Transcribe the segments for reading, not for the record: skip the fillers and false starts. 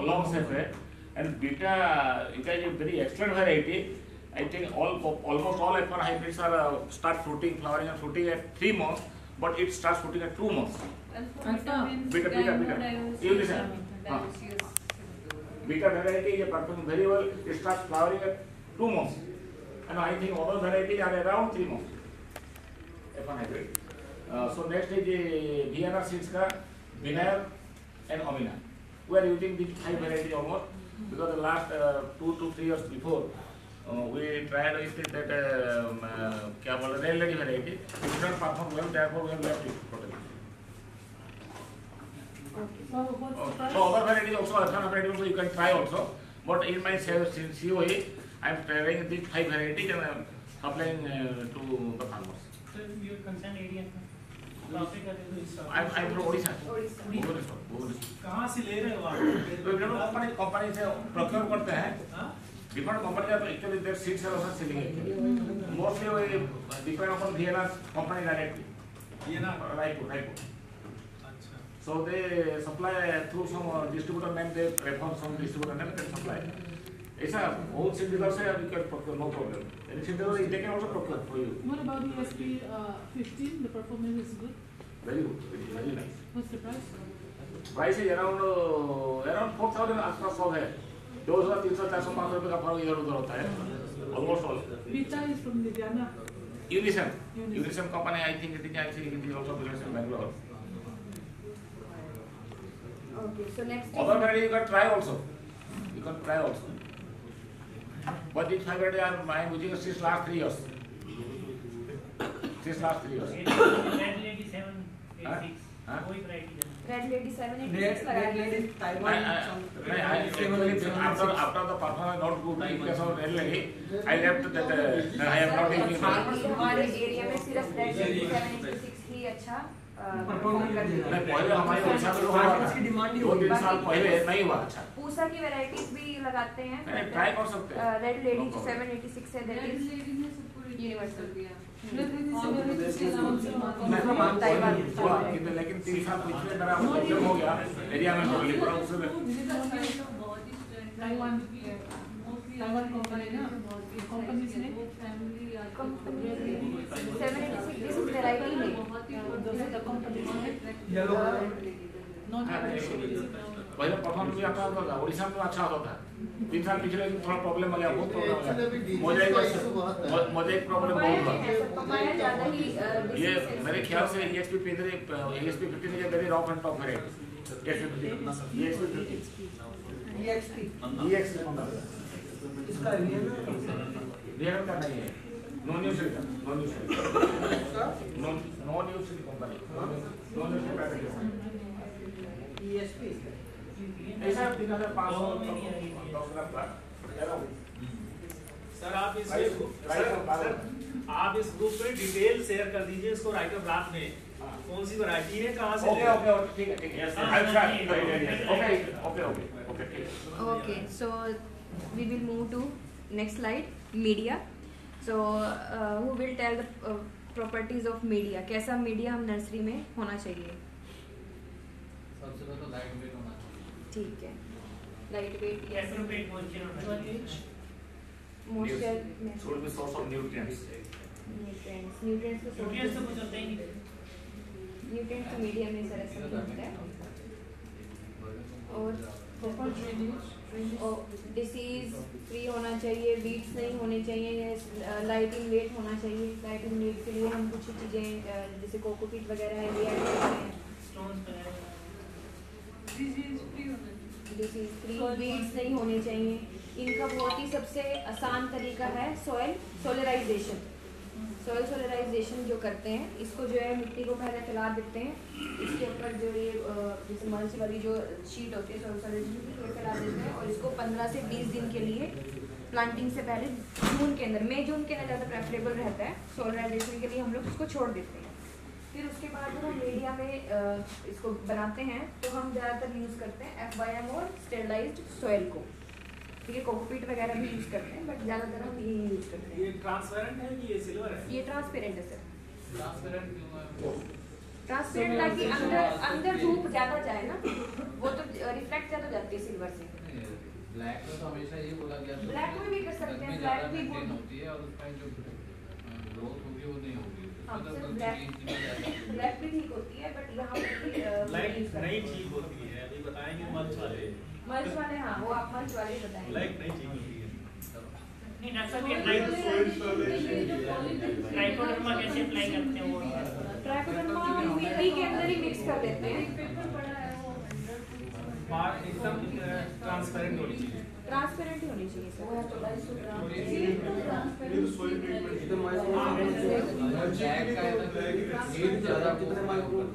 long safe है, and beta it is a very excellent variety. I think almost all F1 hybrids are start fruiting, flowering and fruiting at 3 months, but it starts fruiting at 2 months. Beta. You listen. Beta variety is performing very well. It starts flowering at 2 months, and I think other varieties are around 3 months. F1 hybrid. So next is VNR seeds का Vinayar and Amina. We are using these 5 varieties almost because the last 2 to 3 years before we tried with that क्या बोला rail लड़ी variety. It did not perform well, therefore we have left it totally. So other varieties also, F1 variety also you can try also. But in my COE, I am trying these 5 varieties and I am supplying to the farmers. So your concern area I'm from Odisha. कहाँ से ले रहे हो आप? तो company से procure करते हैं. Different companies are actually their seeds are also selling it. Mostly we depend upon VNR company directly. Raipur. So they supply through some distributor name. They refer some distributor name and supply. ऐसा बहुत से dealer से we can procure, no problem. Any dealer they can also procure for you. What about the SP15? The performance is good. Very good, very nice. What's the price? Price is around 4,000 आसपास सब है. 200, 300, 400, 500 रुपए का फर्क इधर उधर होता है. Almost all. Beta is from Ludhiana. Unison company. I think it is also business in Bangalore. Okay, so next. Other variety you can try also. But this variety I am using since last 3 years. Red Lady 786. कोई variety नहीं. Red Lady 786 Red Lady Taiwan. After the performance not good in case of Red Lady, I left that. I am not taking it. हमारे area में सिर्फ Red Lady 786 ही अच्छा perform करती है. पहले हमारे उड़ीसा में हुआ था. 2-3 साल पहले नहीं हुआ अच्छा. पूसा की वैरायटीज भी लगाते हैं. ट्राई कर सकते हैं. रेड लेडी 786 है. That is universal. लेकिन 3 साल पिछले मेरा प्रॉब्लम हो गया एरिया में टोटली पूरा उसमें Taiwan company ना companies ने 786 this is variety name. This is the company Yellow. not पहले परफॉर्मेंस भी अच्छा होता था. उड़ीसा में अच्छा होता था. 3 साल पिछले थोड़ा प्रॉब्लम आ गया. बहुत प्रॉब्लम आ गया. मोजाइक प्रॉब्लम बहुत हुआ. ये मेरे ख्याल से EXP 15 is a very rough and tough variety. EXP इसका रियल का नहीं है. Non nutri company. Non nutri package. ESP ऐसा 3,500 सर आप इस ग्रुप पे डिटेल शेयर कर दीजिए इसको राइटर रात में कौन सी वैरायटी है कहाँ से. ओके ठीक है. Okay, so we will move to next slide, media. So who will tell the properties of media? कैसा media हम नर्सरी में होना चाहिए? सबसे पहले तो लाइट वेट होना चाहिए. ठीक है. Light weight. एप्रोप्रिएट मोइस्चर होना चाहिए. Moisture should be source of nutrients. Nutrients तो कुछ होता ही नहीं. न्यूट्रिएंट्स तो मीडिया में सारा सब होता है. और डिसीज फ्री होना चाहिए. बीट्स नहीं होने चाहिए. लाइट इन वेट होना चाहिए. लाइट इन वेट के लिए हम कुछ चीज़ें जैसे कोकोपीट वगैरह है ये ऐड करते हैं. डिसीज फ्री बीट्स नहीं होने चाहिए. इनका बहुत ही सबसे आसान तरीका है सॉइल सोलराइजेशन जो करते हैं. इसको जो है मिट्टी को पहले फैला देते हैं. इसके ऊपर जो ये जैसे मल्च वाली जो शीट होती है सॉइल सोलराइजेशन की वो फैला देते हैं और इसको 15 से 20 दिन के लिए प्लांटिंग से पहले जून के अंदर मई जून के अंदर ज़्यादा प्रेफरेबल रहता है. सोलराइजेशन के लिए हम लोग इसको छोड़ देते हैं. फिर उसके बाद जब हम मीडिया में इसको बनाते हैं तो हम ज़्यादातर यूज़ करते हैं FYM और स्टेरलाइज्ड सॉइल को. ठीक है. कोकोपीट वगैरह भी यूज़ करते हैं बट ज़्यादातर हम यही यूज़ करते हैं. ये ट्रांसपेरेंट है कि ये सिल्वर है? ये ट्रांसपेरेंट है सर. ट्रांसपेरेंट क्यों है? ट्रांसपेरेंट ताकि अंदर धूप ज्यादा जाए ना, वो तो रिफ्लेक्ट ज्यादा जाती है सिल्वर से। ब्लैक में तो हमेशा ये बोला गया था ब्लैक में भी कर सकते हैं, ज्यादा ब्लैक भी मेंटेन होती है और उसका जो ग्रोथ होगी वो नहीं होगी। हाँ, मतलब सिर्फ ब्लैक ब्लैक भी ठीक होती है, बट यहाँ पे ब्लैक नहीं ठीक होती है, अभी बताएंगे मंच वाले। मंच वाले, हाँ वो आप मंच वाले बताएंगे। ब्लैक नहीं ठीक होती है। नहीं डॉक्टर साहब, ट्राइकोडर्मा कैसे अप्लाई करते हैं वो? ट्राइकोडर्मा मिट्टी के अंदर ही मिक्स कर देते हैं। बाहर एकदम ट्रांसपेरेंट होनी चाहिए। ट्रांसपेरेंट ही होनी चाहिए सर। वो है तो 250 ग्राम। ब्लैक का है ना हीट ज्यादा कितने माइक्रोन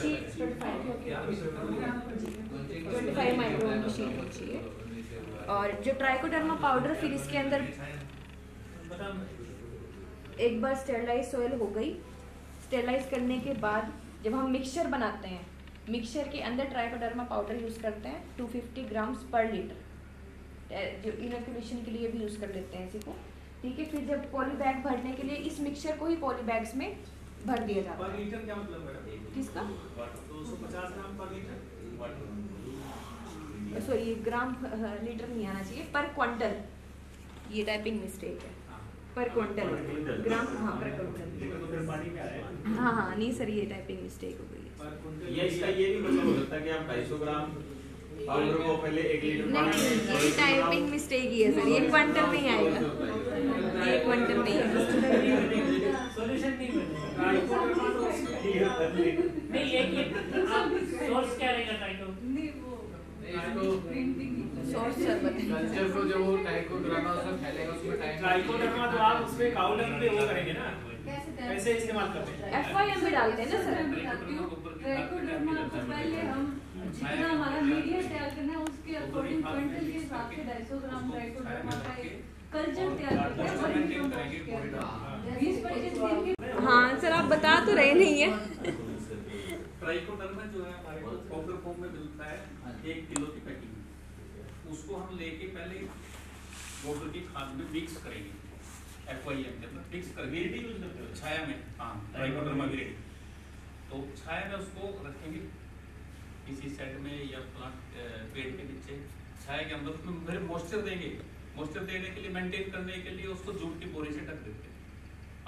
शीट 25 माइक्रोन की शीट होनी चाहिए। और जो ट्राइकोडर्मा पाउडर फिर इसके अंदर एक बार स्टेरलाइज सोयल हो गई। स्टेरलाइज करने के बाद जब हम मिक्सचर बनाते हैं, मिक्सचर के अंदर ट्राइकोडर्मा पाउडर यूज़ करते हैं 250 ग्राम्स पर लीटर, जो इनोकुलेशन के लिए भी यूज़ कर लेते हैं इसी को। ठीक है, फिर जब पॉली बैग भरने के लिए इस मिक्सचर को ही पॉली बैग्स में भर दिया जाता पर है। लीटर क्या मतलब मैडम? किसका? 250 ग्राम पर लीटर। सॉरी, ग्राम लीटर नहीं आना चाहिए, पर क्विंटल। ये टाइपिंग मिस्टेक है, पर क्विंटल ग्राम, हाँ पर क्विंटल। हाँ हाँ नहीं सर, ये टाइपिंग मिस्टेक हो गई है। ये इसका ये भी मतलब हो सकता है कि आप 250 ग्राम पाउडर को पहले 1 लीटर पानी नहीं, ये टाइपिंग मिस्टेक ही है सर, ये क्विंटल नहीं आएगा, ये क्विंटल नहीं है। सॉल्यूशन नहीं बनेगा। नहीं ये सोर्स क्या रहेगा ट्राइको? सोर्स सर बताइए। कल्चर को जो वो ट्राइकोडर्मा उसमें फैलेगा उसमें टाइम ट्राइकोडर्मा तो आप उसमें काउडर पे वो करेंगे ना, कैसे इस्तेमाल करते हैं? FYM में डालते हैं ना सर। ट्राइकोडर्मा को पहले हम जितना हमारा मीडिया तैयार करना है उसके अकॉर्डिंग क्विंटल के हिसाब से 250 ग्राम ट्राइकोडर्मा का एक कल्चर तैयार करते हैं। 20-25 दिन के हाँ सर, आप बता तो रहे नहीं है। ट्राइकोडर्मा जो है हमारे को पाउडर फॉर्म में मिलता है 1 किलो की पैकिंग, उसको हम लेके पहले गोबर की खाद में मिक्स करेंगे। FYM के अंदर मिक्स कर वेरिटी यूज करते हो छाया में, हाँ ट्राइकोडर्मा वेरिटी, तो छाया में उसको रखेंगे किसी सेट में या प्लांट पेड़ के नीचे छाया के अंदर, उसमें फिर मॉइस्चर देंगे। मॉइस्चर देने के लिए, मेंटेन करने के लिए उसको जूट की बोरी से ढक देते हैं।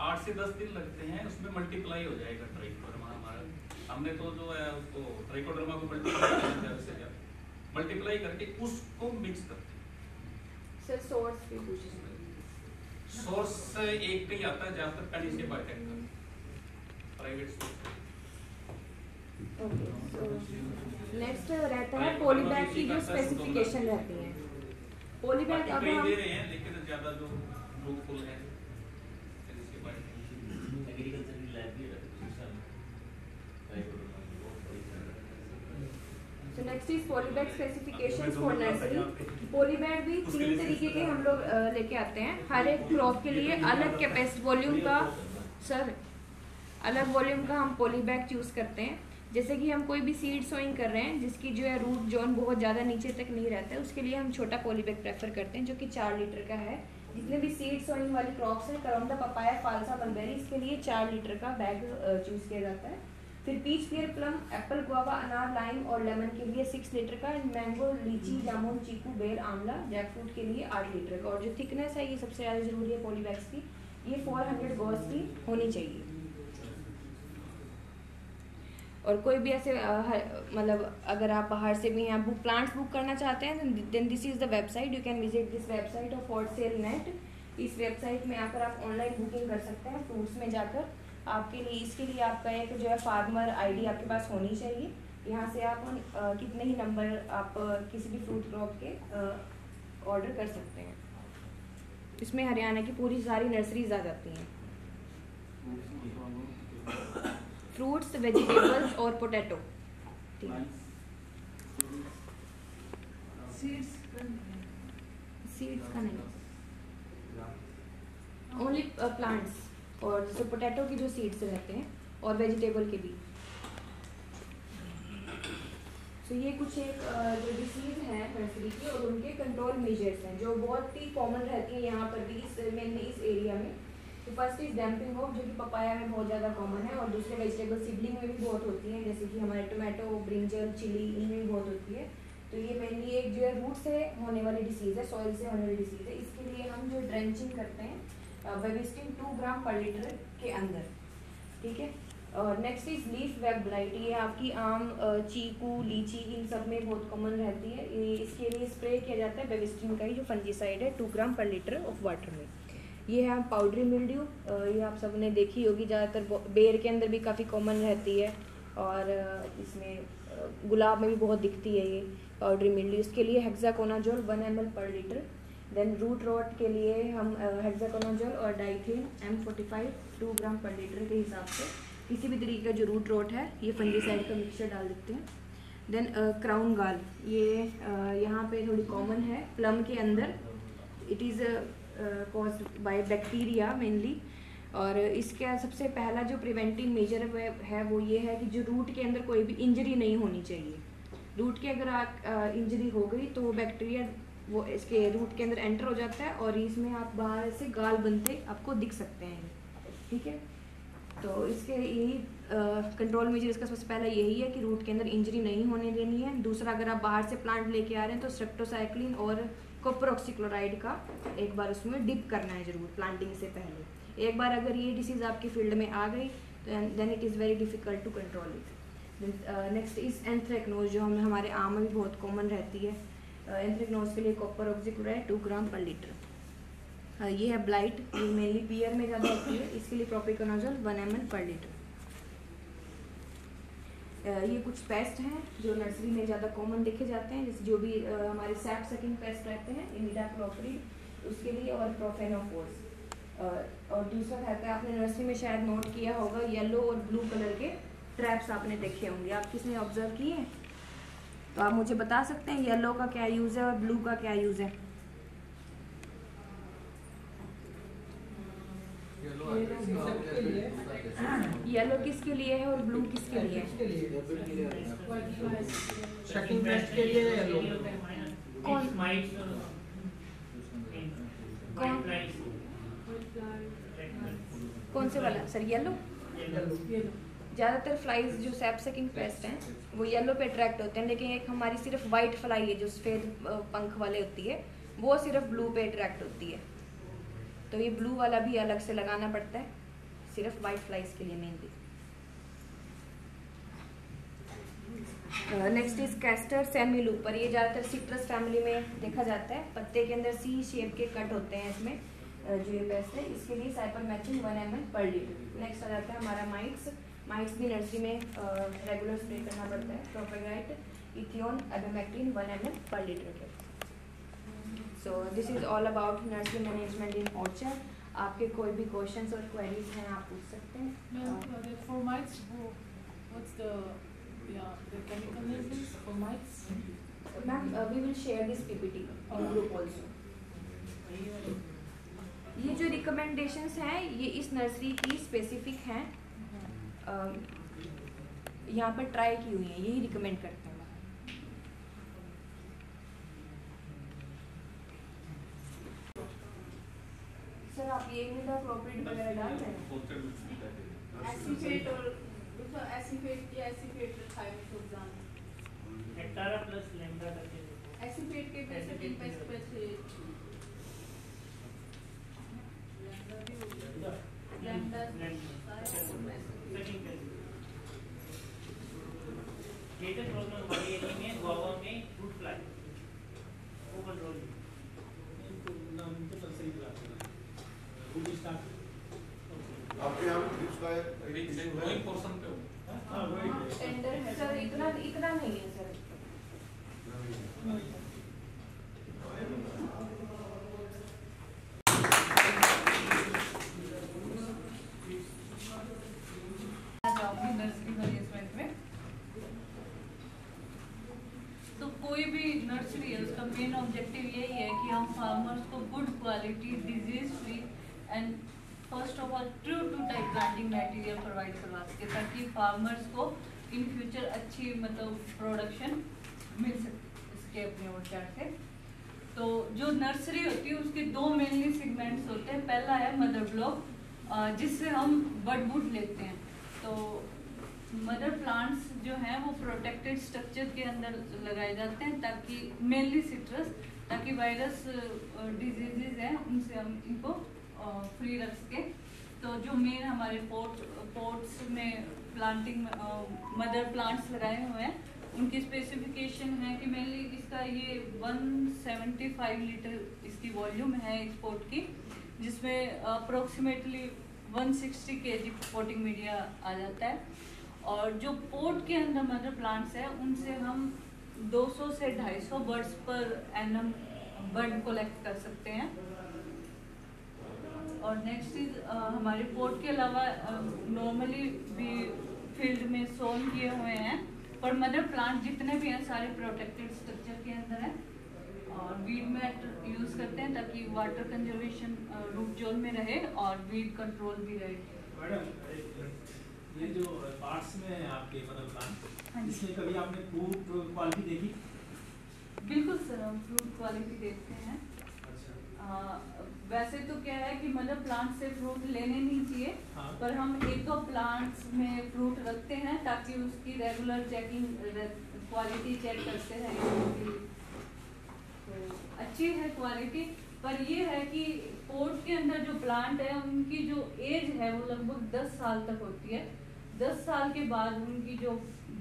8 से 10 दिन लगते हैं, उसमें मल्टीप्लाई हो जाएगा ट्राइकोडर्मा हमारा। हमने तो जो है उसको ट्राइकोडर्मा को मल्टीप्लाई करके उसको मिक्स करते हैं। सर सोर्स भी पूछिए। सोर्स एक पे ही आता है जहाँ तक कहीं से बायोटेक का private source. Okay, so next रहता है पॉलीबैग की जो स्पेसिफिकेशन रहती है। पॉलीबैग अब कई हम दे रहे हैं लेकिन ज्यादा जो फ्रूटफुल है एग्रीकल्चर की लैब भी So next is polybag specifications for nursery. Polybag भी 3 तरीके के हम लोग लेके आते हैं। हर एक क्रॉप के लिए अलग कैपेसिटी वॉल्यूम का, सर अलग वॉल्यूम का हम पॉलीबैग चूज करते हैं। जैसे कि हम कोई भी सीड सोइंग कर रहे हैं जिसकी जो है रूट जोन बहुत ज़्यादा नीचे तक नहीं रहता है, उसके लिए हम छोटा पॉलीबैग प्रेफर करते हैं जो कि 4 लीटर का है। जितने भी सीड सोइंग वाली क्रॉप्स हैं, करौंदा, पपाया, फालसा, मलबेरी, इसके लिए 4 लीटर का बैग चूज किया जाता है। फिर पीच, पियर, प्लम, एप्पल, गुआवा, अनार, लाइम और लेमन के लिए 6 लीटर का, मैंगो, लीची, जामुन, चीकू, बेर, आंवला, जैकफ्रूट के लिए 8 लीटर का। और जो थिकनेस है ये सबसे ज़्यादा जरूरी है पॉलीबैग्स की, ये 400 गॉज की होनी चाहिए। और कोई भी ऐसे मतलब अगर आप बाहर से भी यहाँ प्लांट्स बुक करना चाहते हैं then this is the website, you can visit this website of for sale net. इस वेबसाइट में आकर आप ऑनलाइन बुकिंग कर सकते हैं फ्रूट्स में जाकर। आपके लिए इसके लिए आपका एक जो है फार्मर आईडी आपके पास होनी चाहिए। यहाँ से आप कितने ही नंबर आप किसी भी फ्रूट क्रॉप के ऑर्डर कर सकते हैं। इसमें हरियाणा की पूरी सारी नर्सरीज आ जाती हैं, फ्रूट्स, वेजिटेबल्स और पोटैटो। ठीक है, सीड्स का नहीं, ओनली प्लांट्स। और जैसे पोटैटो की जो सीड्स रहते हैं और वेजिटेबल के भी। तो ये कुछ एक जो डिसीज हैं नर्सरी की और उनके कंट्रोल मेजर्स हैं जो बहुत ही कॉमन रहती है यहाँ पर भी, इस मेनली इस एरिया में। तो फर्स्ट इज डैम्पिंग ऑफ, जो कि पपाया में बहुत ज़्यादा कॉमन है, और दूसरे वेजिटेबल सिबलिंग में भी बहुत होती है, जैसे कि हमारे टोमेटो, ब्रिंजल, चिली, इनमें भी बहुत होती है। तो ये मेनली एक जो है रूट से होने वाली डिसीज़ है, सॉइल से होने वाली डिसीज़ है। इसके लिए हम जो ड्रेंचिंग करते हैं बेबिस्टिन 2 ग्राम पर लीटर के अंदर, ठीक है। और next is leaf web blight, ये आपकी आम, चीकू, लीची, इन सब में बहुत कॉमन रहती है। इसके लिए स्प्रे किया जाता है बेबिस्टिन का ही जो फंजीसाइड है 2 ग्राम पर लीटर ऑफ वाटर में। ये है पाउडरी मिल्ड्यू, ये आप सब ने देखी होगी, ज़्यादातर बेर के अंदर भी काफ़ी कॉमन रहती है, और इसमें गुलाब में भी बहुत दिखती है ये पाउडरी मिल्ड्यू। इसके लिए हेक्साकोनाजोल 1 ml पर लीटर। देन रूट रॉट के लिए हम हेक्साकोनाजोल और डाइथिन M45 2 ग्राम पर लीटर के हिसाब से किसी भी तरीके का जो रूट रॉट है ये फंजीसाइड का मिक्सचर डाल देते हैं। देन क्राउन गाल, ये यहाँ पे थोड़ी कॉमन है प्लम के अंदर, it is caused by bacteria mainly, और इसका सबसे पहला जो प्रिवेंटिव मेजर है वो ये है कि जो रूट के अंदर कोई भी इंजरी नहीं होनी चाहिए। रूट के अगर इंजरी हो गई तो वो बैक्टीरिया वो इसके रूट के अंदर एंटर हो जाता है, और इसमें आप बाहर से गाल बनते आपको दिख सकते हैं, ठीक है। तो इसके यही कंट्रोल मेजर इसका सबसे पहला यही है कि रूट के अंदर इंजरी नहीं होने देनी है। दूसरा, अगर आप बाहर से प्लांट लेके आ रहे हैं तो स्ट्रेप्टोसाइक्लिन और कॉपर ऑक्सीक्लोराइड का एक बार उसमें डिप करना है जरूर प्लांटिंग से पहले। एक बार अगर ये डिसीज़ आपकी फील्ड में आ गई then it is very difficult to control it. Next is anthracnose, जो हमारे आम में भी बहुत कॉमन रहती है। एंथ्रेक्नोज के लिए कॉपर ऑक्सीक्लोराइड 2 ग्राम पर लीटर। ये है ब्लाइट, ये मेनली पियर में ज़्यादा होती है, इसके लिए प्रोपिकोनाजोल 1 ml पर लीटर। ये कुछ पेस्ट हैं जो नर्सरी में ज़्यादा कॉमन देखे जाते हैं, जैसे जो भी हमारे सैप सकिंग पेस्ट रहते हैं, इमिडाक्लोप्रिड उसके लिए, और प्रोफेनोफोर्स। और दूसरा रहता है, आपने नर्सरी में शायद नोट किया होगा, येलो और ब्लू कलर के ट्रैप्स आपने देखे होंगे, आप किसने ऑब्जर्व किए हैं? तो आप मुझे बता सकते हैं येलो का क्या यूज़ है और ब्लू का क्या यूज़ है? येलो किसके लिए है और ब्लू किसके लिए है? शकिंग पेस्ट के लिए येलो। कौन कौन से वाला सर? येलो। ज़्यादातर फ्लाइज जो सैप सकिंग पेस्ट हैं वो येलो पे अट्रैक्ट होते हैं, लेकिन एक हमारी सिर्फ वाइट फ्लाई है जो सफ़ेद पंख वाले होती है, वो सिर्फ ब्लू पे अट्रैक्ट होती है। तो ये ब्लू वाला भी अलग से लगाना पड़ता है, सिर्फ वाइट फ्लाइज के लिए मेनली। नेक्स्ट इज कैस्टर सेमिलूपर, ये ज़्यादातर सिट्रस फैमिली में देखा जाता है, पत्ते के अंदर सी शेप के कट होते हैं इसमें जो ये पेस्ट है, इसके लिए साइपरमेथ्रिन 1 ml पर लीटर। नेक्स्ट आ जाता है हमारा माइट्स भी नर्सरी में रेगुलर स्प्रे करना पड़ता है, प्रोपेगाइट, इथियोन, एबेमेक्टिन 1 ml पर लीटर के। So this is all about nursery management in orchard. आपके कोई भी क्वेश्चंस और क्वेरीज हैं आप पूछ सकते हैं। For mites, what's the chemical names for mites? Ma'am, we will share this PPT on group also. ये जो रिकमेंडेशंस हैं ये इस नर्सरी की स्पेसिफिक हैं, यहाँ पर ट्राई की हुई हैं, यही रिकमेंड करते हैं। सर आप ये इमिडाक्लोप्रिड वगैरह डाल रहे हैं? एसीफेट और एसीफेट या एसीफेट थाइमिथोक्सान, 18 प्लस लैम्डा करके एसीफेट के पैसे तीन पैसे लैम्डा ग्रेटर प्रॉब्लम हमारे एरिया में गोवा में फ्रूट फ्लाई वो कंट्रोल आपके यहाँ ग्रिप्स का वही पोर्शन पे हो। टेंडर है सर, इतना नहीं है सर। नर्सरी मैनेजमेंट में तो कोई भी नर्सरी है उसका मेन ऑब्जेक्टिव यही है कि हम फार्मर्स को good quality, disease free and first of all true to type planting material provide करवा सके, ताकि फार्मर्स को इन फ्यूचर अच्छी प्रोडक्शन मिल सके इसके अपने ऑर्चर्ड से। तो जो नर्सरी होती है उसके दो मेनली सेगमेंट्स होते हैं। पहला है मदर ब्लॉक जिससे हम बडवुड लेते हैं। तो मदर प्लांट्स जो हैं वो प्रोटेक्टेड स्ट्रक्चर के अंदर लगाए जाते हैं ताकि मेनली सिट्रस, ताकि वायरस डिजीजेज हैं उनसे हम इनको फ्री रख सकें। तो जो मेन हमारे पोट्स में प्लांटिंग मदर प्लांट्स लगाए हुए हैं उनकी स्पेसिफिकेशन है कि मेनली इसका ये 175 लीटर इसकी वॉल्यूम है इस पोट की, जिसमें अप्रोक्सीमेटली 160 kg पोटिंग मीडिया आ जाता है। और जो पोट के अंदर मदर प्लांट्स है उनसे हम 200 से 250 birds per annum bird collect कर सकते हैं। और नेक्स्ट इज हमारे पोट के अलावा नॉर्मली भी फील्ड में सोल किए हुए हैं, पर मदर प्लांट जितने भी हैं सारे प्रोटेक्टेड स्ट्रक्चर के अंदर हैं। और वीड मैट यूज़ करते हैं ताकि वाटर कंजर्वेशन रूट जोन में रहे और वीड कंट्रोल भी रहे। मैडम ये जो पार्ट्स में है आपके मदर प्लांट, हाँ जी। इसमें कभी आपने फ्रूट क्वालिटी देखी? बिल्कुल सर, हम फ्रूट क्वालिटी देखते हैं। वैसे तो क्या है कि मदर प्लांट से फ्रूट लेने नहीं चाहिए, हाँ। पर हम 1-2 प्लांट्स में फ्रूट रखते हैं ताकि उसकी रेगुलर चेकिंग क्वालिटी चेक करते हैं। तो अच्छी है क्वालिटी, पर ये है कि पोट के अंदर जो प्लांट है उनकी जो एज है वो लगभग 10 साल तक होती है। 10 साल के बाद उनकी जो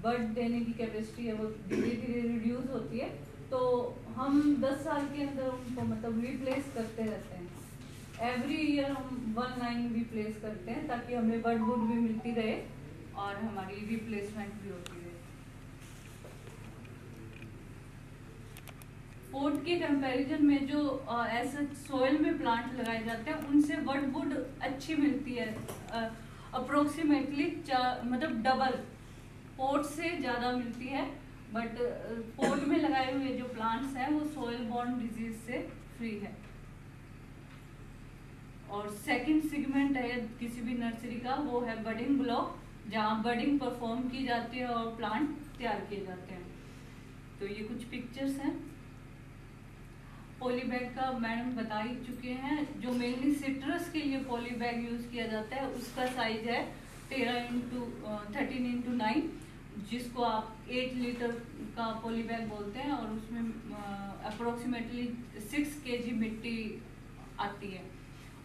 बर्ड देने की कैपेसिटी है वो धीरे धीरे रिड्यूस होती है। तो हम 10 साल के अंदर उनको मतलब रिप्लेस करते रहते हैं। एवरी ईयर हम 1 लाइन रिप्लेस करते हैं ताकि हमें बर्डवुड भी मिलती रहे और हमारी रिप्लेसमेंट भी होती रहे। पोट के कंपैरिजन में जो ऐसे सॉइल में प्लांट लगाए जाते हैं उनसे बर्डवुड अच्छी मिलती है, अप्रोक्सीमेटली मतलब डबल पोट से ज़्यादा मिलती है। बट पोट में लगाए हुए जो प्लांट्स हैं वो सॉइल बॉर्न डिजीज से फ्री है। और सेकंड सेगमेंट है किसी भी नर्सरी का, वो है बडिंग ब्लॉक, जहाँ बडिंग परफॉर्म की जाती है और प्लांट तैयार किए जाते हैं। तो ये कुछ पिक्चर्स हैं। पॉलीबैग का मैडम बता ही चुके हैं। जो मेनली सिट्रस के लिए पॉलीबैग यूज किया जाता है उसका साइज है 13x9, जिसको आप 8 लीटर का पॉलीबैग बोलते हैं। और उसमें अप्रोक्सीमेटली 6 kg मिट्टी आती है।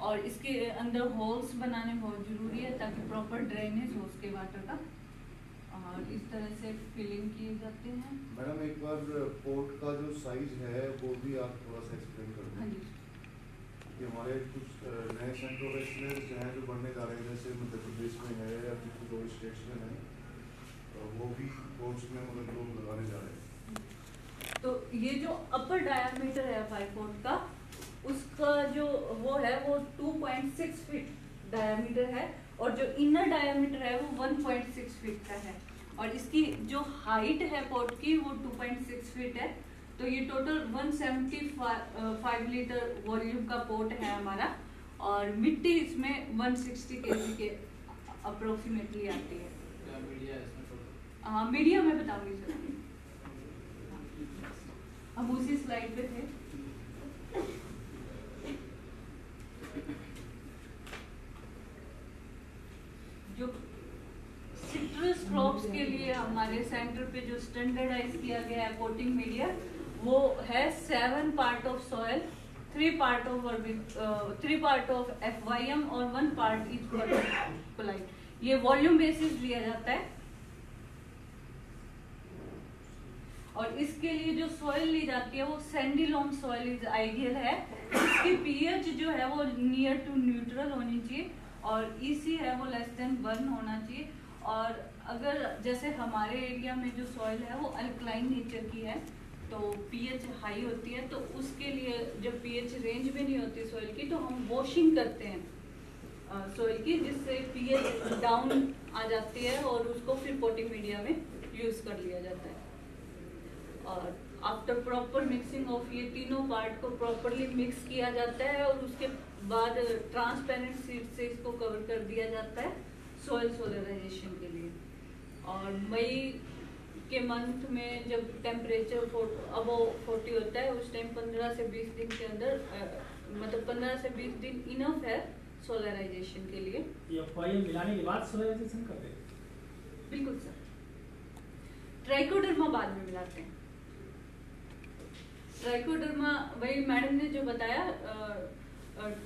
और इसके अंदर होल्स बनाने बहुत ज़रूरी है ताकि प्रॉपर ड्रेनेज हो उसके वाटर का। और इस तरह से फिलिंग किए जाते हैं। मैडम एक बार पोर्ट का जो साइज है वो भी आप थोड़ा सा एक्सप्लेन कर दें। हाँ जी। कि हमारे कुछ नए सेंटर ऑफ एक्सीलेंस जो हैं जो बढ़ने जा रहे हैं, जैसे मध्य प्रदेश में है या फिर कुछ और स्टेट्स में है, तो वो भी पोर्ट्स में मतलब लोग लगाने जा रहे हैं। तो ये जो अपर डायमीटर है 5 फुट का, उसका जो वो है वो 2.6 फीट डायमीटर है। और जो इनर डायमीटर है वो 1.6 फीट का है। और इसकी जो हाइट है पोट की वो 2.6 फीट है। तो ये टोटल 175 लीटर वॉल्यूम का पोट है हमारा। और मिट्टी इसमें 160 kg के अप्रोक्सीमेटली आती है। क्या मीडिया है इसमें टोटल? हाँ, मीडिया में बताऊंगी सर। हम उसी स्लाइड पे थे। जो सिट्रस क्रॉप्स के लिए हमारे सेंटर पे जो स्टैंडर्डाइज किया गया है कोटिंग मीडिया, वो है 7 part of soil, 3 part of FYM और 1 पार्ट ईच परलाइट। ये वॉल्यूम बेसिस लिया जाता है। और इसके लिए जो सॉइल ली जाती है वो Sandy Lomb soil is ideal है। इसकी पीएच जो है वो नियर टू न्यूट्रल होनी चाहिए और EC है वो लेस देन 1 होना चाहिए। और अगर जैसे हमारे एरिया में जो सॉइल है वो अल्कलाइन नेचर की है तो पीएच हाई होती है, तो उसके लिए जब पीएच रेंज में नहीं होती सॉइल की तो हम वॉशिंग करते हैं सॉइल की, जिससे पीएच डाउन आ जाती है और उसको फिर पोटिंग मीडिया में यूज कर लिया जाता है। और आफ्टर प्रॉपर मिक्सिंग ऑफ ये तीनों पार्ट को प्रॉपरली मिक्स किया जाता है और उसके बाद ट्रांसपेरेंट सीट से इसको कवर कर दिया जाता है सॉइल सोलराइजेशन के लिए। और मई के मंथ में जब टेम्परेचर अबव 40 होता है उस टाइम 15 से 20 दिन के अंदर मतलब 15 से 20 दिन इनफ है सोलराइजेशन के लिए। ये FYM मिलाने के बाद सोलराइजेशन करते हैं? बिल्कुल सर। ट्राइकोडर्मा बाद में मिलाते हैं। ट्राइकोडर्मा वही मैडम ने जो बताया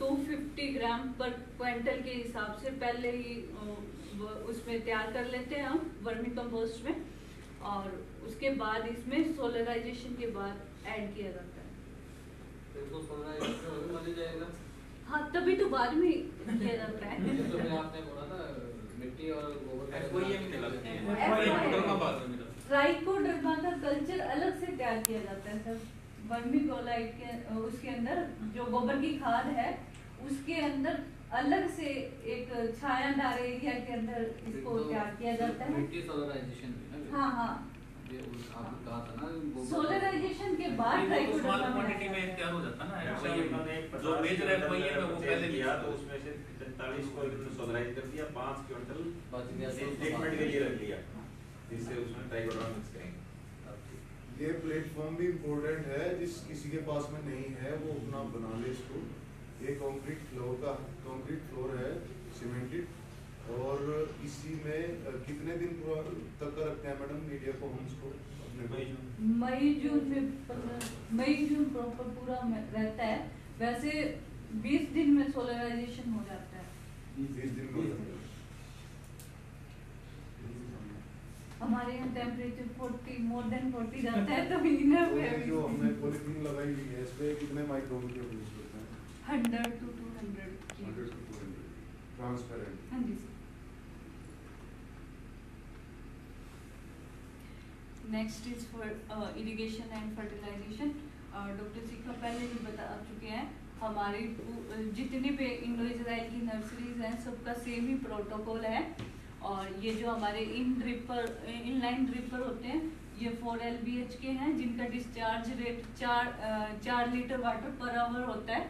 250 ग्राम पर क्विंटल के हिसाब से पहले ही उसमें तैयार कर लेते हैं हम वर्मी कंपोस्ट में, और उसके बाद इसमें सोलराइजेशन के बाद ऐड किया जाता है। तो सोलराइजेशन हो जाएगा। हाँ, तभी तो बाद में किया जाता है। तो फिर आपने बोला था मिट्टी और गोबर FYM मिलाते हैं, ट्राइकोडर्मा बाद में मिलाते हैं। ट्राइकोडर्मा का कल्चर अलग से तैयार किया जाता है सर। वर्मी कोलाइट के उसके अंदर जो गोबर की खाद है उसके अंदर अलग से एक छायादार एरिया के अंदर इसको तैयार किया जाता है। मिट्टी सोलराइजेशन भी ना? हाँ हाँ, ये आपने कहा था ना सोलराइजेशन के बाद ट्राइकोडर्मा स्मॉल क्वांटिटी में तैयार हो जाता है ना FYM। जो मेजर FYM है वो पहले किया तो उसमें से 43 को इन्होंने सोलराइज कर दिया, 5 क्विंटल बच गया ट्रीटमेंट के लिए रख लिया, जिससे उसमें ट्राइकोडर्मा मिक्स करेंगे। ये प्लेटफॉर्म भी इम्पोर्टेंट है, जिस किसी के पास में नहीं है वो अपना बना ले इसको। ये कंक्रीट फ्लोर है सीमेंटेड, और इसी में कितने दिन तक का रखते हैं मैडम मीडिया को हम इसको अपने मई जून में मई जून प्रॉपर पूरा रहता है। वैसे 20 दिन में सोलराइजेशन हो जाता है। 20 दिन में हो जाता है। हमारे यहाँ टेम्परेचर 40 मोर देन 40 जाता है, तो इनफ है। जो हमने पॉलीथीन लगाई हुई है इस पे कितने माइक्रोन के यूज करते हैं? 100 to 200 की। 100 to 200 ट्रांसपेरेंट। हाँ जी sir. Next is for irrigation and fertilization. Doctor Sikka पहले भी बता चुके हैं, हमारी जितनी भी इंडो इजराइल की नर्सरीज हैं सबका सेम ही प्रोटोकॉल है। और ये जो हमारे इनलाइन ड्रिपर होते हैं ये 4 LBH के हैं, जिनका discharge rate 4 litre water per hour होता है,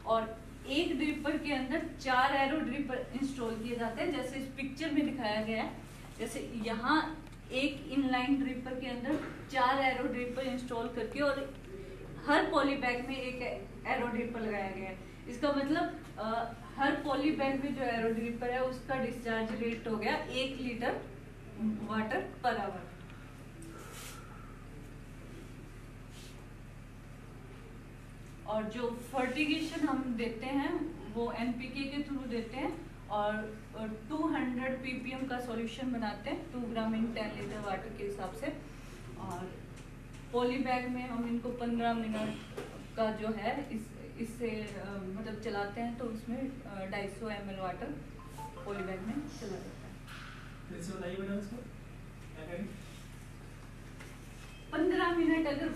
और एक ड्रिपर के अंदर 4 एरो ड्रिपर इंस्टॉल किए जाते हैं, जैसे इस पिक्चर में दिखाया गया है। जैसे यहाँ एक इनलाइन ड्रिपर के अंदर 4 एरो ड्रिपर इंस्टॉल करके और हर पॉली बैग में एक एरो ड्रिपर लगाया गया है। इसका मतलब हर पॉली बैग में जो एरो ड्रिपर है उसका डिस्चार्ज रेट हो गया 1 लीटर वाटर पर आवर। और जो फर्टिगेशन हम देते हैं वो NPK के थ्रू देते हैं, और 200 ppm का सॉल्यूशन बनाते हैं 2 ग्राम इन 10 लीटर वाटर के हिसाब से। और पॉली बैग में हम इनको 15 मिनट का जो है इससे मतलब चलाते हैं, तो उसमें 250 ml वाटर पॉली बैग में चला जाता है। जैसे बताइए मैडम इसको क्या करें? 15 मिनट अगर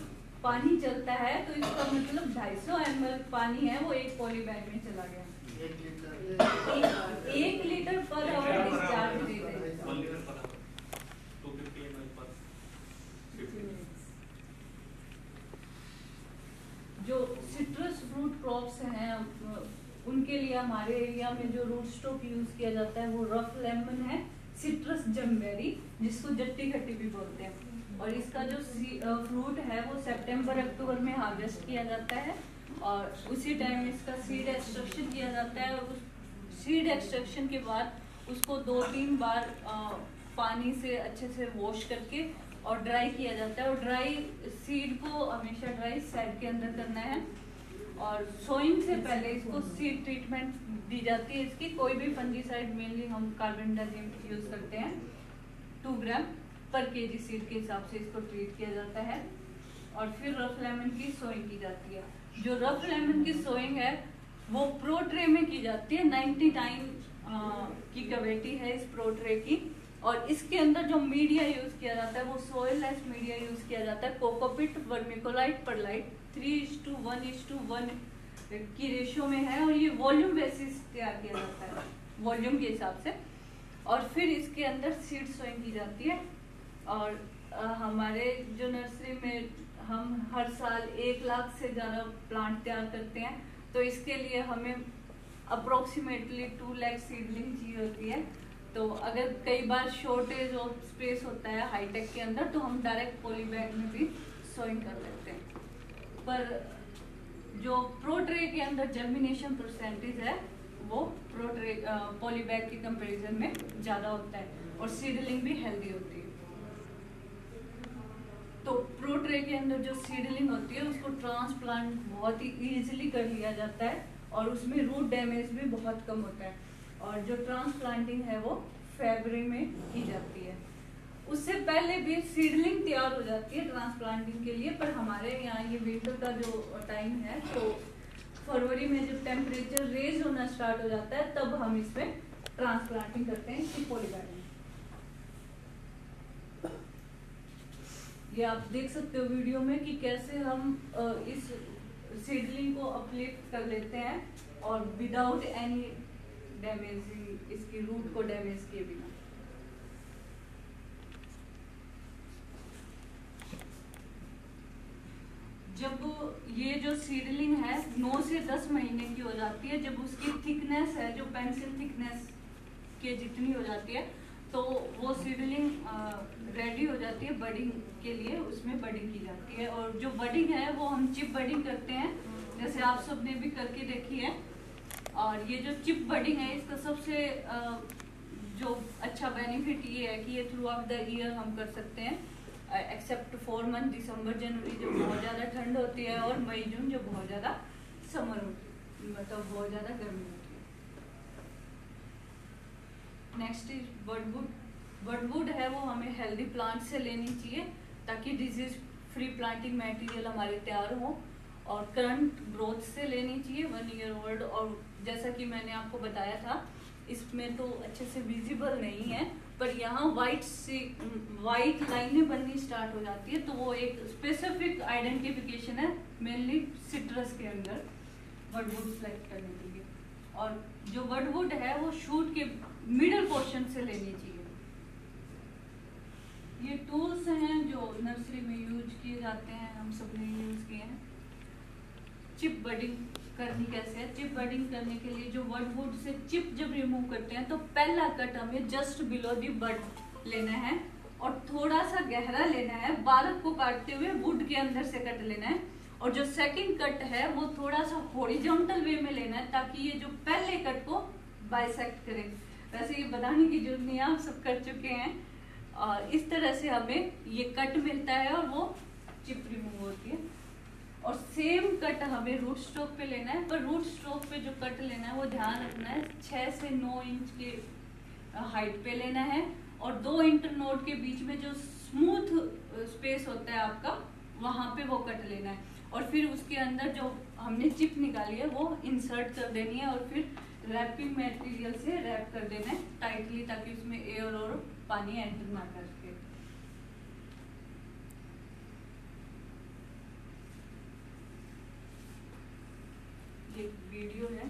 पानी चलता है तो इसका मतलब 250 ml पानी है वो एक पॉली बैग में चला गया। 1 लीटर पर आवर डिस्चार्ज दे दें। 1 लीटर पर आवर 250 ml पर 50 मिनट्स। जो सिट्रस फ्रूट क्रॉप्स हैं उनके लिए हमारे एरिया में जो रूट स्टॉक यूज किया जाता है वो रफ लेमन है, सिट्रस जमबेरी जिसको जट्टी खट्टी भी बोलते हैं। और इसका जो फ्रूट है वो सितंबर अक्टूबर में हार्वेस्ट किया जाता है, और उसी टाइम इसका सीड एक्सट्रैक्शन किया जाता है। और उस सीड एक्सट्रैक्शन के बाद उसको 2-3 बार पानी से अच्छे से वॉश करके और ड्राई किया जाता है। और ड्राई सीड को हमेशा ड्राई साइड के अंदर करना है, और सोइंग से पहले इसको सीड ट्रीटमेंट दी जाती है। इसकी कोई भी फंजीसाइड मेनली हम कार्बेंडाजिम यूज करते हैं, 2 ग्राम पर kg सीड के हिसाब से इसको ट्रीट किया जाता है। और फिर रफ लेमन की सोइंग की जाती है। जो रफ लेमन की सोइंग है वो प्रो ट्रे में की जाती है, 99 की कैविटी है इस प्रो ट्रे की। और इसके अंदर जो मीडिया यूज किया जाता है वो सोइल लेस मीडिया यूज किया जाता है, कोकोपिट, वर्मिकोलाइट, परलाइट 3:1:1 की रेशियो में है, और ये वॉल्यूम बेसिस तैयार किया जाता है वॉल्यूम के हिसाब से। और फिर इसके अंदर सीड सोइंग की जाती है। और हमारे जो नर्सरी में हम हर साल 1 लाख से ज़्यादा प्लांट तैयार करते हैं, तो इसके लिए हमें अप्रोक्सीमेटली 2 लाख सीडलिंग चाहिए होती है। तो अगर कई बार शॉर्टेज ऑफ स्पेस होता है हाईटेक के अंदर तो हम डायरेक्ट पॉली बैग में भी सोइंग कर लेते हैं। पर जो प्रो ट्रे के अंदर जर्मिनेशन परसेंटेज है वो पॉलीबैग के कंपैरिजन में ज़्यादा होता है और सीडलिंग भी हेल्दी होती है। तो प्रो ट्रे के अंदर जो सीडलिंग होती है उसको ट्रांसप्लांट बहुत ही इजीली कर लिया जाता है और उसमें रूट डैमेज भी बहुत कम होता है और जो ट्रांसप्लांटिंग है वो फरवरी में की जाती है। उससे पहले भी सीडलिंग तैयार हो जाती है ट्रांसप्लांटिंग के लिए, पर हमारे यहाँ ये विंटर का जो टाइम है तो फरवरी में जब टेम्परेचर रेज होना स्टार्ट हो जाता है तब हम इसमें ट्रांसप्लांटिंग करते हैं इसकी पॉलीबैग में। ये आप देख सकते हो वीडियो में कि कैसे हम इस सीडलिंग को अपलिफ्ट कर लेते हैं और विदाउट एनी डैमेजिंग इसकी रूट को डैमेज किए बिना। जब ये जो सीडलिंग है 9 से 10 महीने की हो जाती है, जब उसकी थिकनेस है जो पेंसिल थिकनेस के जितनी हो जाती है तो वो सीडलिंग रेडी हो जाती है बडिंग के लिए, उसमें बडिंग की जाती है। और जो बडिंग है वो हम चिप बडिंग करते हैं, जैसे आप सब ने भी करके देखी है। और ये जो चिप बडिंग है इसका सबसे जो अच्छा बेनिफिट ये है कि ये थ्रू आउट द ईयर हम कर सकते हैं, एक्सेप्ट 4 मंथ दिसंबर जनवरी जो बहुत ज़्यादा ठंड होती है और मई जून जो बहुत ज़्यादा समर होती है, मतलब बहुत ज़्यादा गर्मी होती है। Next is बडवुड। बडवुड है वो हमें हेल्दी प्लांट से लेनी चाहिए ताकि डिजीज फ्री प्लांटिंग मटेरियल हमारे तैयार हो और करंट ग्रोथ से लेनी चाहिए 1 ईयर ओल्ड। और जैसा कि मैंने आपको बताया था इसमें तो अच्छे से विजिबल नहीं है, पर यहाँ वाइट लाइनें बननी स्टार्ट हो जाती है तो वो एक स्पेसिफिक आइडेंटिफिकेशन है मेनली सिट्रस के अंदर वुडवुड सेलेक्ट करने के लिए। और जो वुडवुड है वो शूट के मिडल पोर्शन से लेनी चाहिए। ये टूल्स हैं जो नर्सरी में यूज किए जाते हैं, हम सब ने यूज किए हैं। चिप बडिंग करनी कैसे है? चिप बडिंग करने के लिए जो वुड से चिप जब रिमूव करते हैं तो पहला कट हमें जस्ट बिलो दी बड लेना है और थोड़ा सा गहरा लेना है, बालक को काटते हुए वुड के अंदर से कट लेना है। और जो सेकंड कट है वो थोड़ा सा हॉरिजॉन्टल वे में लेना है ताकि ये जो पहले कट को बाइसेक्ट करे। वैसे ये बताने की जरूरत नहीं है, आप सब कर चुके हैं। और इस तरह से हमें ये कट मिलता है और वो चिप रिमूव होती है। और सेम कट हमें रूट स्ट्रोक पे लेना है, पर रूट स्ट्रोक पे जो कट लेना है वो ध्यान रखना है 6 से 9 इंच के हाइट पे लेना है। और 2 इंटरनोड के बीच में जो स्मूथ स्पेस होता है आपका वहाँ पे वो कट लेना है। और फिर उसके अंदर जो हमने चिप निकाली है वो इंसर्ट कर देनी है और फिर रैपिंग मटेरियल से रैप कर देना है टाइटली ताकि उसमें एयर और पानी एंटर ना कर सके। ये वीडियो है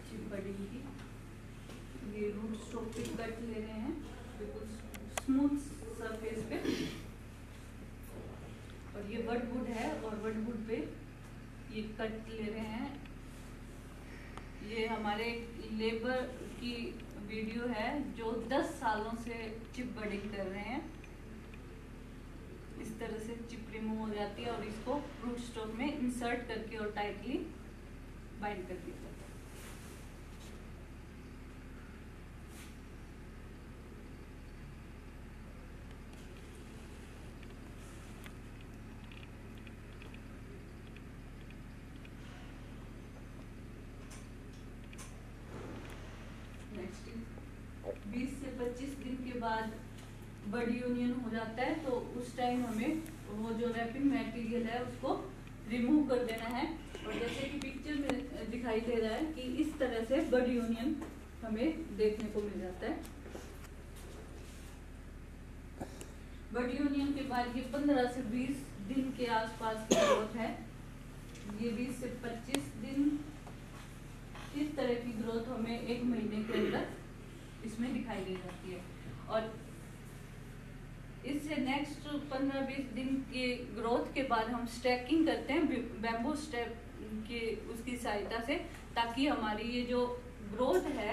चिप बडिंग की। ये रूट स्ट्रोक पे कट ले रहे हैं बिल्कुल स्मूथ सरफेस पे। और ये वुड है और वुड पे ये कट ले रहे हैं। ये हमारे लेबर की वीडियो है जो 10 सालों से चिप बडिंग कर रहे हैं। इस तरह से चिप रिमूव हो जाती है और इसको रूट स्टॉक में इंसर्ट करके और टाइटली बाइंड कर दिया जाता है। नेक्स्ट 20 से 25 दिन के बाद बड यूनियन हो जाता है तो उस टाइम हमें वो जो रैपिंग मटेरियल है उसको रिमूव कर देना है। और जैसे कि पिक्चर में दिखाई दे रहा है कि इस तरह से बड यूनियन हमें देखने को मिल जाता है। बड यूनियन के बाद ये 15 से 20 दिन के आसपास की ग्रोथ है। ये 20 से 25 दिन इस तरह की ग्रोथ हमें 1 महीने के अंदर इसमें दिखाई दे जाती है। और इससे नेक्स्ट 15-20 दिन के ग्रोथ के बाद हम स्टैकिंग करते हैं बैम्बू स्टेप के उसकी सहायता से ताकि हमारी ये जो ग्रोथ है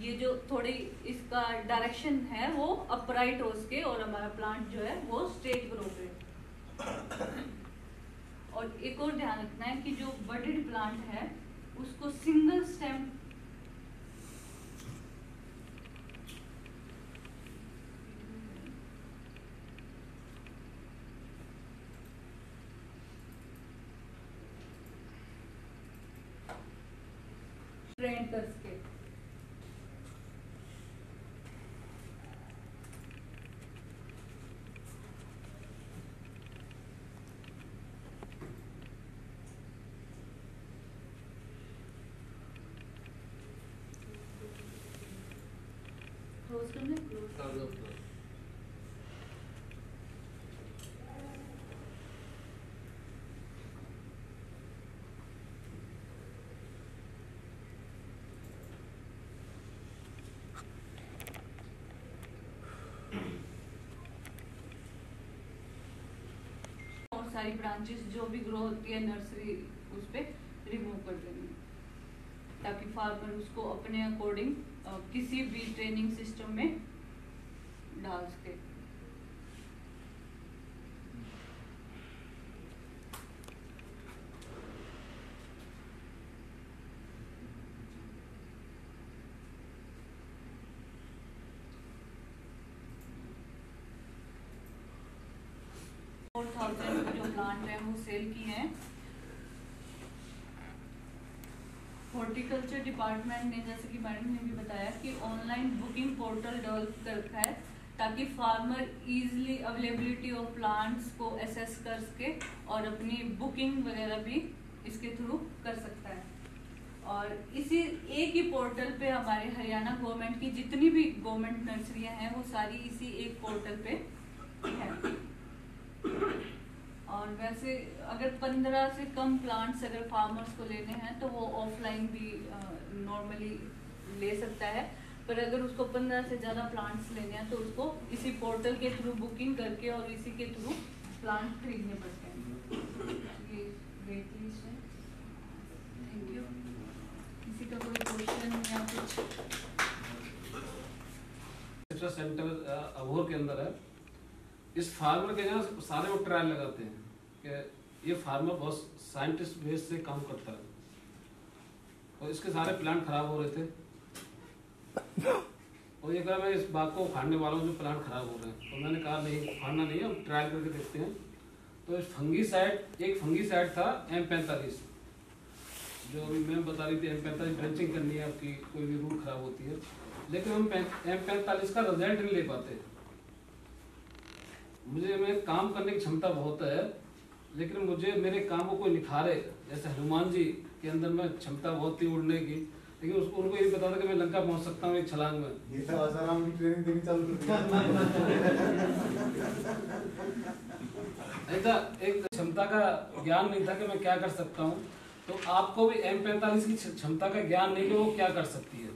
ये जो थोड़ी इसका डायरेक्शन है वो अपराइट हो सके और हमारा प्लांट जो है वो स्ट्रेट ग्रो करे। और एक और ध्यान रखना है कि जो बडेड प्लांट है उसको सिंगल स्टेम ट्रेन कर सके। क्लोज करना है, क्लोज कर दो close। और सारी ब्रांचेस जो भी ग्रो होती है नर्सरी उस पे रिमूव कर देंगे, ताकि फार्मर उसको अपने अकॉर्डिंग किसी भी ट्रेनिंग सिस्टम में डाल सके। और 4000 जो प्लांट है वो सेल किए हैं। हॉर्टिकल्चर डिपार्टमेंट ने, जैसे कि मैडम ने भी बताया, कि ऑनलाइन बुकिंग पोर्टल डेवलप कर रखा है ताकि farmer easily availability of plants को असेस कर सके और अपनी बुकिंग वगैरह भी इसके थ्रू कर सकता है। और इसी एक ही पोर्टल पे हमारे हरियाणा गवर्नमेंट की जितनी भी गवर्नमेंट नर्सरियां हैं वो सारी इसी एक पोर्टल पे है। और वैसे अगर 15 से कम प्लांट्स अगर फार्मर्स को लेने हैं तो वो ऑफलाइन भी नॉर्मली ले सकता है, पर अगर उसको 15 से ज़्यादा प्लांट्स लेने हैं तो उसको इसी पोर्टल के थ्रू बुकिंग करके और इसी के थ्रू प्लांट खरीदने पड़ते हैं। ये वेट लिस्ट है। Thank you. किसी का कोई क्वेश्चन या कुछ? सेंटर अबोहर के अंदर है। इस फार्मर के यहाँ सारे वो ट्रायल लगाते हैं कि ये फार्मर बहुत साइंटिस्ट बेस से काम करता है, और इसके सारे प्लांट खराब हो रहे थे और ये कहा मैं इस बाग को उखाड़ने वाला हूँ जो प्लांट खराब हो रहे हैं। तो मैंने कहा नहीं, उखाड़ना नहीं है, हम ट्रायल करके देखते हैं। तो इस एक फंगीसाइड था M45, जो अभी मैम बता रही थी M45 ड्रेंचिंग करनी है आपकी, कोई भी रूट खराब होती है, लेकिन हम M45 का रिजल्ट नहीं ले पाते। मैं काम करने की क्षमता बहुत है, लेकिन मुझे मेरे काम को कोई निखारे, जैसे हनुमान जी के अंदर में क्षमता बहुत थी उड़ने की, लेकिन उनको ये पता था कि मैं लंका पहुंच सकता हूँ एक छलांग में। ये तो आसाराम की ट्रेनिंग देनी चालू कर दी। ऐसा एक क्षमता का ज्ञान नहीं था कि मैं क्या कर सकता हूँ। तो आपको भी M45 की क्षमता का ज्ञान नहीं कि वो क्या कर सकती है।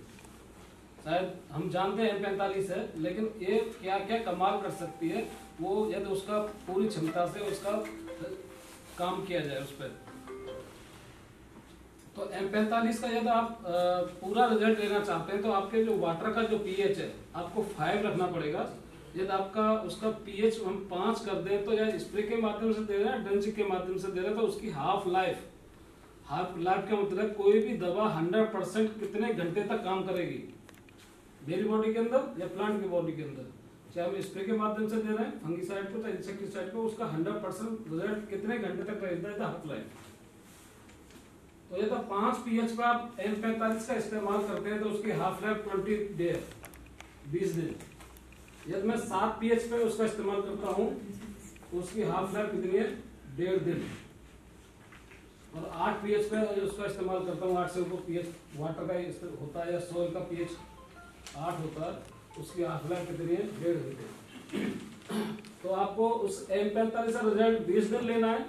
शायद हम जानते हैं M45 है, लेकिन ये क्या क्या कमाल कर सकती है, वो यदि उसका पूरी क्षमता से उसका काम किया जाए उस पर। तो M45 का यदि आप पूरा रिजल्ट लेना चाहते हैं तो आपके जो वाटर का जो pH है आपको 5 रखना पड़ेगा। यदि आपका उसका pH हम 5 कर दें तो या स्प्रे के माध्यम से दे रहे हैं, ड्रेंचिंग के माध्यम से दे रहे हैं, तो उसकी हाफ लाइफ का मतलब कोई भी दवा 100% कितने घंटे तक काम करेगी मेरी बॉडी के अंदर या प्लांट की बॉडी के अंदर। चाहे हम स्प्रे के माध्यम से दे रहे हैं फंगीसाइड को या इंसेक्टिसाइड को, उसका 100% रिजल्ट कितने घंटे तक रहता है हाफ लाइफ। तो ये तो 5 pH पर आप M45 का इस्तेमाल करते हैं तो उसकी हाफ लाइफ 20 दिन। यदि मैं 7 pH पे उसका इस्तेमाल करता हूँ तो उसकी हाफ लाइफ कितनी है? 1.5 दिन। और 8 pH पे उसका इस्तेमाल करता हूँ, 8 से ऊपर pH वाटर का होता है या सॉइल का pH 8 होता है, उसकी हाफ लाइफ कितनी है? 1.5 दिन। तो आपको उस M45 का रिजल्ट 20 दिन लेना है,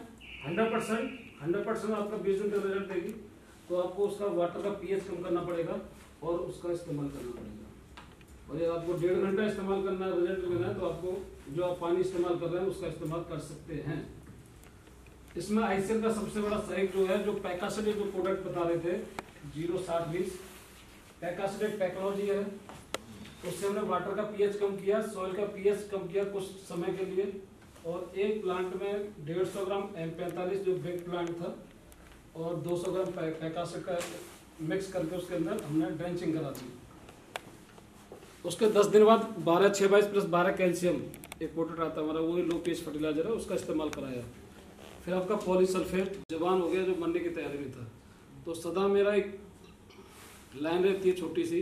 100% आपका 20 दिन का रिजल्ट देगी। तो आपको उसका वाटर का pH कम करना पड़ेगा और उसका इस्तेमाल करना पड़ेगा। और यदि आपको 1.5 घंटा इस्तेमाल करना है, रिजल्ट लेना है, तो आपको जो आप पानी इस्तेमाल कर रहे हैं उसका इस्तेमाल कर सकते हैं। इसमें आईसीएल का सबसे बड़ा सहयोग जो है, जो पैकासिडेट जो प्रोडक्ट बता रहे थे 0-60-20 पैकासिडेट टेक्नोलॉजी है, उससे हमने वाटर का pH कम किया, सॉइल का pH कम किया कुछ समय के लिए, और एक प्लांट में 150 ग्राम M45 जो बिग प्लांट था और 200 ग्राम पैकासेट का मिक्स करके उसके अंदर हमने ड्रेंचिंग करा दी। उसके 10 दिन बाद 12/6/22 प्लस 12 कैल्शियम एक पोटेट आता है हमारा, वही लो पीएच फर्टिलाइजर है, उसका इस्तेमाल कराया। फिर आपका पॉलीसल्फेट जवान हो गया जो मरने की तैयारी में था। तो सदा मेरा एक लाइन रहती है छोटी सी,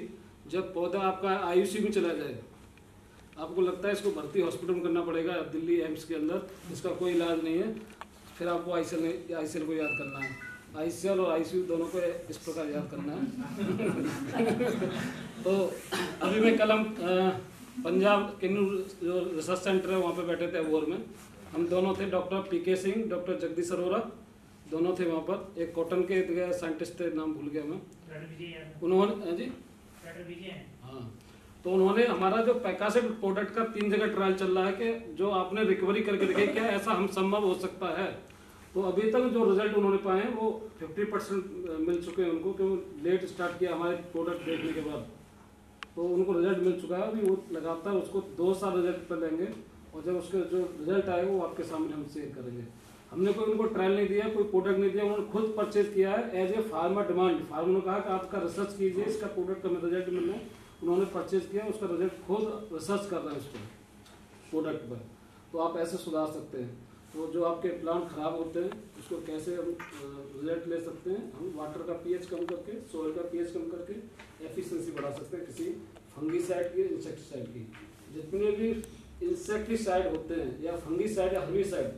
जब पौधा आपका आईयूसी में चला जाए, आपको लगता है इसको भर्ती हॉस्पिटल में करना पड़ेगा दिल्ली एम्स के अंदर, इसका कोई इलाज नहीं है, फिर आपको आईसीएल को याद करना है। आईसीएल और आईसीयू दोनों को इस प्रकार याद करना है। तो अभी मैं कल हम पंजाब किन्नूर जो रिसर्च सेंटर है वहाँ पे बैठे थे अबोहर में, हम दोनों थे, डॉक्टर पीके सिंह, डॉक्टर जगदीश अरोरा, दोनों थे वहाँ पर। एक कॉटन के साइंटिस्ट थे, नाम भूल गया मैं, उन्होंने जी हाँ, तो उन्होंने हमारा जो पैकासेट प्रोडक्ट का 3 जगह ट्रायल चल रहा है कि जो आपने रिकवरी करके देखे क्या ऐसा हम संभव हो सकता है। तो अभी तक जो रिजल्ट उन्होंने पाए हैं वो 50% मिल चुके हैं उनको, क्योंकि लेट स्टार्ट किया हमारे प्रोडक्ट देखने के बाद, तो उनको रिजल्ट मिल चुका है। अभी वो लगातार उसको 2 साल रिजल्ट पर लेंगे, और जब उसके जो रिजल्ट आए वो आपके सामने हम शेयर करेंगे। हमने कोई उनको ट्रायल नहीं दिया, कोई प्रोडक्ट नहीं दिया, उन्होंने खुद परचेज किया है as a farmer demand. Farmer ने कहा कि आपका रिसर्च कीजिए, इसका प्रोडक्ट का रिजल्ट मिलना है, उन्होंने परचेज किया, उसका रिजल्ट खुद रिसर्च कर रहे हैं उसको प्रोडक्ट पर। तो आप ऐसे सुधार सकते हैं। तो जो आपके प्लांट खराब होते हैं उसको कैसे हम रिजल्ट ले सकते हैं, हम वाटर का पीएच कम करके, सोइल का पीएच कम करके एफिशिएंसी बढ़ा सकते हैं किसी फंगीसाइड की, इंसेक्टिसाइड की। जितने भी इंसेक्टिसाइड होते हैं या फंगीसाइड या हर्बिसाइड,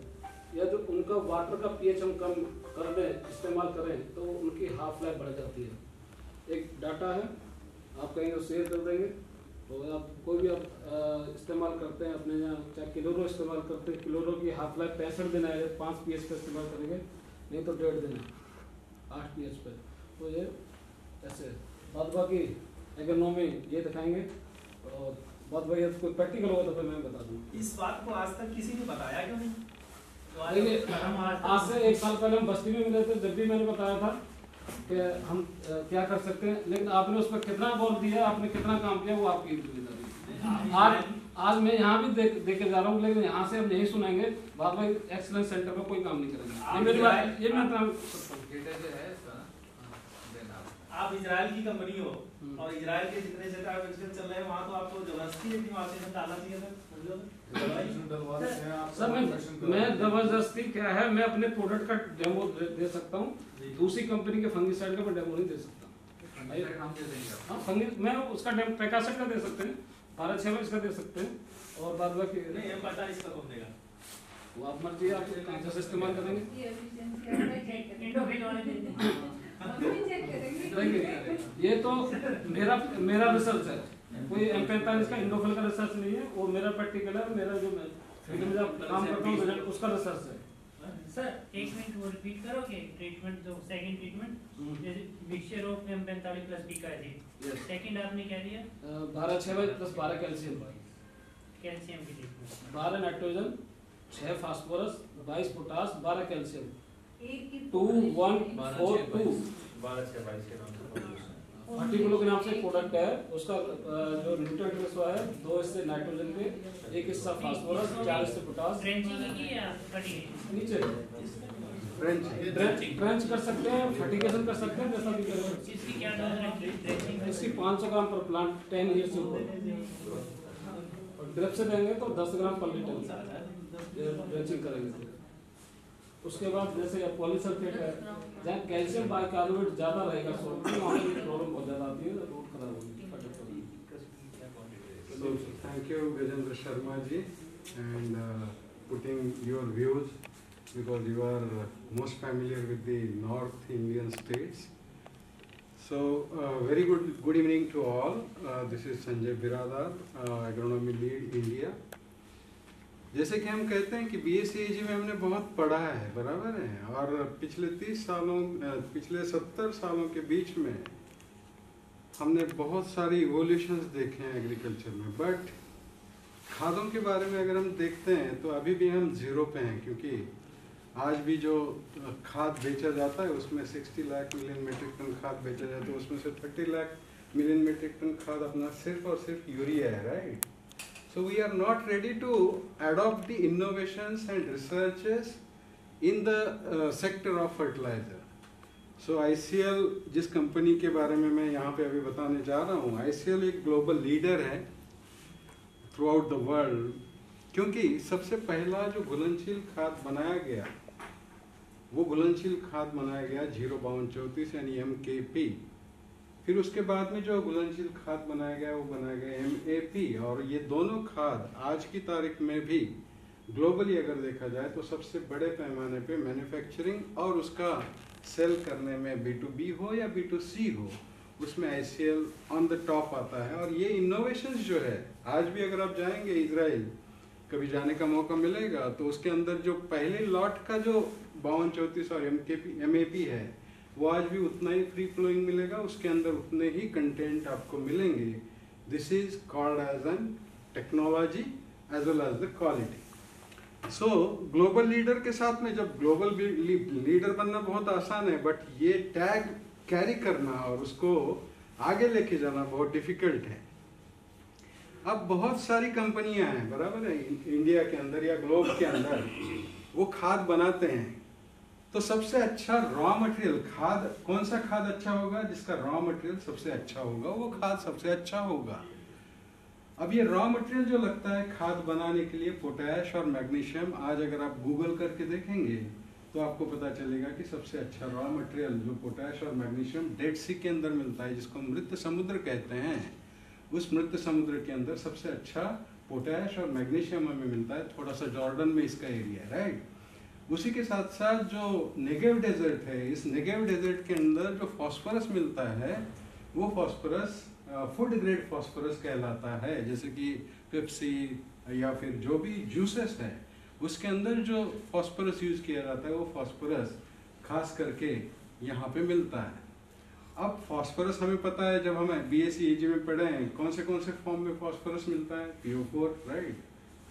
या तो उनका वाटर का पीएच हम कम कर दें, इस्तेमाल करें, तो उनकी हाफ लाइफ बढ़ जाती है। एक डाटा है, आप कहीं तो शेयर कर देंगे, तो आप कोई भी आप इस्तेमाल करते हैं अपने यहाँ, चाहे किलोरो इस्तेमाल करते हैं, किलोरो की हाफ लाइफ 65 दिन है, 5 पीएच का इस्तेमाल करेंगे, नहीं तो 1.5 दिन है 8 पीएच पे। तो ये ऐसे बाद बाकी एग्रोनॉमी ये दिखाएंगे, और बाद बाकी कोई प्रैक्टिकल होगा तो फिर मैं बता दूँगा। इस बात को आज तक किसी ने बताया क्यों नहीं? देखिए आज से 1 साल पहले हम बस्ती में मिले थे, जब भी मैंने बताया था कि हम क्या कर सकते हैं, लेकिन आपने उस पर कितना बल दिया, आपने कितना काम किया, वो आपकी जिम्मेदारी है। आज मैं यहाँ भी देखे जा रहा हूँ, लेकिन यहाँ से हम नहीं सुनेंगे, बाद में एक्सीलेंस सेंटर पर कोई काम नहीं करेंगे। ये मेरी बात, ये मैं आप इजराइल की कंपनी हो और इजराइल के जितने जगह बिजनेस चल रहे हैं वहाँ तो आपको जबरदस्ती है कि वहाँ से डालना चाहिए सर। मैं जबरदस्ती क्या है, मैं अपने प्रोडक्ट का डेमो दे सकता हूँ, दूसरी कंपनी के फंगीसाइड का मैं डेमो नहीं दे सकता। हाँ फंगी मैं उसका पैकासेट का दे सकते हैं, 12/6 का दे सकते हैं, और बाद बाकी नहीं पता इसका कौन देगा, वो आप मर्जी, आप कैसे इस्तेमाल करेंगे। ये तो मेरा रिसर्च है, कोई M45 का इंडोफिल का रिसर्च नहीं है, वो मेरा प्रैक्टिकल है, मेरा जो मैं फील्ड में काम करता हूँ उसका रिसर्च है। सर एक मिनट वो रिपीट करोगे, ट्रीटमेंट जो सेकंड ट्रीटमेंट जैसे मिक्सचर ऑफ M45 प्लस बीका जी, सेकंड आपने क्या दिया? 12/6 प्लस 12 कैल्शियम, कैल्शियम की treatment, 12 nitrogen, 6 phosphorus, 22 potash, 12 calcium, 2 1 4 2 12/6/22 के नाम से 40 किलो के नाम से प्रोडक्ट है। उसका जो न्यूट्रिएंट रेशो है 2 हिस्से नाइट्रोजन के, 1 हिस्सा फास्फोरस, 4 हिस्से पोटास। नीचे ड्रेंच कर सकते हैं, फर्टिगेशन कर सकते हैं, जैसा भी करें। इसकी क्या डोज है? इसकी 500 ग्राम पर प्लांट 10 ईयर से ऊपर, और ड्रिप से देंगे तो 10 ग्राम पर लीटर ड्रेंचिंग करेंगे। उसके बाद जैसे पॉलीसल्फेट है, जहाँ कैल्शियम बाइकार्बोनेट ज्यादा रहेगा सोल में, वहाँ पे प्रॉब्लम बहुत ज्यादा आती है, रोड खराब होगी। So thank you Gajendra Sharma ji, and putting your views, because you are most familiar with the North Indian states. So very good evening to all. This is Sanjay Biradar, agronomy lead India. जैसे कि हम कहते हैं कि BSc में हमने बहुत पढ़ा है, बराबर है, और पिछले 70 सालों के बीच में हमने बहुत सारी इवोल्यूशंस देखे हैं एग्रीकल्चर में। बट खादों के बारे में अगर हम देखते हैं तो अभी भी हम जीरो पे हैं, क्योंकि आज भी जो खाद बेचा जाता है उसमें 60 लाख मिलियन मीट्रिक टन खाद बेचा जाता है, उसमें से 30 लाख मिलियन मीट्रिक टन खाद अपना सिर्फ और सिर्फ यूरिया है, right. So we are not ready to adopt the innovations and researches in the sector of fertilizer. So ICL जिस कंपनी के बारे में मैं यहाँ पे अभी बताने जा रहा हूँ, ICL एक ग्लोबल लीडर है थ्रू आउट द वर्ल्ड, क्योंकि सबसे पहला जो घुलनशील खाद बनाया गया वो घुलनशील खाद बनाया गया 05234 यानी MKP। फिर उसके बाद में जो घुलनशील खाद बनाया गया वो बनाया गया MAP। और ये दोनों खाद आज की तारीख में भी ग्लोबली अगर देखा जाए तो सबसे बड़े पैमाने पे मैन्युफैक्चरिंग और उसका सेल करने में B2B हो या B2C हो, उसमें ICL ऑन द टॉप आता है। और ये इनोवेशंस जो है, आज भी अगर आप जाएंगे इजराइल, कभी जाने का मौका मिलेगा, तो उसके अंदर जो पहले लॉट का जो 5234 और MAP है वो आज भी उतना ही फ्री फ्लोइंग मिलेगा, उसके अंदर उतने ही कंटेंट आपको मिलेंगे। This is called as an technology as well as the quality. So global leader के साथ में, जब ग्लोबल लीडर बनना बहुत आसान है, बट ये टैग कैरी करना और उसको आगे लेके जाना बहुत डिफिकल्ट है। अब बहुत सारी कंपनियां हैं, बराबर है, इंडिया के अंदर या ग्लोब के अंदर वो खाद बनाते हैं। तो सबसे अच्छा रॉ मटेरियल खाद, कौन सा खाद अच्छा होगा? जिसका रॉ मटेरियल सबसे अच्छा होगा वो खाद सबसे अच्छा होगा। अब ये रॉ मटेरियल जो लगता है खाद बनाने के लिए, पोटैश और मैग्नीशियम, आज अगर आप गूगल करके देखेंगे तो आपको पता चलेगा कि सबसे अच्छा रॉ मटेरियल जो पोटैश और मैग्नीशियम डेड सी के अंदर मिलता है, जिसको मृत समुद्र कहते हैं। उस मृत समुद्र के अंदर सबसे अच्छा पोटैश और मैग्नीशियम हमें मिलता है। थोड़ा सा जॉर्डन में इसका एरिया है, राइट। उसी के साथ साथ जो नेगेव डेजर्ट है, इस नेगेव डेजर्ट के अंदर जो फास्फोरस मिलता है वो फास्फोरस फूड ग्रेड फास्फोरस कहलाता है। जैसे कि पेप्सी या फिर जो भी जूसेस है उसके अंदर जो फास्फोरस यूज किया जाता है वो फास्फोरस खास करके यहाँ पे मिलता है। अब फास्फोरस हमें पता है, जब हमें BSc EG में पढ़े हैं, कौन से फॉर्म में फास्फोरस मिलता है? PO4, right.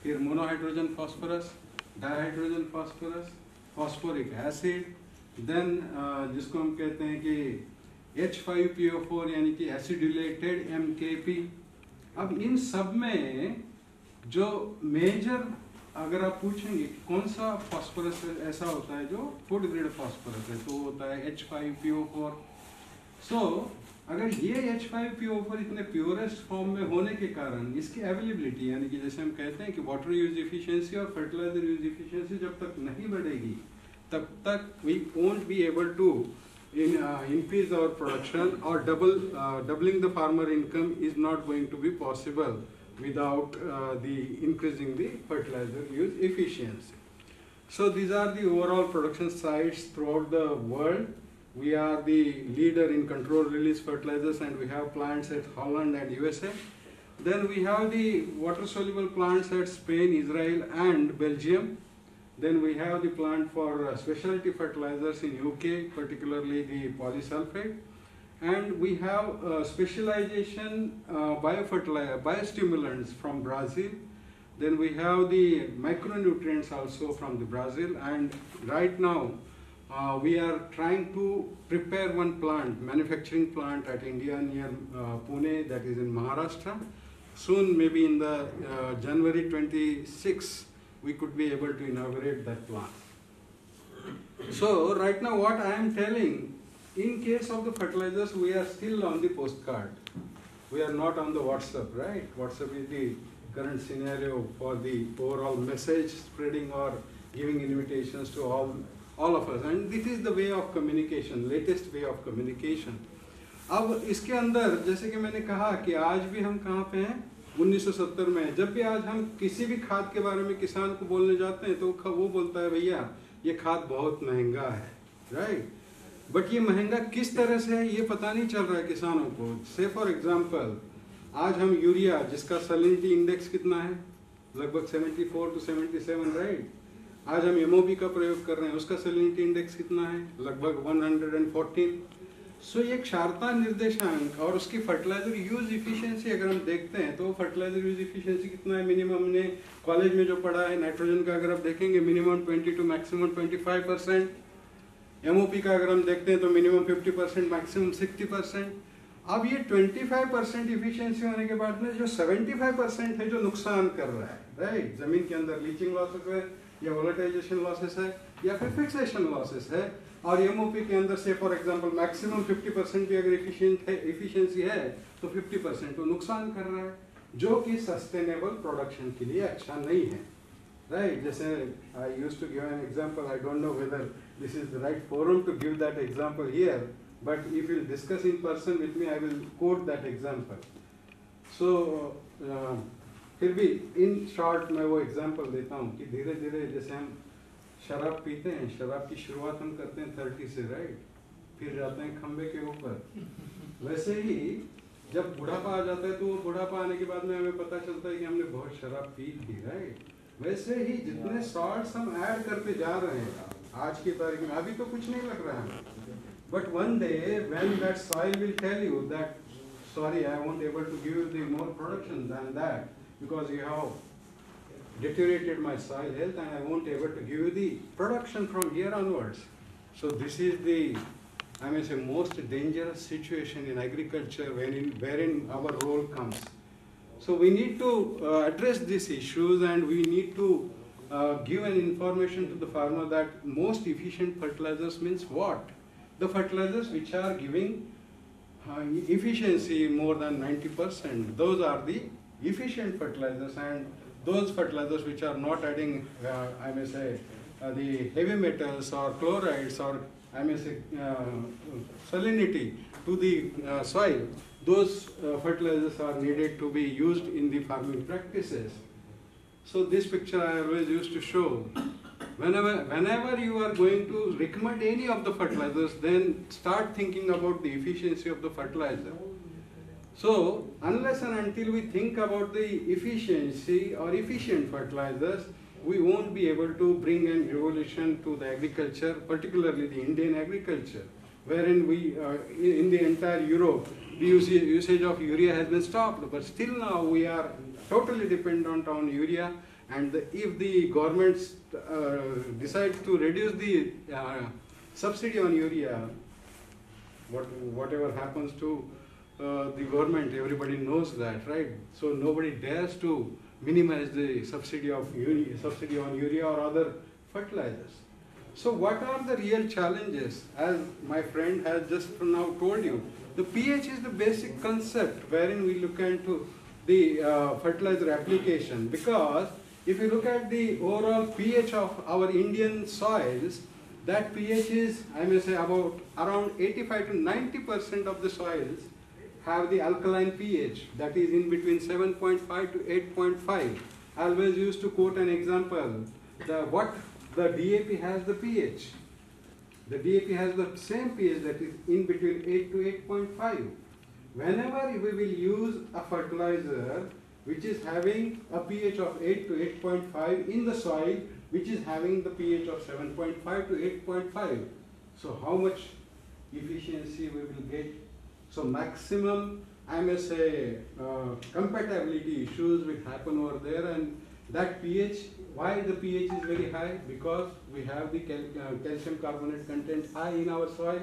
फिर monohydrogen phosphorus, dihydrogen phosphorus, phosphoric acid, then जिसको हम कहते हैं कि H5PO4 यानी कि एसिडुलेटेड MKP। अब इन सब में जो मेजर, अगर आप पूछेंगे कि कौन सा फास्फोरस ऐसा होता है जो फूड ग्रेड फास्फोरस है, तो वो होता है H5PO4। सो अगर ये H5PO4 इतने प्योरेस्ट फॉर्म में होने के कारण इसकी अवेलेबिलिटी, यानी कि जैसे हम कहते हैं कि वाटर यूज एफिशिएंसी और फर्टिलाइजर यूज एफिशिएंसी जब तक नहीं बढ़ेगी तब तक we won't be able to increase our production, or doubling the farmer income is not going to be possible without the increasing the fertilizer use efficiency. So these are the overall production sites throughout the world. We are the leader in controlled release fertilizers, and we have plants at Holland and USA. Then we have the water soluble plants at Spain, Israel and Belgium. Then we have the plant for specialty fertilizers in UK, particularly the polysulfate. And we have specialization biostimulants from Brazil. Then we have the micronutrients also from the Brazil. And right now we are trying to prepare one plant, manufacturing plant at India near Pune, that is in Maharashtra. Soon, maybe in the January 26, we could be able to inaugurate that plant. So right now what I am telling, in case of the fertilizers, we are still on the postcard. We are not on the WhatsApp, right? WhatsApp is the current scenario for the overall message spreading or giving invitations to all of us. And this is the way of communication, latest way of communication. अब इसके अंदर जैसे कि मैंने कहा कि आज भी हम कहाँ पे हैं, 1970 में। जब भी आज हम किसी भी खाद के बारे में किसान को बोलने जाते हैं तो वो बोलता है भैया ये खाद बहुत महंगा है, राइट। बट ये महंगा किस तरह से है ये पता नहीं चल रहा है किसानों को। से फॉर एग्जांपल, आज हम यूरिया जिसका सैलिनिटी इंडेक्स कितना है, लगभग 74 to 77, राइट। आज हम MOP का प्रयोग कर रहे हैं, उसका सैलिनिटी इंडेक्स कितना है, लगभग 114। सो ये क्षारता निर्देशांक और उसकी फर्टिलाइजर यूज इफिशिएंसी अगर हम देखते हैं तो फर्टिलाइजर यूज इफिशिएंसी कितना है, मिनिमम हमने कॉलेज में जो पढ़ा है नाइट्रोजन का अगर आप देखेंगे मिनिमम 20 to मैक्सिमम 25%, MOP का अगर हम देखते हैं तो मिनिमम 50%, मैक्सिमम 60%। अब ये 25% इफिशिएंसी होने के बाद में जो 75% है जो नुकसान कर रहा है, राइट। जमीन के अंदर लीचिंग लॉसेस है, या वोलेटाइजेशन लॉसेस है या फिर फिक्सेशन लॉसेस है, और एमओपी के अंदर से फॉर एग्जांपल मैक्सिमम 50% भी अगर एफिशिएंसी है तो 50% को नुकसान कर रहा है, जो कि सस्टेनेबल प्रोडक्शन के लिए अच्छा नहीं है, राइट? जैसे I used to give an example, I don't know whether this is the right forum to give that example here, but if you discuss in person with me I will quote that example. So फिर भी in short मैं वो example देता हूँ कि धीरे धीरे जैसे हम शराब पीते हैं, शराब की शुरुआत हम करते हैं 30 से, राइट? फिर जाते हैं खंबे के ऊपर. वैसे ही जब बुढ़ापा आ जाता है तो वो बुढ़ापा आने के बाद में हमें पता चलता है कि हमने बहुत शराब पी थी, राइट? वैसे ही जितने सॉल्ट्स हम ऐड करते जा रहे हैं आज की तारीख में, अभी तो कुछ नहीं लग रहा है, but one day when that soil will tell you that sorry, I won't able to give you the more production than that because you have deteriorated my soil health and I won't able to give you the production from here onwards. So this is the, I may say, most dangerous situation in agriculture wherein our role comes. So we need to address these issues, and we need to give an information to the farmer that most efficient fertilizers means what? The fertilizers which are giving efficiency more than 90%, those are the efficient fertilizers, and those fertilizers which are not adding, I may say, the heavy metals or chlorides or I may say salinity to the soil, those fertilizers are needed to be used in the farming practices. So this picture I always used to show. Whenever you are going to recommend any of the fertilizers, then start thinking about the efficiency of the fertilizer. So unless and until we think about the efficiency or efficient fertilizers, we won't be able to bring an revolution to the agriculture, particularly the Indian agriculture, wherein we, in the entire Europe, the usage of urea has been stopped, but still now we are totally dependent on urea. And if the government decides to reduce the subsidy on urea, whatever happens to the government, everybody knows that, right? So nobody dares to minimize the subsidy on urea or other fertilizers. So what are the real challenges? As my friend has just now told you, the pH is the basic concept wherein we look into the fertilizer application, because if you look at the overall pH of our Indian soils, that pH is, I may say, about around 85 to 90% of the soils have the alkaline pH, that is in between 7.5 to 8.5. I always used to quote an example, what the DAP has the pH. The DAP has the same pH, that is in between 8 to 8.5. Whenever we will use a fertilizer which is having a pH of 8 to 8.5 in the soil, which is having the pH of 7.5 to 8.5. So how much efficiency we will get? So maximum, I may say, compatibility issues will happen over there, and that pH, why the pH is very high? Because we have the calcium carbonate content high in our soil,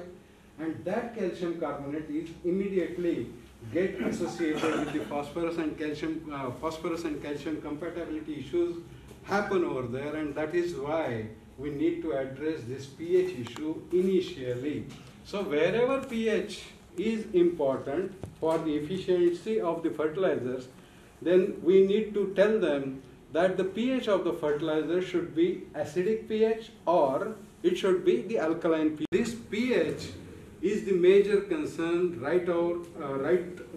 and that calcium carbonate is immediately get associated with the phosphorus and calcium compatibility issues happen over there, and that is why we need to address this pH issue initially. So wherever pH is important for the efficiency of the fertilizers, then we need to tell them that the pH of the fertilizer should be acidic pH or it should be the alkaline pH. This pH is the major concern right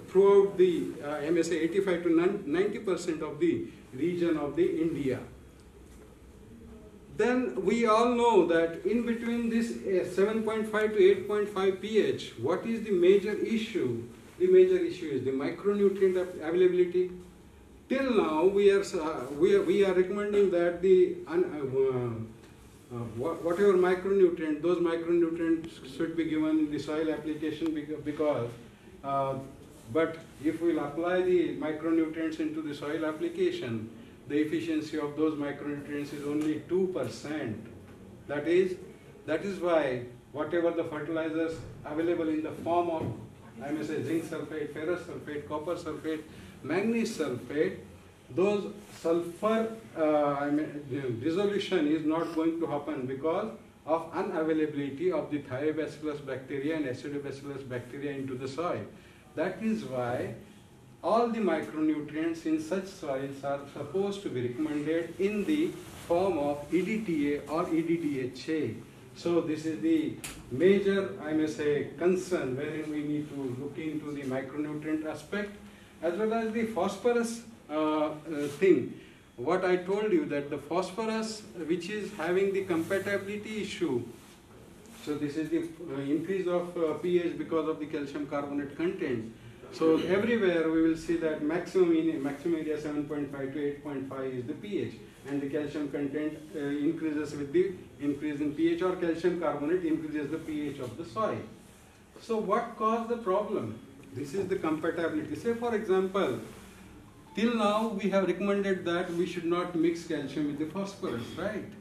throughout the I may say 85 to 90% of the region of the India. Then we all know that in between this 7.5 to 8.5 pH, what is the major issue? The major issue is the micronutrient availability. Till now, we are recommending that the whatever micronutrient, those micronutrients should be given in the soil application because but if we will apply the micronutrients into the soil application, the efficiency of those micronutrients is only 2%. That is why whatever the fertilizers available in the form of, I may say, zinc sulfate, ferrous sulfate, copper sulfate, manganese sulfate, those sulfur dissolution is not going to happen because of unavailability of the Thiobacillus bacteria and Acidobacillus bacteria into the soil. That is why all the micronutrients in such soils are supposed to be recommended in the form of EDTA or EDDHA. So this is the major, I may say, concern wherein we need to look into the micronutrient aspect as well as the phosphorus thing. What I told you that the phosphorus which is having the compatibility issue, so this is the increase of pH because of the calcium carbonate content. So everywhere we will see that maximum area 7.5 to 8.5 is the pH, and the calcium content increases with the increase in pH, or calcium carbonate increases the pH of the soil. So what caused the problem? This is the compatibility. Say for example, till now we have recommended that we should not mix calcium with the phosphorus, right?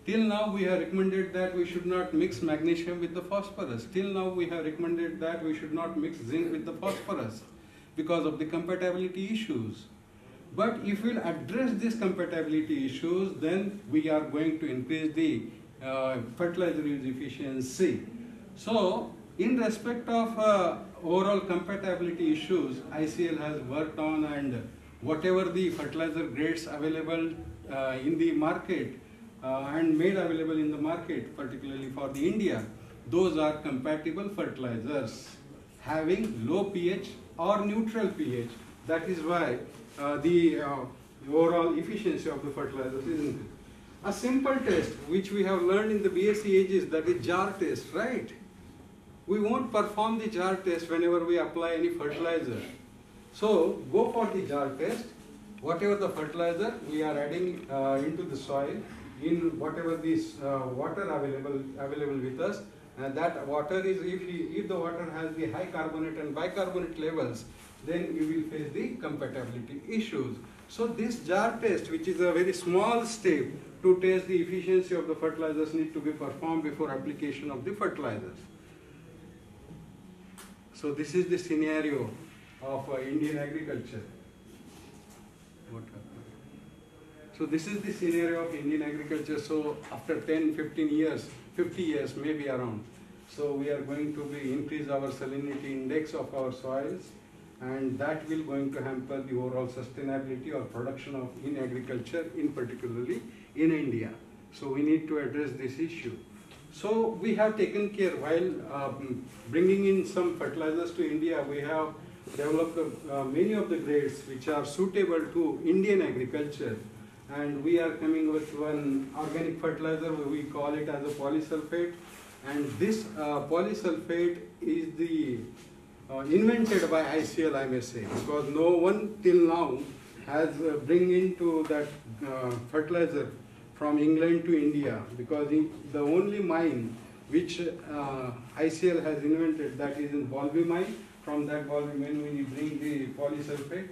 Till now we have recommended that we should not mix magnesium with the phosphorus. Till now we have recommended that we should not mix zinc with the phosphorus because of the compatibility issues. But if we address these compatibility issues, then we are going to increase the fertilizer use efficiency. So in respect of overall compatibility issues, ICL has worked on, and whatever the fertilizer grades available in the market and made available in the market, particularly for the India, those are compatible fertilizers having low pH or neutral pH. That is why the overall efficiency of the fertilizers is increased. A simple test which we have learned in the BSc ages, that is jar test, right? We won't perform the jar test whenever we apply any fertilizer. So go for the jar test. Whatever the fertilizer we are adding into the soil, in whatever this water available with us, and that water is, if the water has the high carbonate and bicarbonate levels, then you will face the compatibility issues. So this jar test, which is a very small step to test the efficiency of the fertilizers, need to be performed before application of the fertilizers. So this is the scenario of Indian agriculture. What happened? So this is the scenario of Indian agriculture. So after 10, 15 years, 50 years, maybe around, so we are going to be increase our salinity index of our soils, and that will going to hamper the overall sustainability or production of in agriculture, in particularly in India. So we need to address this issue. So we have taken care, while bringing in some fertilizers to India, we have developed many of the grades which are suitable to Indian agriculture. And we are coming with one organic fertilizer, we call it as a polysulphate. And this polysulphate is the invented by ICL, I may say, because no one till now has bring into that fertilizer from England to India, because the only mine which ICL has invented, that is in Bolby mine. From that Bolby mine we bring the polysulphate.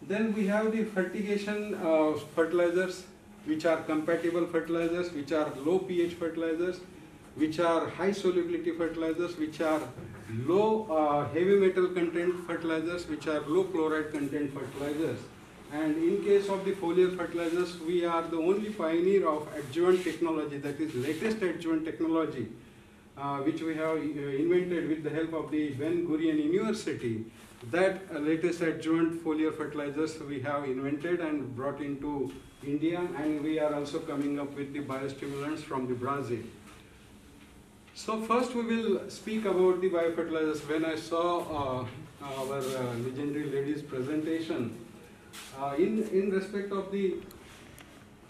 Then we have the fertigation fertilizers, which are compatible fertilizers, which are low pH fertilizers, which are high solubility fertilizers, which are low heavy metal content fertilizers, which are low chloride content fertilizers. And in case of the foliar fertilizers, we are the only pioneer of adjuvant technology, that is latest adjuvant technology, which we have invented with the help of the Ben Gurion University. That latest adjuvant foliar fertilizers we have invented and brought into India, and we are also coming up with the biostimulants from the Brazil. So first we will speak about the biofertilizers. When I saw our legendary lady's presentation, in respect of the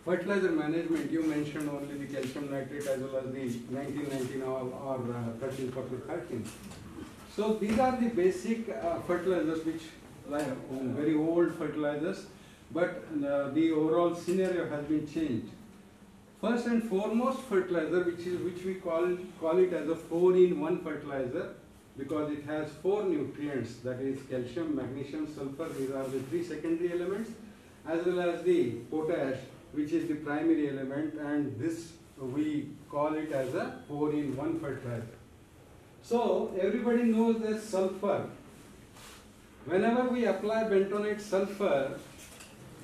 fertilizer management, you mentioned only the calcium nitrate as well as the 1919 or 13-13. So these are the basic fertilizers, which like very old fertilizers, but the overall scenario has been changed. First and foremost fertilizer, which we call it as a 4-in-1 fertilizer, because it has 4 nutrients, that is calcium, magnesium, sulfur. These are the 3 secondary elements, as well as the potash, which is the primary element, and this we call it as a 4-in-1 fertilizer. So everybody knows that sulfur whenever we apply bentonite sulfur,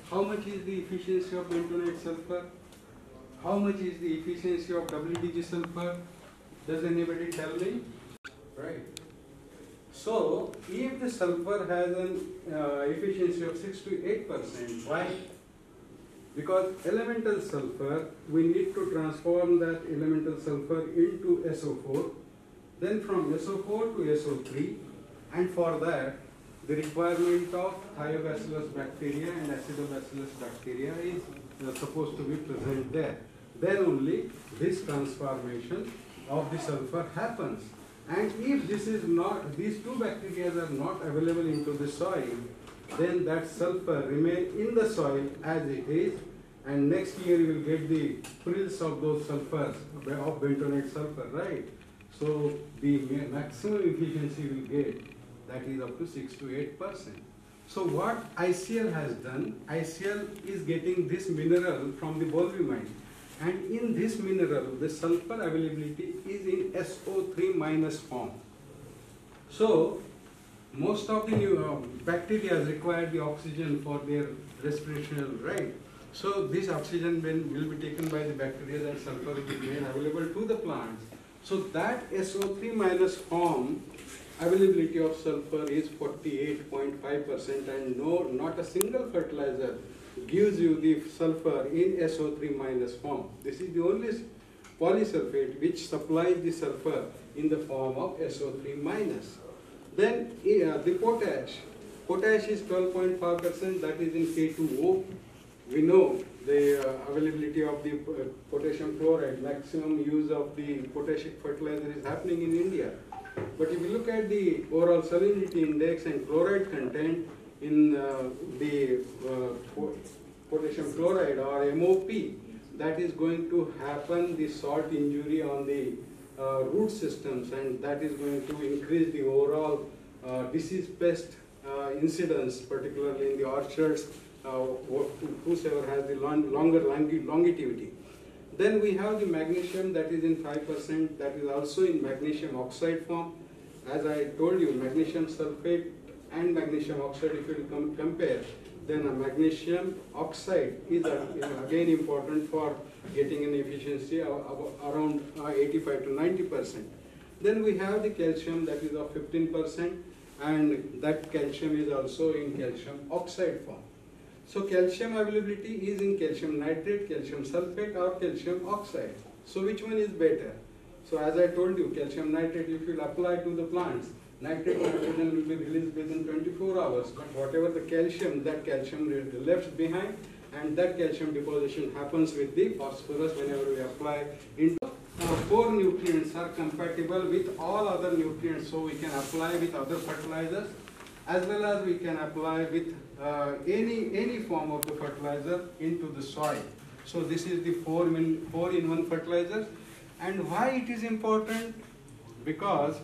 how much is the efficiency of bentonite sulfur? How much is the efficiency of WDG sulfur? Does anybody tell me? Right. So, if the sulfur has an efficiency of 6 to 8%, why? Because elemental sulfur, we need to transform that elemental sulfur into SO4, then from SO4 to SO3, and for that, the requirement of thiobacillus bacteria and acidobacillus bacteria is supposed to be present there. Then only this transformation of the sulfur happens. And if this is not, these two bacteria are not available into the soil, then that sulfur remains in the soil as it is, and next year you will get the frills of those sulfurs, of bentonite sulfur, right? So the maximum efficiency you will get, that is up to 6 to 8%. So what ICL has done, ICL is getting this mineral from the volumite. And in this mineral, the sulfur availability is in SO3 minus form. So, most of the new bacteria require the oxygen for their respiration, right? So, this oxygen will be taken by the bacteria and sulfur will be made available to the plants. So, that SO3 minus form availability of sulfur is 48.5%, and not a single fertilizer gives you the sulfur in SO3 minus form. This is the only polysulfate which supplies the sulfur in the form of SO3 minus. Then the potash is 12.5%, that is in K2O. We know the availability of the potassium chloride, maximum use of the potassic fertilizer is happening in India. But if you look at the overall salinity index and chloride content in the potassium chloride or MOP, that is going to happen the salt injury on the root systems, and that is going to increase the overall disease pest incidence, particularly in the orchards, whosoever has the longer longevity. Then we have the magnesium, that is in 5%, that is also in magnesium oxide form. As I told you, magnesium sulfate and magnesium oxide, if you will compare, then a magnesium oxide is again important for getting an efficiency of around 85 to 90%. Then we have the calcium, that is of 15%, and that calcium is also in calcium oxide form. So calcium availability is in calcium nitrate, calcium sulfate, or calcium oxide. So which one is better? So as I told you, calcium nitrate, if you apply to the plants, nitrate nitrogen will be released within 24 hours. But whatever the calcium, that calcium left behind, and that calcium deposition happens with the phosphorus whenever we apply into. Four nutrients are compatible with all other nutrients, so we can apply with other fertilizers, as well as we can apply with any form of the fertilizer into the soil. So this is the 4-in-1 fertilizer. And why it is important? Because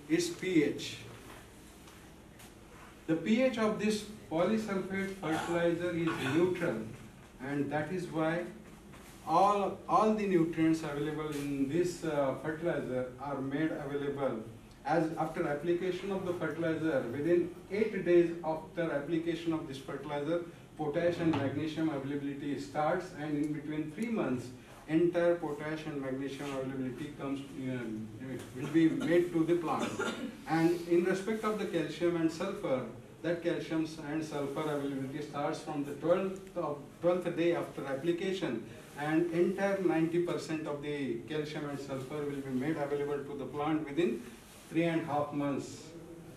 its pH. The pH of this polysulfate fertilizer is neutral, and that is why all the nutrients available in this fertilizer are made available as after application of the fertilizer. Within 8 days after application of this fertilizer, potash and magnesium availability starts, and in between 3 months, entire potash and magnesium availability will be made to the plant. And in respect of the calcium and sulfur, that calcium and sulfur availability starts from the 12th day after application, and entire 90% of the calcium and sulfur will be made available to the plant within 3.5 months.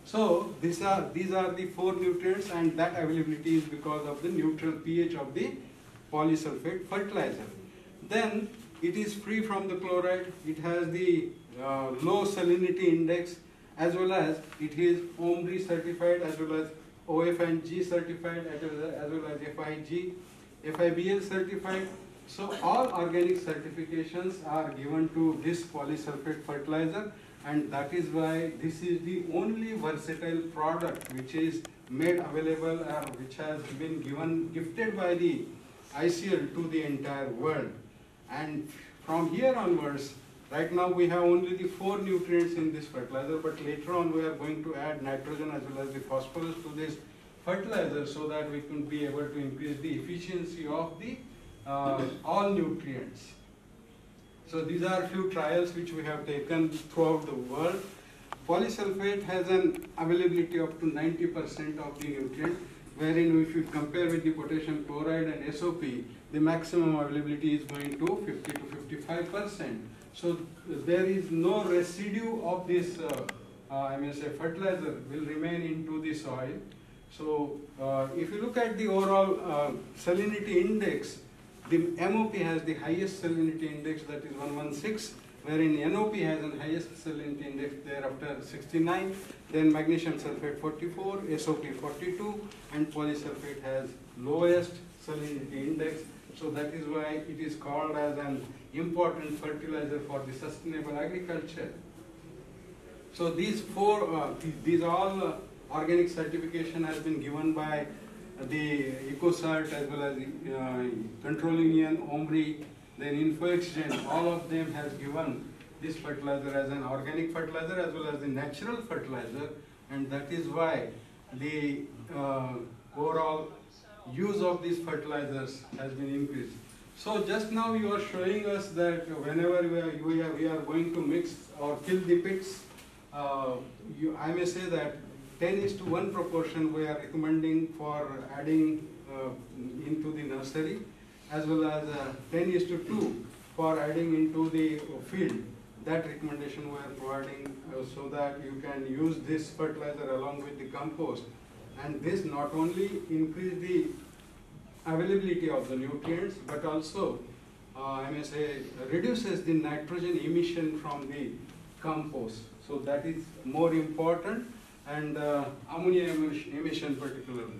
So these are the 4 nutrients, and that availability is because of the neutral pH of the polysulfate fertilizer. Then it is free from the chloride, it has the low salinity index, as well as it is OMRI certified, as well as OF&G certified, as well as FIG, FIBL certified. So all organic certifications are given to this polysulfate fertilizer, and that is why this is the only versatile product which is made available or which has been gifted by the ICL to the entire world. And from here onwards, Right now we have only the 4 nutrients in this fertilizer, but later on we are going to add nitrogen as well as the phosphorus to this fertilizer so that we can be able to increase the efficiency of the all nutrients. So these are few trials which we have taken throughout the world. Polysulphate has an availability up to 90% of the nutrient, wherein if you compare with the potassium chloride and SOP, the maximum availability is going to 50 to 55%. So there is no residue of this fertilizer will remain into the soil. So if you look at the overall salinity index, the MOP has the highest salinity index, that is 116, wherein NOP has the highest salinity index thereafter 69, then magnesium sulfate 44, SOP 42, and polysulphate has lowest salinity index. So that is why it is called as an important fertilizer for the sustainable agriculture. So these all organic certification has been given by the EcoCert as well as the Control Union, OMRI, then InfoXgen, all of them has given this fertilizer as an organic fertilizer as well as the natural fertilizer, and that is why the overall use of these fertilizers has been increased. So just now you are showing us that whenever we are going to mix or kill the pits, I may say that 10:1 proportion we are recommending for adding into the nursery, as well as 10:2 for adding into the field. That recommendation we are providing so that you can use this fertilizer along with the compost, and this not only increase the availability of the nutrients, but also I may say reduces the nitrogen emission from the compost. So that is more important, and ammonia emission particularly.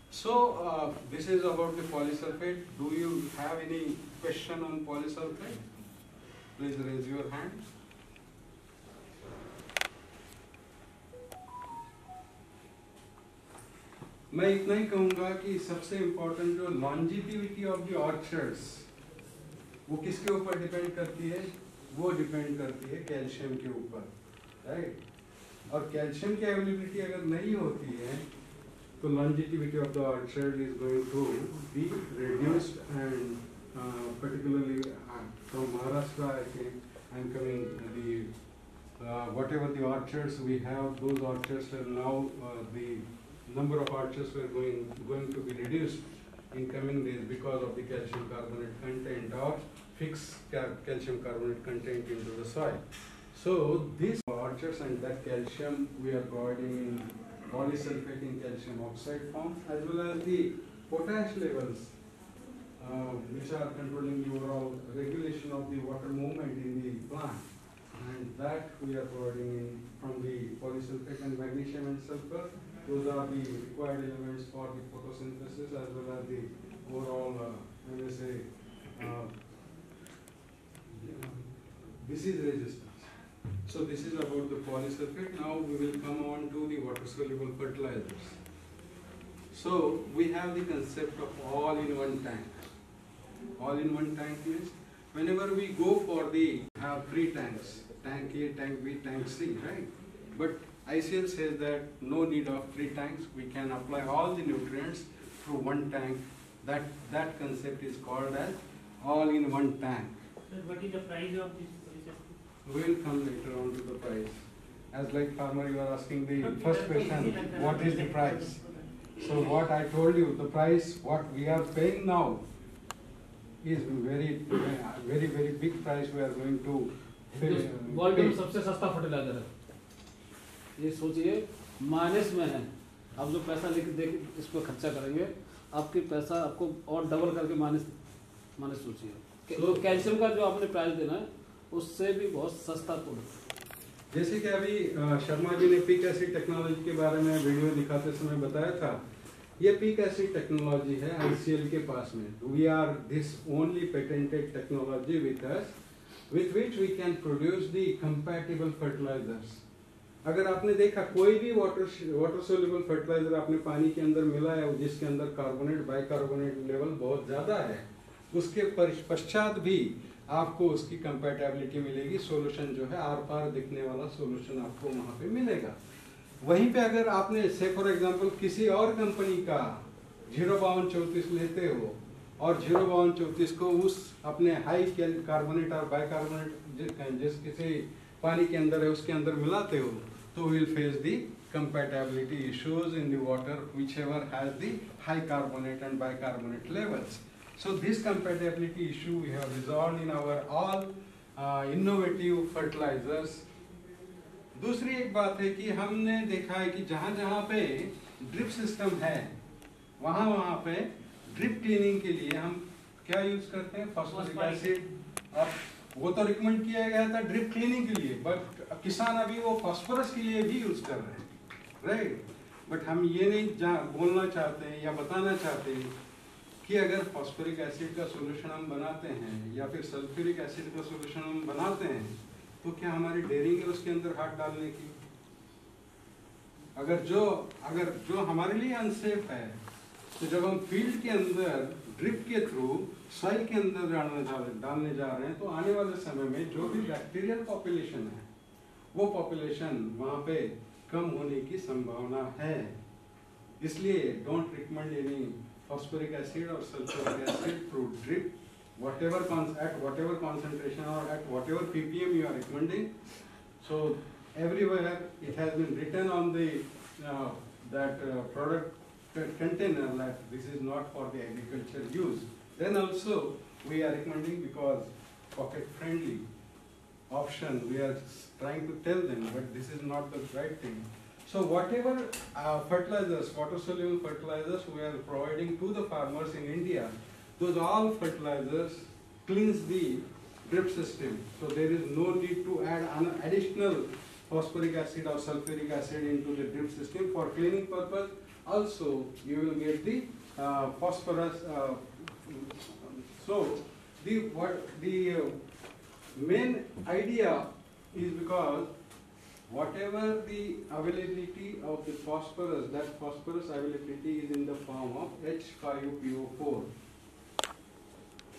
So this is about the polysulphate. Do you have any question on polysulphate? Please raise your hand. मैं इतना ही कहूँगा कि सबसे important जो longevity of the orchards वो किसके ऊपर depend करती है? वो डिपेंड करती है कैल्शियम के ऊपर, राइट? और कैल्शियम की अवेलेबिलिटी अगर नहीं होती है तो longevity of the orchard is going to be reduced, and particularly from Maharashtra, I am coming, whatever the orchards we have, those orchards are now the number of orchards are going to be reduced in coming days because of the calcium carbonate content or fixed calcium carbonate content into the soil. So these orchards and that calcium we are providing in polysulphate in calcium oxide form, as well as the potash levels which are controlling the overall regulation of the water movement in the plant, and that we are providing from the polysulphate and magnesium and sulfur. Those are the required elements for the photosynthesis as well as the overall disease resistance. So this is about the polysulphate. Now we will come on to the water-soluble fertilizers. So we have the concept of all-in-one tank. All-in-one tank means whenever we go for the have 3 tanks, tank A, tank B, tank C, right? But ICL says that no need of 3 tanks. We can apply all the nutrients through 1 tank. That concept is called as all-in-one tank. So what is the price of this? We will come later on to the price. As like farmer, you are asking the first question, what is the price? So what I told you, the price, what we are paying now is very, very, very big price we are going to pay. World में सबसे सस्ता fertiliser है। ये सोचिए minus में है। आप जो पैसा लेके इस पर खर्चा करेंगे, आपकी पैसा आपको और डबल करके माइनस सोचिए। तो कैल्शियम का जो आपने प्राइस देना है उससे भी बहुत सस्ता प्रोडक्ट। जैसे कि अभी शर्मा जी ने पीक एसिड टेक्नोलॉजी के बारे में वीडियो दिखाते समय बताया था, ये पीक एसिड टेक्नोलॉजी है ICL के पास में। We are this only patented technology with us, with which we can produce the compatible fertilisers. अगर आपने देखा कोई भी वाटर सोल्यूबल फर्टिलाइजर आपने पानी के अंदर मिला है जिसके अंदर कार्बोनेट बाइकार्बोनेट लेवल बहुत ज़्यादा है, उसके पश्चात भी आपको उसकी कंपैटिबिलिटी मिलेगी, सॉल्यूशन जो है आर पार दिखने वाला सॉल्यूशन आपको वहाँ पे मिलेगा। वहीं पे अगर आपने से फॉर एग्जांपल किसी और कंपनी का 05234 लेते हो और 05234 को उस अपने हाई कार्बोनेट और बाइकार्बोनेट जिस किसी पानी के अंदर है उसके अंदर मिलाते हो, तो will face the compatibility issues in the water whichever has the high carbonate and bicarbonate levels. So this compatibility issue we have resolved in our all innovative fertilizers. दूसरी एक बात है कि हमने देखा है कि जहाँ जहाँ पे ड्रिप सिस्टम है वहाँ पे ड्रिप क्लीनिंग के लिए हम क्या यूज करते हैं, फॉस्फोरिक एसिड। अब वो तो रिकमेंड किया गया था ड्रिप क्लीनिंग के लिए, बट किसान अभी वो फास्फोरस के लिए भी यूज कर रहे हैं, राइट। बट हम ये नहीं बोलना चाहते हैं या बताना चाहते हैं कि अगर फास्फोरिक एसिड का सोल्यूशन हम बनाते हैं या फिर सल्फ्यूरिक एसिड का सोल्यूशन हम बनाते हैं तो क्या हमारी डेयरिंग है उसके अंदर हाथ डालने की। अगर जो हमारे लिए अनसेफ है, तो जब हम फील्ड के अंदर ड्रिप के थ्रू सॉइल के अंदर डालने जा रहे हैं, तो आने वाले समय में जो भी बैक्टीरियल पॉपुलेशन है वो पॉपुलेशन वहाँ पे कम होने की संभावना है। इसलिए don't recommend any phosphoric acid और sulphuric acid through drip at whatever concentration or at whatever ppm you are recommending. So everywhere it has been written on the product container that this is not for the agriculture use. Then also we are recommending, because pocket friendly option, we are trying to tell them, but this is not the right thing. So whatever fertilizers, water soluble fertilizers we are providing to the farmers in India, those all fertilizers cleans the drip system. So there is no need to add an additional phosphoric acid or sulfuric acid into the drip system for cleaning purpose. Also you will get the phosphorus. So the main idea is because whatever the availability of the phosphorus, that phosphorus availability is in the form of H5PO4.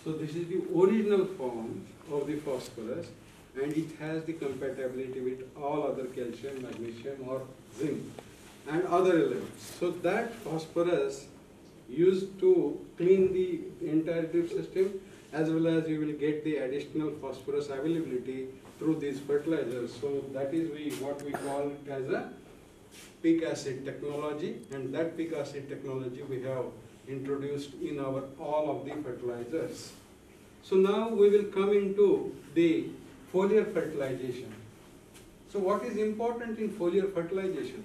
So this is the original form of the phosphorus, and it has the compatibility with all other calcium, magnesium or zinc and other elements. So that phosphorus used to clean the entire drip system, as well as you will get the additional phosphorus availability through these fertilizers. So that is what we call it as a peak acid technology, and that peak acid technology we have introduced in our all of the fertilizers. So now we will come into the foliar fertilization. So what is important in foliar fertilization?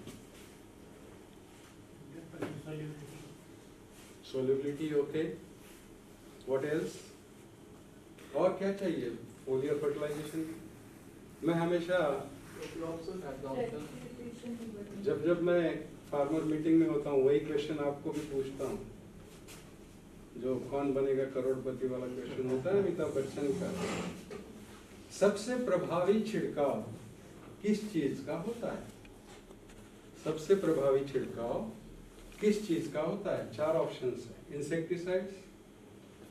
Solubility, okay. What else? और क्या चाहिए foliar fertilization? मैं हमेशा जब मैं farmer meeting में होता हूँ वही क्वेश्चन आपको भी पूछता हूँ, जो कौन बनेगा करोड़पति वाला क्वेश्चन होता है अमिताभ बच्चन का। सबसे प्रभावी छिड़काव किस चीज का होता है? सबसे प्रभावी छिड़काव किस चीज का होता है? 4 ऑप्शंस है, insecticides,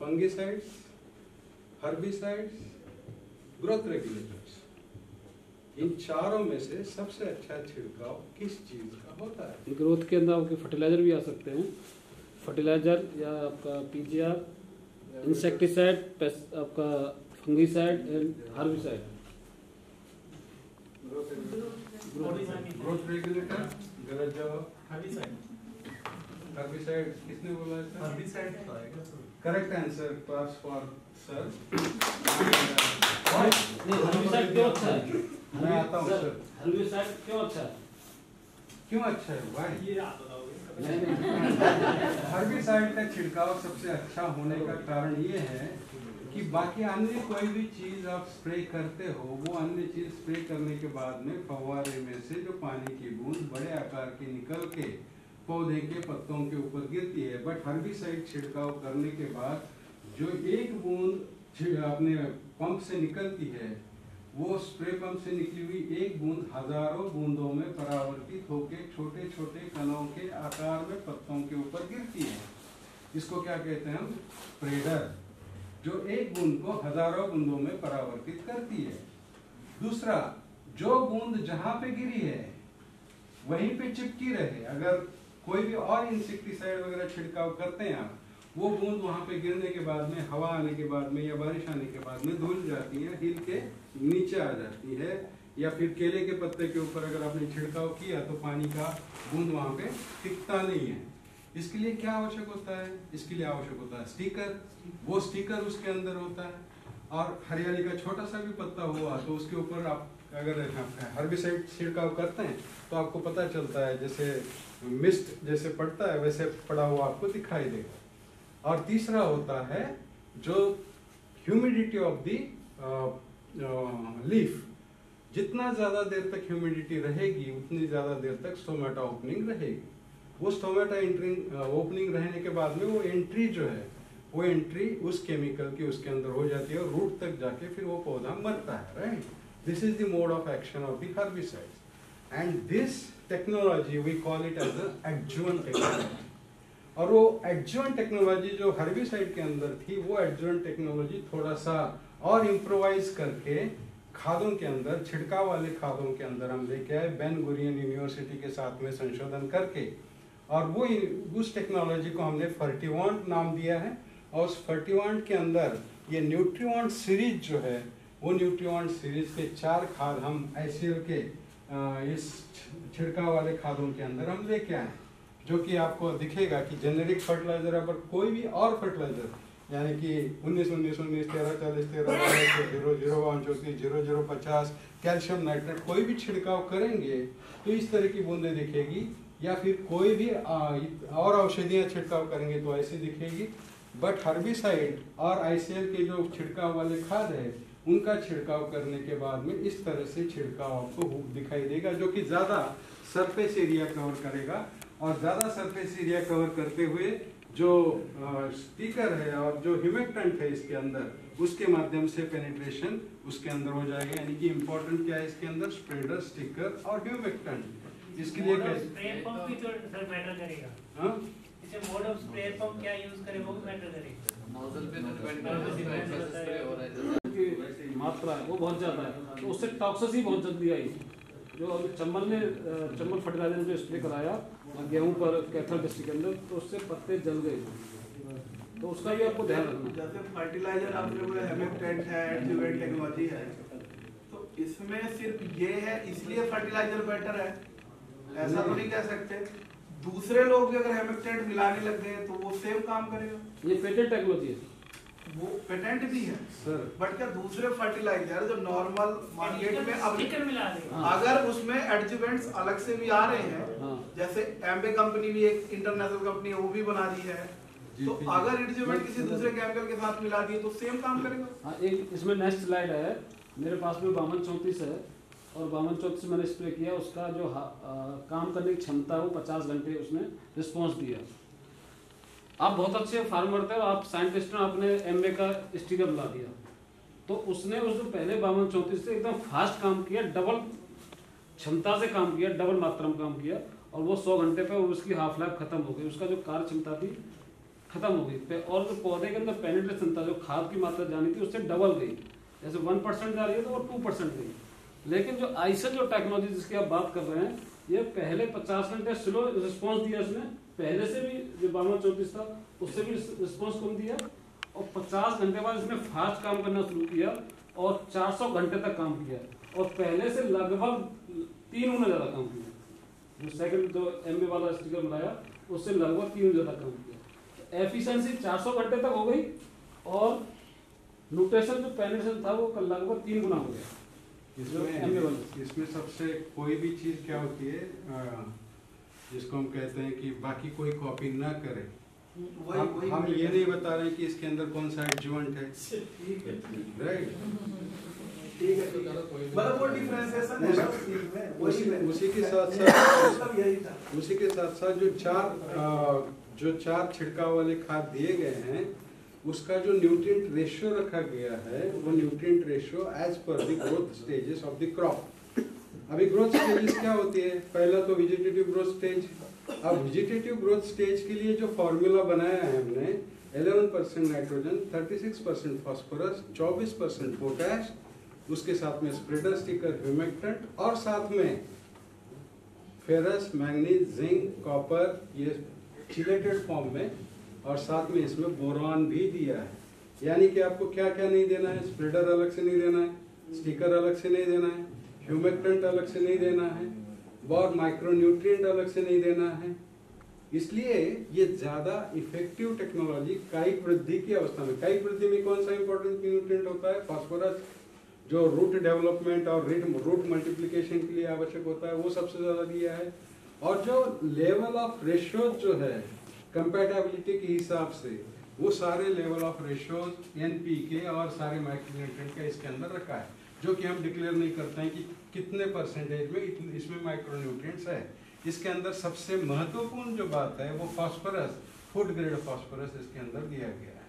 fungicides, herbicides, growth regulators. इन चारों में से सबसे अच्छा छिड़काव किस चीज का होता है? ग्रोथ के अंदर आपके फर्टिलाइजर भी आ सकते हैं, फर्टिलाइजर या आपका पीजीआर, इंसेक्टिसाइड, आपका fungicide and herbicide. Growth regulator गलत जवाब। हर्बिसाइड किसने बोला है? Herbicide correct answer, class for sir. Herbicide क्यों अच्छा है? मैं आता हूँ सर। हर्बिसाइड क्यों अच्छा है? क्यों अच्छा है? वाई? ये आप बताओगे। हर्बिसाइड का छिड़काव सबसे अच्छा होने का कारण ये है कि बाकी अन्य कोई भी चीज आप स्प्रे करते हो, वो अन्य चीज स्प्रे करने के बाद में फव्वारे में से जो पानी की बूंद बड़े आकार की निकल के पौधे के पत्तों के ऊपर गिरती है। बट हर्बिसाइड छिड़काव करने के बाद जो एक बूंद अपने पंप से निकलती है, वो स्प्रे पंप से निकली हुई एक बूंद हजारों बूंदों में परावर्तित होकर छोटे छोटे कणों के आकार में पत्तों के ऊपर गिरती है। इसको क्या कहते हैं हम? स्प्रेडर। जो एक बूंद को हजारों बूंदों में परावर्तित करती है। दूसरा, जो बूंद जहां पे गिरी है वहीं पे चिपकी रहे। अगर कोई भी और इंसेक्टिसाइड वगैरह छिड़काव करते हैं आप, वो बूंद वहां पे गिरने के बाद में, हवा आने के बाद में या बारिश आने के बाद में धुल जाती है, हिल के नीचे आ जाती है। या फिर केले के पत्ते के ऊपर अगर आपने छिड़काव किया तो पानी का बूंद वहां पे टिकता नहीं है। इसके लिए क्या आवश्यक होता है? इसके लिए आवश्यक होता है स्टिकर। वो स्टिकर उसके अंदर होता है। और हरियाली का छोटा सा भी पत्ता हुआ तो उसके ऊपर आप अगर हर्बिसाइड छिड़काव करते हैं तो आपको पता चलता है, जैसे मिस्ट जैसे पड़ता है वैसे पड़ा हुआ आपको दिखाई देगा। और तीसरा होता है जो ह्यूमिडिटी ऑफ दी लीफ। जितना ज्यादा देर तक ह्यूमिडिटी रहेगी उतनी ज्यादा देर तक स्टोमेटा ओपनिंग रहेगी। वो स्टोमेटा ओपनिंग रहने के बाद में वो एंट्री जो है, वो एंट्री उस केमिकल की उसके अंदर हो जाती है और रूट तक जाके फिर वो पौधा मरता है। Right, this is the mode of action of the herbicides and this technology we call it as adjuvant technology. और वो एडजुवेंट टेक्नोलॉजी जो हर्बिसाइड के अंदर थी, वो एडजुवेंट टेक्नोलॉजी थोड़ा सा और इम्प्रोवाइज करके खादों के अंदर, छिड़काव वाले खादों के अंदर हम लेके आए बेन गुरियन यूनिवर्सिटी के साथ में संशोधन करके। और वो उस टेक्नोलॉजी को हमने फर्टिवांट नाम दिया है। और उस फर्टिवांट के अंदर ये न्यूट्रीवांट सीरीज जो है, वो न्यूट्रीवांट सीरीज के 4 खाद हम ICL के इस छिड़काव वाले खादों के अंदर हम लेके आए, जो कि आपको दिखेगा कि जेनेरिक फर्टिलाइजर अगर कोई भी और फर्टिलाइजर यानी कि 19 19 19 13 40 13 0 0 34 0 0 50 कैल्शियम नाइट्रेट कोई भी छिड़काव करेंगे तो इस तरह की बूंदें दिखेगी। या फिर कोई भी और औषधियाँ छिड़काव करेंगे तो ऐसी दिखेगी। बट हर्बिसाइड और ICL के जो छिड़काव वाले खाद है, उनका छिड़काव करने के बाद में इस तरह से छिड़काव आपको दिखाई देगा, जो कि ज़्यादा सरफेस एरिया कवर करेगा। और ज़्यादा सरफेस एरिया कवर करते हुए जो स्टिकर है और जो ह्यूमेक्टेंट है इसके अंदर, उसके माध्यम से पेनिट्रेशन उसके अंदर हो जाएगा। यानी कि इम्पोर्टेंट क्या है इसके अंदर? स्प्रेडर, स्टिकर और ह्यूमेक्टेंट। इसके लिए स्प्रे पंप भी तो सर मैटर करेगा। हाँ, इसे मोड ऑफ स्प्रे पंप क्या यूज करें वो मैटर करेगा। नोजल पे डिपेंड स्प्रे हो रहा है की मात्रा है वो बहुत ज़्यादा है, तो उससे टॉक्सिसिटी बहुत जल्दी आई। जो चंबल फर्टिलाइजर जो स्प्रे कराया गेहूं पर कैथल डिस्ट्रिक्ट के अंदर, तो उससे पत्ते जल गए। तो उसका भी आपको ध्यान रखना। जैसे फर्टिलाइजर आपने बोला हेमेक्टेंट है, एडजुवेंट टेक्नोलॉजी है, तो इसमें सिर्फ ये है इसलिए फर्टिलाइजर बेटर है ऐसा तो नहीं कह सकते। दूसरे लोग भी अगर हेमेक्टेंट मिलाने लग गए तो वो सेम काम करेगा। ये पेटेंट टेक्नोलॉजी है, वो पेटेंट भी है सर। बट क्या दूसरे फर्टिलाइजर जो नॉर्मल मार्केट में अब मिला रहे हैं, अगर उसमें एडजुवेंट्स अलग से भी आ रहे हैं, जैसे एम्बे कंपनी भी एक इंटरनेशनल कंपनी है वो भी बना रही है, तो अगर एडजुवेंट किसी दूसरे केमिकल के साथ मिला दिए तो सेम काम करेगा। हाँ, एक इसमें नेक्स्ट स्लाइड है मेरे पास में 5234 है, और 5234 से मैंने स्प्रे किया, उसका जो काम करने की क्षमता है वो 50 घंटे उसने रिस्पॉन्स दिया। आप बहुत अच्छे फार्मर थे और आप साइंटिस्ट ने आपने एमबे का स्टिकर ला दिया, तो उसने उस पहले 5234 से एकदम फास्ट काम किया, डबल क्षमता से काम किया, डबल मात्रा में काम किया, और वो 100 घंटे पे उसकी हाफ लाइफ खत्म हो गई, उसका जो कार्य क्षमता थी खत्म हो गई। और जो पौधे के अंदर पेनिट्रेशन था, जो खाद की मात्रा जानी थी उससे डबल गई। जैसे 1% जा रही है तो वो 2% गई। लेकिन जो आइसर जो टेक्नोलॉजी जिसकी आप बात कर रहे हैं, ये पहले 50 घंटे स्लो रिस्पॉन्स दिया इसने, पहले से भी जो 5234 था उससे भी रिस्पॉन्स कम दिया, और 50 घंटे बाद इसने फास्ट काम करना शुरू किया और 400 घंटे तक काम किया, और पहले से लगभग 3 गुना ज़्यादा काम किया। जो सेकंड जो एमबी वाला स्टिकर बनाया उससे लगभग 3 गुना ज़्यादा काम किया। एफिशिएंसी 400 घंटे तक हो गई, और न्यूट्रिशन जो पेनिट्रेशन था वो लगभग 3 गुना हो गया। इसमें सबसे कोई भी चीज़ क्या होती है जिसको हम कहते हैं कि बाकी कोई कॉपी ना करे। हम ये नहीं बता रहे कि इसके अंदर कौन सा एडजुवेंट है, राइट? ठीक है, मतलब वो डिफरेंशिएशन है। उसी के साथ साथ जो चार छिड़काव वाले खाद दिए गए हैं, उसका जो न्यूट्रिएंट रेशियो रखा गया है, वो nutrient ratio as per the growth stages of the crop. अभी ग्रोथ स्टेजेस क्या होती है? पहला तो वेजिटेटिव ग्रोथ स्टेज। अब वेजिटेटिव ग्रोथ स्टेज के लिए जो फॉर्मूला बनाया है हमने 11% नाइट्रोजन, 36% फास्फोरस, 24% पोटैश, उसके साथ में स्प्रेडर स्टिकर, ह्यूमेक्टेंट और साथ में फेरस, मैंगनीज, जिंक, कॉपर, ये चिलेटेड फॉर्म में, और साथ में इसमें बोरॉन भी दिया है। यानी कि आपको क्या क्या नहीं देना है, स्प्रेडर अलग से नहीं देना है, स्टिकर अलग से नहीं देना है, ह्यूमेक्टेंट अलग से नहीं देना है, और माइक्रोन्यूट्रिएंट अलग से नहीं देना है। इसलिए ये ज्यादा इफेक्टिव टेक्नोलॉजी कायिक वृद्धि की अवस्था में, कायिक वृद्धि में कौन सा इंपॉर्टेंट न्यूट्रिएंट होता है, फास्फोरस, जो रूट डेवलपमेंट और रूट मल्टीप्लिकेशन के लिए आवश्यक होता है, वो सबसे ज्यादा दिया है। और जो लेवल ऑफ रेशियोज जो है कंपैटिबिलिटी के हिसाब से, वो सारे लेवल ऑफ रेशियोज एनपीके और सारे माइक्रोन्यूट्रिएंट का इसके अंदर रखा है, जो कि हम डिक्लेयर नहीं करते हैं कि कितने परसेंटेज में इसमें माइक्रोन्यूट्रिएंट्स है। इसके अंदर सबसे महत्वपूर्ण जो बात है वो फास्फोरस, फूड ग्रेड फास्फोरस इसके अंदर दिया गया है,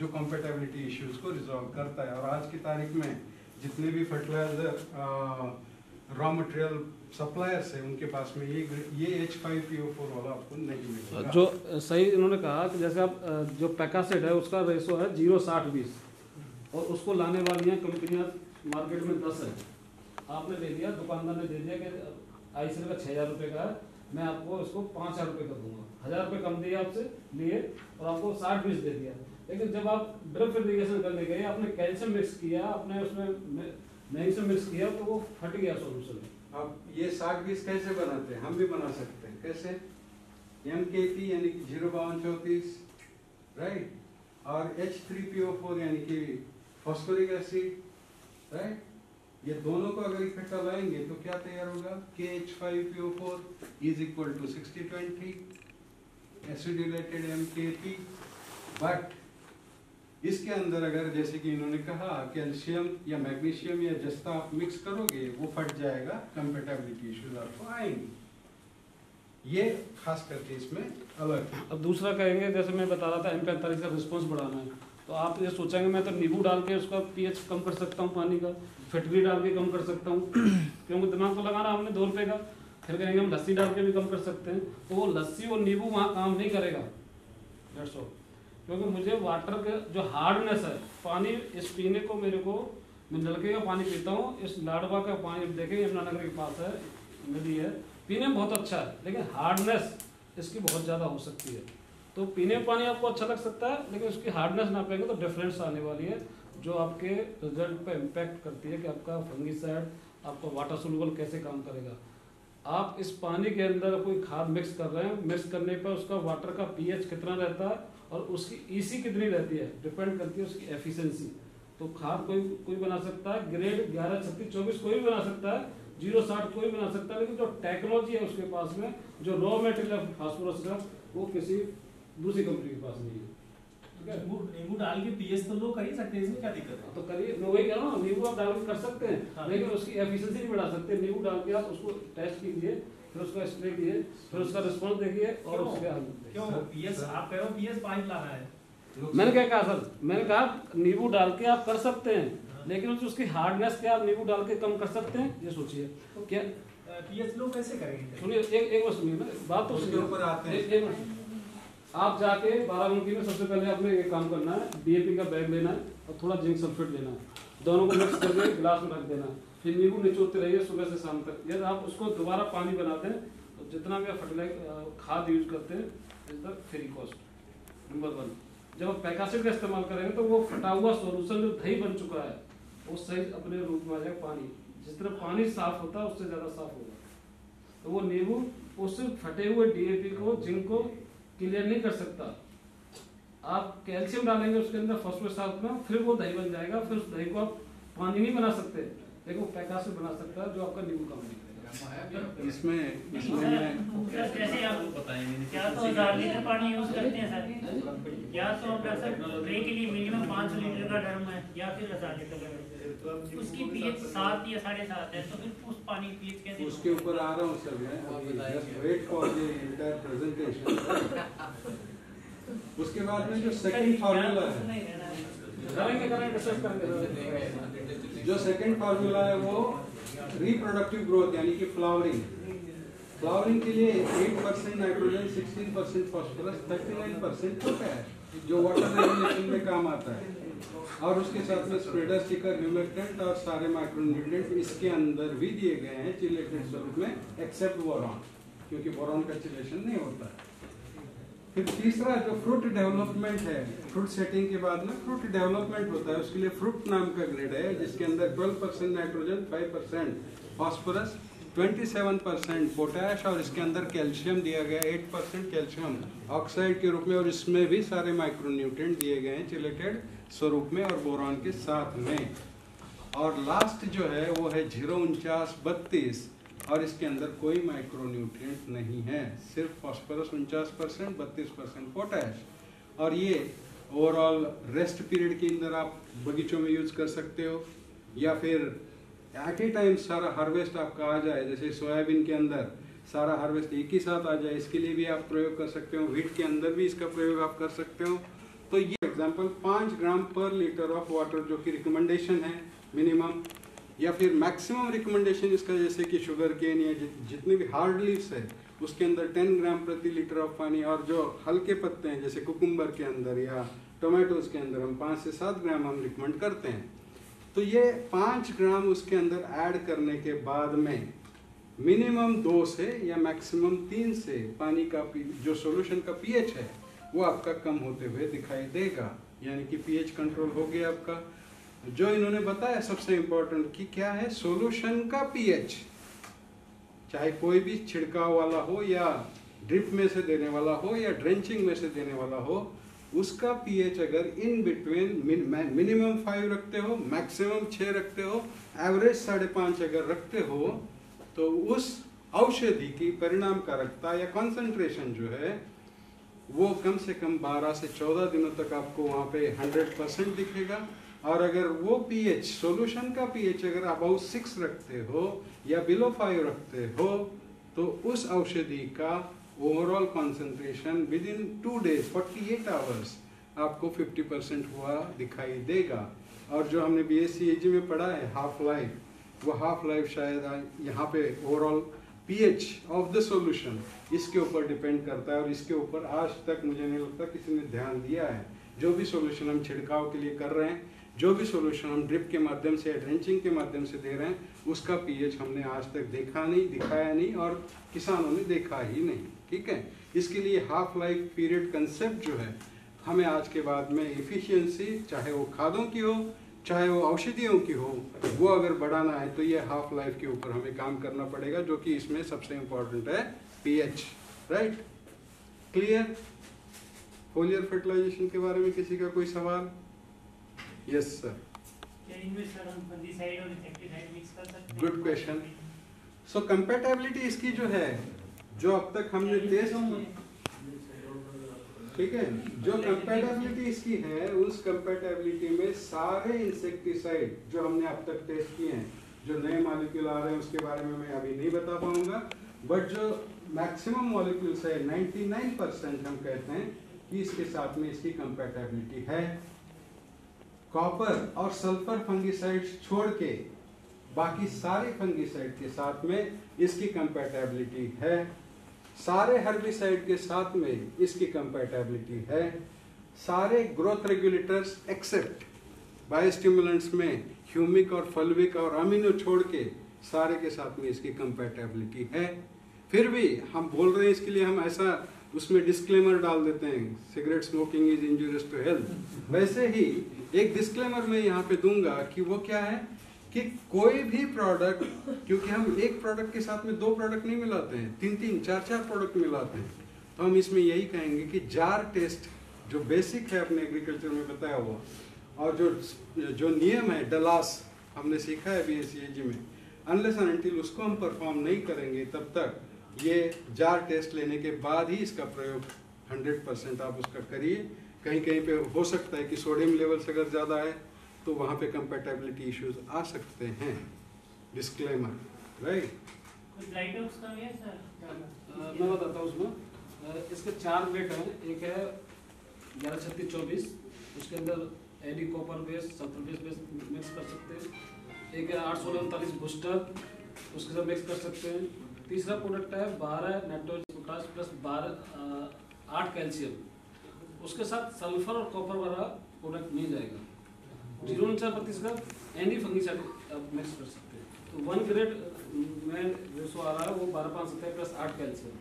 जो कंपैटिबिलिटी इश्यूज को रिजॉल्व करता है। और आज की तारीख में जितने भी फर्टिलाइजर रॉ मटेरियल सप्लायर्स है, उनके पास में ये H5PO4 वाला आपको नहीं मिलेगा। जो सही इन्होंने कहा कि जैसे आप जो पैकासेट है उसका रेशो है 0-60-20, और उसको लाने वाली हैं कंपनियां मार्केट में 10 है। आपने ले लिया, दुकानदार ने दे दिया कि आईसीएल का 6,000 रुपये का है, मैं आपको इसको 5,000 रुपये कर दूंगा, 1,000 रुपये कम दिए आपसे लिए और आपको 60-20 दे दिया। लेकिन जब आप ड्रिप इरिगेशन करने गए, आपने कैल्शियम मिक्स किया, आपने उसमें मैग्नीशियम मिक्स किया, तो वो फट गया सोल्यूशन। अब ये 60-20 कैसे बनाते हैं, हम भी बना सकते हैं। कैसे? MKP यानी कि 05234, राइट, और H3PO4 यानी कि फॉस्फोरिक एसिड, राइट, ये दोनों को अगर इकट्ठा लाएंगे तो क्या तैयार होगा, KH5PO4 is equal to 60-20 acidulated MKP। But इसके अंदर अगर जैसे कि इन्होंने कहा कैल्शियम या मैग्नीशियम या जस्ता आप मिक्स करोगे, वो फट जाएगा, कंपैटिबिलिटी इश्यूज आपको आएंगे। ये खास करके इसमें अलग है। अब दूसरा कहेंगे, जैसे मैं बता रहा था M45 का रिस्पॉन्स बढ़ाना है, तो आप ये सोचेंगे मैं तो नींबू डाल के उसका पीएच कम कर सकता हूँ, पानी का फिटकरी डाल के कम कर सकता हूँ क्योंकि दिमाग तो लगाना हमने 2 रुपये का। फिर कहेंगे हम लस्सी डाल के भी कम कर सकते हैं, तो वो लस्सी और नींबू वहाँ काम नहीं करेगा। That's all. क्योंकि मुझे वाटर का जो हार्डनेस है, पानी इस पीने को, मेरे को, मैं नलके का पानी पीता हूँ, इस लाडवा का पानी देखें यमुनानगर के पास है, नदी है, पीने में बहुत अच्छा है, लेकिन हार्डनेस इसकी बहुत ज़्यादा हो सकती है। तो पीने में पानी आपको अच्छा लग सकता है, लेकिन उसकी हार्डनेस ना पाएंगे तो डिफरेंस आने वाली है, जो आपके रिजल्ट पर इम्पैक्ट करती है कि आपका फंगिसाइड, आपका वाटर सोल्यूबल कैसे काम करेगा। आप इस पानी के अंदर कोई खाद मिक्स कर रहे हैं, मिक्स करने पर उसका वाटर का पीएच कितना रहता है और उसकी ईसी कितनी रहती है, डिपेंड करती है उसकी एफिशिएंसी। तो खाद कोई बना सकता है, ग्रेड 11, 36, 24 कोई भी बना सकता है, 0-60 कोई बना सकता है, लेकिन जो टेक्नोलॉजी है उसके पास में, जो रॉ मटेरियल है फास्फोरस का, वो किसी दूसरी कंपनी के पास नहीं है। नींबू डाल के पीएच तो लोग कर ही सकते हैं, इसमें क्या दिक्कत है? तो करिए, मैं वही कह रहा हूँ, नींबू आप डाल के कर सकते हैं, हाँ। लेकिन उसकी एफिशिएंसी नहीं बढ़ा सकते। नींबू डाल के आप उसको टेस्ट कीजिए, फिर उसका स्प्रे कीजिए, फिर उसका रिस्पॉन्स देखिए और उसके क्यों पीएच आप कह रहे हो पीएच 5 लाना है? मैंने क्या कहा सर, मैंने कहा नींबू डाल के आप कर सकते हैं, लेकिन उसकी हार्डनेस क्या आप नींबू डाल के कम कर सकते हैं, ये सोचिए। क्या पीएच लोग कैसे करेंगे? सुनिए, एक बार सुनिए ना, बात तो उसके ऊपर आते हैं। एक मिनट, आप जाके बाराबंकी में सबसे पहले आपने ये काम करना है, डीएपी का बैग लेना है और थोड़ा जिंक सल्फेट लेना है, दोनों को मिक्स करके गिलास में रख देना, फिर नींबू निचोड़ते रहिए सुबह से शाम तक। यदि आप उसको दोबारा पानी बनाते हैं तो जितना भी आप फर्टिलाइजर खाद यूज करते हैं, is the free cost. Number 1, जब आप पैकासिड का इस्तेमाल करेंगे तो वो फटा हुआ सोल्यूशन जो दही बन चुका है वो सही अपने रूप में आ जाएगा। पानी जिस तरह पानी साफ होता है उससे ज़्यादा साफ होगा, तो वो नींबू उस फटे हुए डीएपी को, जिंक को क्लियर नहीं कर सकता। आप कैल्शियम डालेंगे उसके अंदर फॉस्फोरस साथ में, फिर वो दही बन जाएगा। फिर उस दही को आप पानी नहीं बना सकते, लेकिन वो पैकासिड बना सकता है, जो आपका नींबू काम नहीं करेगा। इसमें जैसे आप बताएंगे क्या तो 1000 लीटर पानी यूज करते हैं सर, या तो सर स्प्रे के लिए मिनिमम 500 लीटर का ड्रम है, या फिर 1000 लीटर का, उसकी पीएच 7 या 7.5 है, तो फिर उस पानी पीएच कैसे? उसके ऊपर आ रहा हूँ सर मैं, just wait for the entire presentation. उसके बाद में जो सेकंड फार्मूला है, जो सेकंड फार्मूला है वो रिप्रोडक्टिव ग्रोथ यानी कि फ्लावरिंग। फ्लावरिंग के लिए 8% नाइट्रोजन, 16% फास्फोरस, 39% पोटैश। जो वाटर रेगुलेशन में काम आता है, और उसके साथ में स्प्रेडर स्टिकर, ह्यूमिक्टेंट और सारे माइक्रोन्यूट्रिएंट इसके अंदर भी दिए गए हैं चिलेटेड स्वरूप में, एक्सेप्ट बोरॉन, क्योंकि बोरॉन का चिलेशन नहीं होता है। फिर तीसरा जो फ्रूट डेवलपमेंट है, फ्रूट सेटिंग के बाद में फ्रूट डेवलपमेंट होता है, उसके लिए फ्रूट नाम का ग्रेड है जिसके अंदर 12% नाइट्रोजन, 5% फास्फोरस, 27% पोटैश और इसके अंदर कैल्शियम दिया गया, 8% कैल्शियम ऑक्साइड के रूप में, और इसमें भी सारे माइक्रोन्यूट्रिएंट दिए गए हैं चिलेटेड स्वरूप में और बोरॉन के साथ में। और लास्ट जो है वो है 04932 और इसके अंदर कोई माइक्रोन्यूट्रिएंट नहीं है, सिर्फ फास्फोरस 49%, 32% पोटैश। और ये ओवरऑल रेस्ट पीरियड के अंदर आप बगीचों में यूज कर सकते हो, या फिर एट ए टाइम सारा हार्वेस्ट आपका आ जाए, जैसे सोयाबीन के अंदर सारा हार्वेस्ट एक ही साथ आ जाए, इसके लिए भी आप प्रयोग कर सकते हो। व्हीट के अंदर भी इसका प्रयोग आप कर सकते हो। तो ये एग्जांपल 5 ग्राम पर लीटर ऑफ वाटर जो कि रिकमेंडेशन है मिनिमम, या फिर मैक्सिमम रिकमेंडेशन इसका, जैसे कि शुगर केन या जितने भी हार्ड लीव्स है उसके अंदर 10 ग्राम प्रति लीटर ऑफ पानी, और जो हल्के पत्ते हैं जैसे कुकुम्बर के अंदर या टोमेटोज के अंदर हम 5 से 7 ग्राम हम रिकमेंड करते हैं। तो ये 5 ग्राम उसके अंदर ऐड करने के बाद में मिनिमम 2 से या मैक्सिमम 3 से पानी का जो सॉल्यूशन का पीएच है वो आपका कम होते हुए दिखाई देगा, यानी कि पीएच कंट्रोल हो गया आपका। जो इन्होंने बताया सबसे इम्पोर्टेंट कि क्या है, सॉल्यूशन का पीएच, चाहे कोई भी छिड़काव वाला हो या ड्रिप में से देने वाला हो या ड्रेंचिंग में से देने वाला हो, उसका पीएच अगर इन बिटवीन मिनिमम 5 रखते हो, मैक्सिमम 6 रखते हो, एवरेज 5.5 अगर रखते हो, तो उस औषधि की परिणामकारकता या कंसंट्रेशन जो है वो कम से कम 12 से 14 दिनों तक आपको वहाँ पे 100% दिखेगा। और अगर वो पीएच, सॉल्यूशन का पीएच अगर अबाउ 6 रखते हो या बिलो 5 रखते हो, तो उस औषधि का overall concentration with in 2 days 48 hours आपको 50% हुआ दिखाई देगा। और जो हमने BSc में पढ़ा है हाफ लाइफ, वो हाफ लाइफ शायद यहाँ पे overall pH of the solution इसके ऊपर डिपेंड करता है, और इसके ऊपर आज तक मुझे नहीं लगता किसी ने ध्यान दिया है। जो भी सॉल्यूशन हम छिड़काव के लिए कर रहे हैं, जो भी सॉल्यूशन हम ड्रिप के माध्यम से या ड्रेंचिंग के माध्यम से दे रहे हैं, उसका पीएच हमने आज तक देखा नहीं, दिखाया नहीं, और किसानों ने देखा ही नहीं। ठीक है, इसके लिए हाफ लाइफ पीरियड कंसेप्ट जो है हमें आज के बाद में एफिशिएंसी, चाहे वो खादों की हो चाहे वो औषधियों की हो, वो अगर बढ़ाना है तो ये हाफ लाइफ के ऊपर हमें काम करना पड़ेगा, जो कि इसमें सबसे इम्पोर्टेंट है pH. Right, clear? Foliar fertilization के बारे में किसी का कोई सवाल? Yes sir. Good question. So compatibility इसकी जो है, जो अब तक हमने टेस्ट की, ठीक है, जो कंपैटिबिलिटी इसकी है, उस कंपैटिबिलिटी में सारे इंसेक्टिसाइड जो हमने अब तक टेस्ट किए हैं, जो नए मॉलिक्यूल आ रहे हैं उसके बारे में मैं अभी नहीं बता पाऊंगा, बट जो मैक्सिमम मॉलिक्यूल्स है 99% हम कहते हैं कि इसके साथ में इसकी कंपैटिबिलिटी है। कॉपर और सल्फर फंगिसाइड्स छोड़ के बाकी सारे फंगिसाइड के साथ में इसकी कंपैटिबिलिटी है। सारे हर्बिसाइड के साथ में इसकी कंपैटिबिलिटी है। सारे ग्रोथ रेगुलेटर्स एक्सेप्ट बायोस्टिमुलेंट्स में ह्यूमिक और फल्विक और अमीनो छोड़ के सारे के साथ में इसकी कंपैटिबिलिटी है। फिर भी हम बोल रहे हैं, इसके लिए हम ऐसा उसमें डिस्क्लेमर डाल देते हैं, cigarette smoking is injurious to health. वैसे ही एक डिस्क्लेमर मैं यहाँ पे दूंगा कि वो क्या है कि कोई भी प्रोडक्ट, क्योंकि हम एक प्रोडक्ट के साथ में 2 प्रोडक्ट नहीं मिलाते हैं, 3-3, 4-4 प्रोडक्ट मिलाते हैं, तो हम इसमें यही कहेंगे कि जार टेस्ट जो बेसिक है अपने एग्रीकल्चर में बताया हुआ, और जो नियम है डलास हमने सीखा है BSc में, अनलेस एंड अनटिल उसको हम परफॉर्म नहीं करेंगे तब तक ये जार टेस्ट लेने के बाद ही इसका प्रयोग 100% आप उसका करिए। कहीं कहीं पे हो सकता है कि सोडियम लेवल्स अगर ज़्यादा है तो वहाँ पे कंपैटिबिलिटी इश्यूज आ सकते हैं। Disclaimer, right? मैं बताता हूँ उसमें। इसके 4 वेट हैं। एक है 1136-24, उसके अंदर एडी copper base, sulphur base mix कर सकते हैं। एक है 839 बूस्टर, उसके साथ मिक्स कर सकते हैं। तीसरा प्रोडक्ट है 12 नाइट्रोजन पोटास प्लस 8 कैल्शियम, उसके साथ सल्फर और कॉपर वाला प्रोडक्ट नहीं जाएगा। 0.49% एनी फंगिसाइड आप मिक्स कर सकते हैं। तो 1 ग्रेड में जो आ रहा है वो 12.5 प्लस 8 कैल्शियम।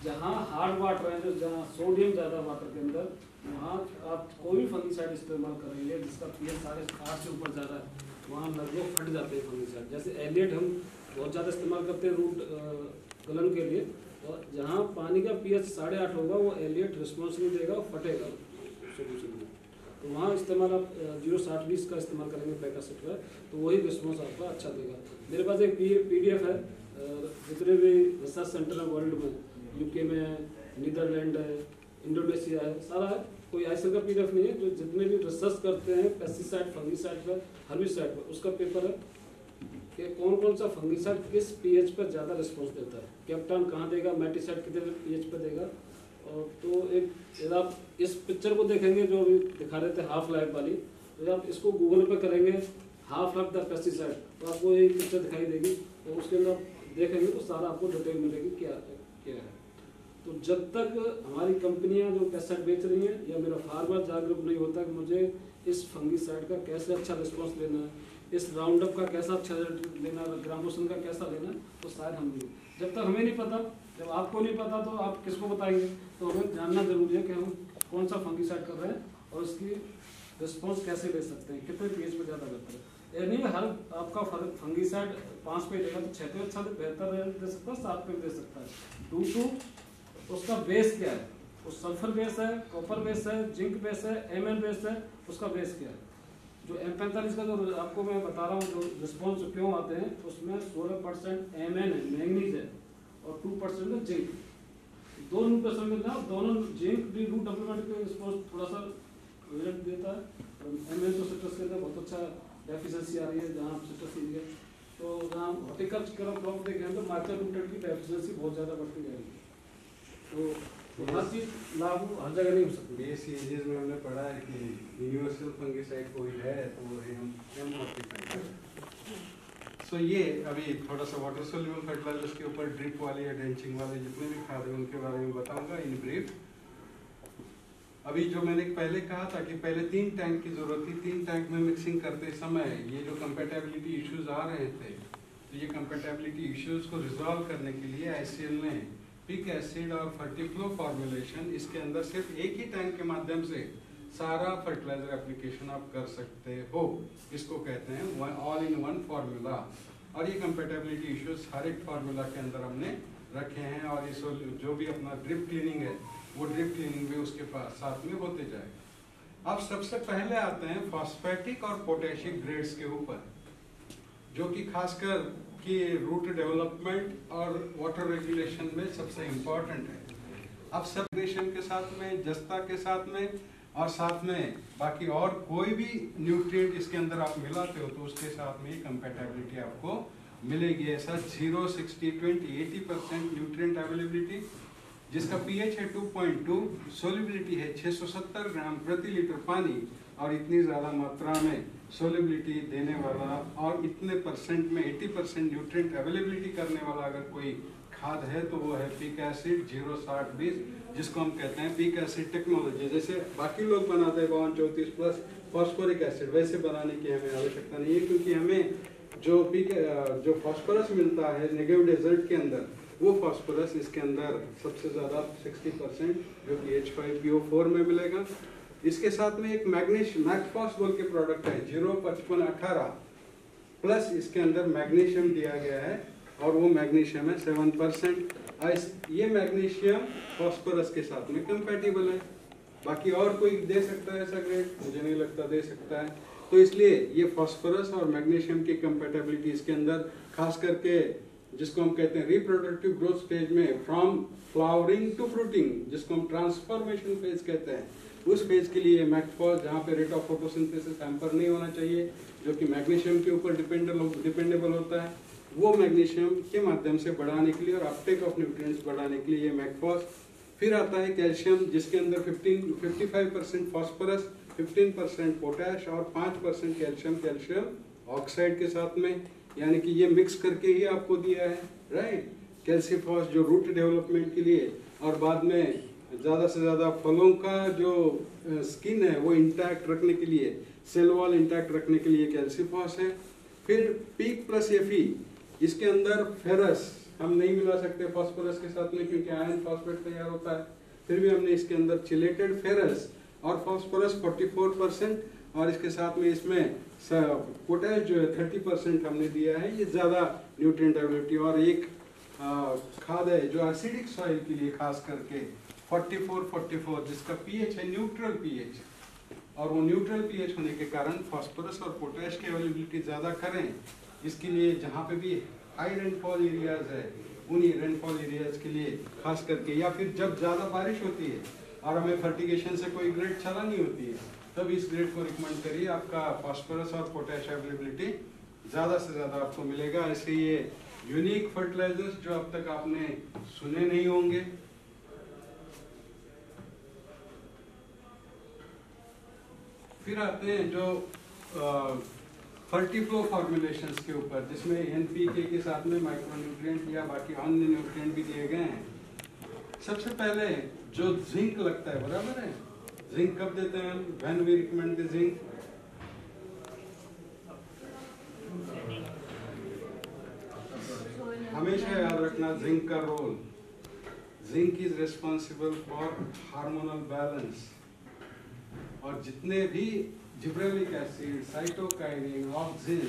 जहाँ हार्ड वाटर है, जो जहाँ सोडियम ज़्यादा वाटर के अंदर, वहाँ आप कोई भी फंगिसाइड इस्तेमाल करेंगे जिसका pH 8.5 से ऊपर ज़्यादा है, वहाँ लगभग फट जाते हैं फंगिसाइड। जैसे एलिएट हम बहुत ज़्यादा इस्तेमाल करते हैं रूट गलन के लिए, और जहाँ पानी का pH 8.5 होगा वो एलिएट रिस्पॉन्स नहीं देगा, फटेगा सोल्यूशन में। तो वहाँ इस्तेमाल आप 0.60-20 का इस्तेमाल करेंगे पैकासेट का, तो वही रिस्पॉन्स आपका अच्छा देगा। मेरे पास एक PDF है, जितने भी रिसर्च सेंटर है वर्ल्ड में, UK में है, नीदरलैंड है, इंडोनेशिया है, सारा है, कोई ऐसा का PDF नहीं है। जो जितने भी रिसर्च करते हैं पेस्टिसाइड, फंगिसाइड पर, हर्बिसाइड पर, उसका पेपर है कि कौन कौन सा फंगिसाइड किस pH पर ज़्यादा रिस्पॉन्स देता है, कैप्टान कहाँ देगा, मेटिसाइड कितने pH पर देगा। और तो एक यदि आप इस पिक्चर को देखेंगे जो अभी दिखा रहे थे हाफ लाइफ वाली, तो आप इसको गूगल पे करेंगे हाफ लाइफ द पेस्टिसाइड, तो आपको ये पिक्चर दिखाई देगी, और उसके अंदर देखेंगे तो सारा आपको डिटेल मिलेगी क्या है। तो जब तक हमारी कंपनियां जो पेस्टिसाइड बेच रही हैं या मेरा फार्मर जागरूक नहीं होता कि मुझे इस फंगिसाइड का कैसे अच्छा रिस्पॉन्स लेना है, इस राउंडअप का कैसा अच्छा लेना है, ग्रामोसन का कैसा लेना है, तो शायद हम नहीं। जब तक हमें नहीं पता, जब आपको नहीं पता तो आप किसको बताएंगे। तो हमें जानना जरूरी है कि हम कौन सा फंगिसाइड कर रहे हैं और उसकी रिस्पॉन्स कैसे ले सकते हैं, कितने pH पर ज़्यादा बेहतर है। यानी हर आपका फंगिसाइड 5 पे देगा तो 6 पे अच्छा बेहतर दे सकता है, 7 पे दे सकता है। 2 उसका बेस क्या है, वो सल्फर बेस है, कॉपर बेस है, जिंक बेस है, Mn बेस है, उसका बेस क्या है। जो M45 का जो आपको मैं बता रहा हूँ जो रिस्पॉन्स क्यों आते हैं, उसमें 16% Mn है, मैंगनीज है, और 2% है जिंक। दोनों न्यूट्रिशन मिल रहा है, दोनों जिंक भी रूट डेवलपमेंट के रिस्पॉन्स थोड़ा सा रिजल्ट देता है। Mn तो सिट्रस के अंदर बहुत अच्छा डेफिशिएंसी आ रही है, जहाँ सिट्रस एरिया, तो जहाँ हॉर्टिकल्चर क्रॉप देखें तो माइक्रो न्यूट्रिएंट की डेफिशिएंसी बहुत ज़्यादा बढ़ती जाएगी। तो हर चीज़ लागू हर जगह नहीं हो सकती। BSc में हमने पढ़ा है कि यूनिवर्सल फंगिसाइड कोई है तो वो M45। सो ये अभी थोड़ा सा वाटर सोल्यूबल फर्टिलाइजर्स के ऊपर ड्रिप वाले या डेंचिंग वाले जितने भी खाद हैं उनके बारे में बताऊंगा इन ब्रीफ। अभी जो मैंने पहले कहा था कि पहले 3 टैंक की जरूरत थी, 3 टैंक में मिक्सिंग करते समय ये जो कंपेटेबिलिटी इश्यूज आ रहे थे, तो ये कंपेटेबिलिटी इश्यूज को रिजॉल्व करने के लिए ICL ने पिक एसिड और फर्टिफ्लो फॉर्मुलेशन, इसके अंदर सिर्फ एक ही टैंक के माध्यम से सारा फर्टिलाइजर एप्लीकेशन आप कर सकते हो। इसको कहते हैं ऑल इन वन फार्मूला। और ये कंपेटेबिलिटी इश्यूज हर एक फार्मूला के अंदर हमने रखे हैं, और इस जो भी अपना ड्रिप क्लीनिंग है वो ड्रिप क्लीनिंग भी उसके पास साथ में होते जाएगा। अब सबसे पहले आते हैं फॉस्फेटिक और पोटेशिक ग्रेड्स के ऊपर, जो कि खासकर कि रूट डेवलपमेंट और वाटर रेगुलेशन में सबसे इम्पोर्टेंट है। अब सेपरेशन के साथ में, जस्ता के साथ में, और साथ में बाकी और कोई भी न्यूट्रिएंट इसके अंदर आप मिलाते हो तो उसके साथ में कंपैटिबिलिटी आपको मिलेगी। ऐसा 0, 60, 20, 80% न्यूट्रिएंट अवेलेबिलिटी, जिसका pH है 2.2, सोलिबिलिटी है 670 ग्राम प्रति लीटर पानी, और इतनी ज़्यादा मात्रा में सोलिबिलिटी देने वाला और इतने परसेंट में 80% न्यूट्रिएंट अवेलेबिलिटी करने वाला अगर कोई खाद है तो वो है पिक एसिड 0.60-20, जिसको हम कहते हैं पिक एसिड टेक्नोलॉजी। जैसे बाकी लोग बनाते हैं 52-34 प्लस फॉस्फोरिक एसिड, वैसे बनाने की हमें आवश्यकता नहीं है, क्योंकि हमें जो फॉस्फोरस मिलता है नेगेटिव डेजर्ट के अंदर, वो फॉस्फोरस इसके अंदर सबसे ज़्यादा 60% जो कि H5PO4 में मिलेगा। इसके साथ में एक मैग्नीशियम बोल के प्रोडक्ट है 0.5518 प्लस इसके अंदर मैग्नीशियम दिया गया है, और वो मैग्नीशियम है 7%। ये मैग्नीशियम फॉस्फोरस के साथ में कंपैटिबल है। बाकी और कोई दे सकता है ऐसा ग्रेड? मुझे नहीं लगता दे सकता है। तो इसलिए ये फॉस्फोरस और मैग्नीशियम की कंपैटिबिलिटी इसके अंदर, खास करके जिसको हम कहते हैं रिप्रोडक्टिव ग्रोथ स्टेज में, फ्रॉम फ्लावरिंग टू फ्रूटिंग, जिसको हम ट्रांसफॉर्मेशन फेज कहते हैं, उस फेज के लिए मैक्फॉस, जहाँ पे रेट ऑफ फोटोसिंथेसिस हैम्पर नहीं होना चाहिए, जो कि मैग्नीशियम के ऊपर डिपेंडेबल होता है, वो मैग्नीशियम के माध्यम से बढ़ाने के लिए और अपटेक ऑफ न्यूट्रिएंट्स बढ़ाने के लिए ये मैक्फॉस। फिर आता है कैल्शियम, जिसके अंदर 55% फॉस्फोरस, 15% पोटैश और 5% कैल्शियम ऑक्साइड के साथ में, यानी कि ये मिक्स करके ही आपको दिया है, राइट। कैल्सीफॉस जो रूट डेवलपमेंट के लिए, और बाद में ज़्यादा से ज़्यादा फलों का जो स्किन है वो इंटैक्ट रखने के लिए, सेल वॉल इंटैक्ट रखने के लिए कैल्सीफॉस है। फिर पीक प्लस एफी, इसके अंदर फेरस हम नहीं मिला सकते फास्फोरस के साथ में क्योंकि आयरन फास्फेट तैयार होता है, फिर भी हमने इसके अंदर चिलेटेड फेरस और फास्फोरस 44% और इसके साथ में इसमें पोटैश जो है 30% हमने दिया है। ये ज़्यादा न्यूट्रिएंट एबिलिटी, और एक खाद है जो एसिडिक सॉइल के लिए खास करके 44 जिसका पीएच है न्यूट्रल पीएच, और वो न्यूट्रल पीएच होने के कारण फास्फोरस और पोटैश की अवेलेबिलिटी ज़्यादा करें। इसके लिए जहाँ पे भी हाई रेनफॉल एरियाज है उन्हीं रेनफॉल एरियाज के लिए खास करके, या फिर जब ज़्यादा बारिश होती है और हमें फर्टिगेशन से कोई ग्रेड चलानी होती है तब इस ग्रेड को रिकमेंड करिए, आपका फास्फोरस और पोटैश अवेलेबिलिटी ज़्यादा से ज़्यादा आपको मिलेगा। ऐसे ये यूनिक फर्टिलाइजर्स जो अब तक आपने सुने नहीं होंगे। फिर आते हैं जो फर्टिफ्लो फॉर्मुलेशंस के ऊपर, जिसमें एनपीके के साथ में माइक्रोन्यूट्रिएंट या बाकी अन्य न्यूट्रिएंट भी दिए गए हैं। सबसे पहले जो जिंक लगता है, बराबर है, जिंक कब देते हैं हम? When we recommend the zinc, हमेशा याद रखना जिंक का रोल। Zinc is responsible for hormonal balance, और जितने भी जिब्रेलिक एसिड, साइटोकाइनिन, ऑक्सिन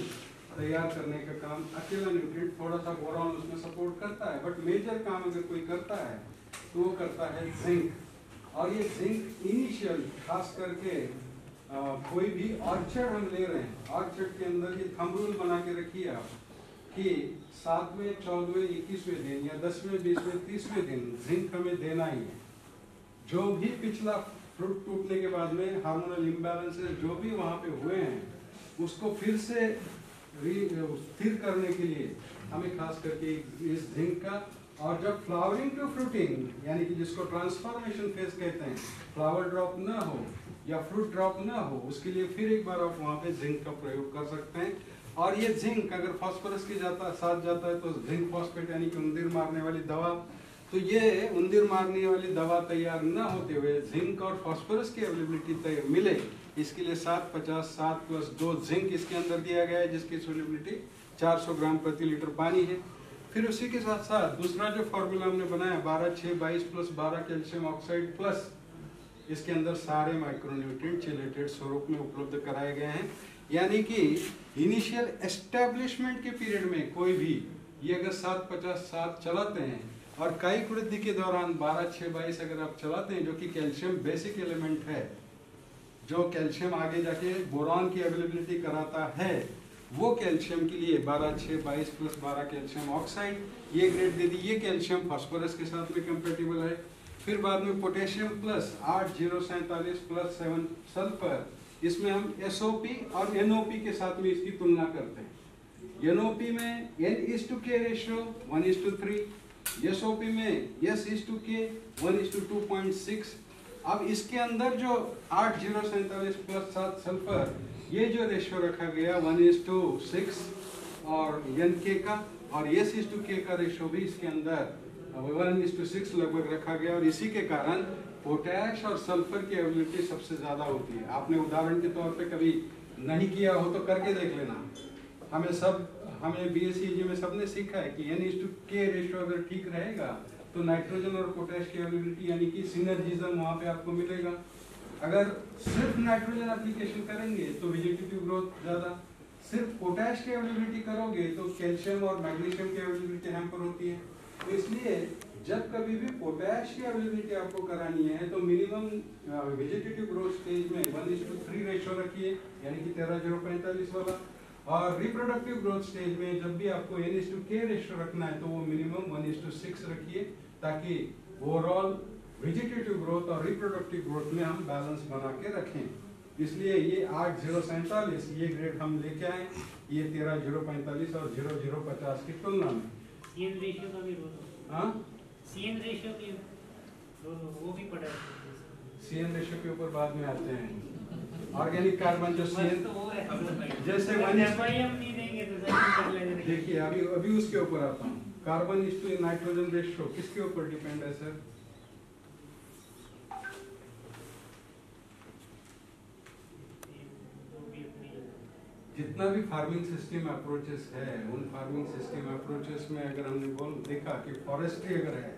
तैयार करने का काम अकेला न्यूट्रिएंट, थोड़ा सा बोरॉन उसमें सपोर्ट करता है, बट मेजर काम अगर कोई करता है तो वो करता है जिंक। और ये जिंक इनिशियल खास करके कोई भी ऑर्चर्ड हम ले रहे हैं, ऑर्चर्ड के अंदर ये थंब रूल बना के रखिए आप कि 7वें, 14वें, 21वें दिन या 10वें, 20वें, 30वें दिन जिंक हमें देना ही है। जो भी पिछला फ्रूट टूटने के बाद में हार्मोनल इम्बैलेंसेस जो भी वहाँ पे हुए हैं उसको फिर से स्थिर करने के लिए हमें खास करके इस जिंक का, और जब फ्लावरिंग टू फ्रूटिंग यानी कि जिसको ट्रांसफॉर्मेशन फेज कहते हैं, फ्लावर ड्रॉप ना हो या फ्रूट ड्रॉप ना हो, उसके लिए फिर एक बार आप वहाँ पे जिंक का प्रयोग कर सकते हैं। और ये जिंक अगर फास्फोरस के साथ जाता है तो जिंक फॉस्फेट यानी कि उंदीर मारने वाली दवा, तो ये उंदीर मारने वाली दवा तैयार न होते हुए जिंक और फास्फोरस की अवेलेबिलिटी मिले, इसके लिए 750 + 2 जिंक इसके अंदर दिया गया है, जिसकी सोल्युबिलिटी 400 ग्राम प्रति लीटर पानी है। फिर उसी के साथ साथ दूसरा जो फॉर्मूला हमने बनाया 12-6-22 + 12 कैल्शियम ऑक्साइड प्लस, इसके अंदर सारे माइक्रोन्यूट्रिएंट चिलेटेड स्वरूप में उपलब्ध कराए गए हैं। यानी कि इनिशियल एस्टेब्लिशमेंट के पीरियड में कोई भी ये अगर 750-7 चलाते हैं और कायिक वृद्धि के दौरान 12-6-22 अगर आप चलाते हैं, जो कि कैल्शियम बेसिक एलिमेंट है, जो कैल्शियम आगे जाके बोरॉन की अवेलेबिलिटी कराता है, वो कैल्शियम के लिए 12-6-22 + 12 कैल्शियम ऑक्साइड ये ग्रेड दे दी। ये कैल्शियम फास्फोरस के साथ में कंपेटिबल है। फिर बाद में पोटेशियम प्लस 8047 + 7 सल्फर, इसमें हम SOP और NOP के साथ में इसकी तुलना करते हैं। NOP में N/K रेशियो 1:3, SOP में S/K 1:2.6। अब इसके अंदर जो 8047 + 7 सल्फर ये जो रेशियो रखा गया 1:6 और NK का, और S/K का रेशियो भी इसके अंदर 1:6 लगभग रखा गया, और इसी के कारण पोटैश और सल्फर की अवेलेबिलिटी सबसे ज़्यादा होती है। आपने उदाहरण के तौर पे कभी नहीं किया हो तो करके देख लेना। हमें BSc में सबने सीखा है कि N/K रेशियो अगर ठीक रहेगा तो नाइट्रोजन और पोटैश की अवेलेबिलिटी यानी कि सिनर्जिज्म वहाँ पे आपको मिलेगा। अगर सिर्फ नाइट्रोजन एप्लीकेशन करेंगे तो वेजिटेटिव ग्रोथ ज़्यादा, सिर्फ पोटैश की अवेलेबिलिटी करोगे तो कैल्शियम और मैग्नीशियम की अवेलेबिलिटी हैम्पर होती है। तो इसलिए जब कभी भी पोटैश की अवेलेबिलिटी आपको करानी है तो मिनिमम वेजिटेटिव ग्रोथ स्टेज में 1:3 रेशियो रखिए, यानी कि 13:045 वाला, और रिप्रोडक्टिव ग्रोथ स्टेज में जब भी आपको N/K रेशियो रखना है तो वो मिनिमम 1:6 रखिए, ताकि ओवरऑल वेजिटेटिव ग्रोथ और रिप्रोडक्टिव ग्रोथ में हम बैलेंस बना के रखें। इसलिए ये 8047 ये ग्रेड हम लेके आए, ये 13:045 और 0:050 की तुलना में। CN रेशियो का भी हाँ, CN रेशियो की वो भी पढ़ा है। CN रेशियो के ऊपर बाद में आते हैं। ऑर्गेनिक कार्बन जो CN जैसे देखिए अभी उसके ऊपर आता हूँ। कार्बन/नाइट्रोजन रेशियो किसके ऊपर डिपेंड है सर? जितना भी फार्मिंग सिस्टम अप्रोचेस है, उन फार्मिंग सिस्टम अप्रोचेस में अगर हमने देखा कि फॉरेस्ट्री अगर है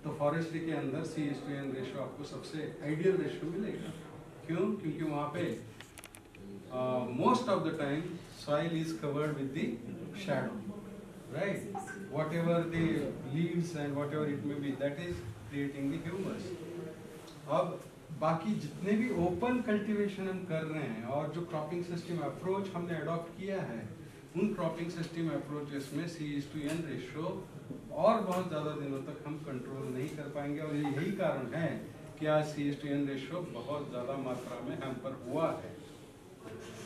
तो फॉरेस्ट्री के अंदर C/N रेशो आपको सबसे आइडियल रेशो मिलेगा। क्यों? क्योंकि वहाँ पे most of the time soil is covered with the shadow, right? Whatever the leaves and whatever it may be, that is creating the humus. अब बाकी जितने भी ओपन कल्टीवेशन हम कर रहे हैं और जो क्रॉपिंग सिस्टम अप्रोच हमने अडॉप्ट किया है, उन क्रॉपिंग सिस्टम अप्रोचेस में C/N रेशो और बहुत ज़्यादा दिनों तक हम कंट्रोल नहीं कर पाएंगे। और यही कारण है कि आज C/N रेशो बहुत ज़्यादा मात्रा में हम पर हुआ है।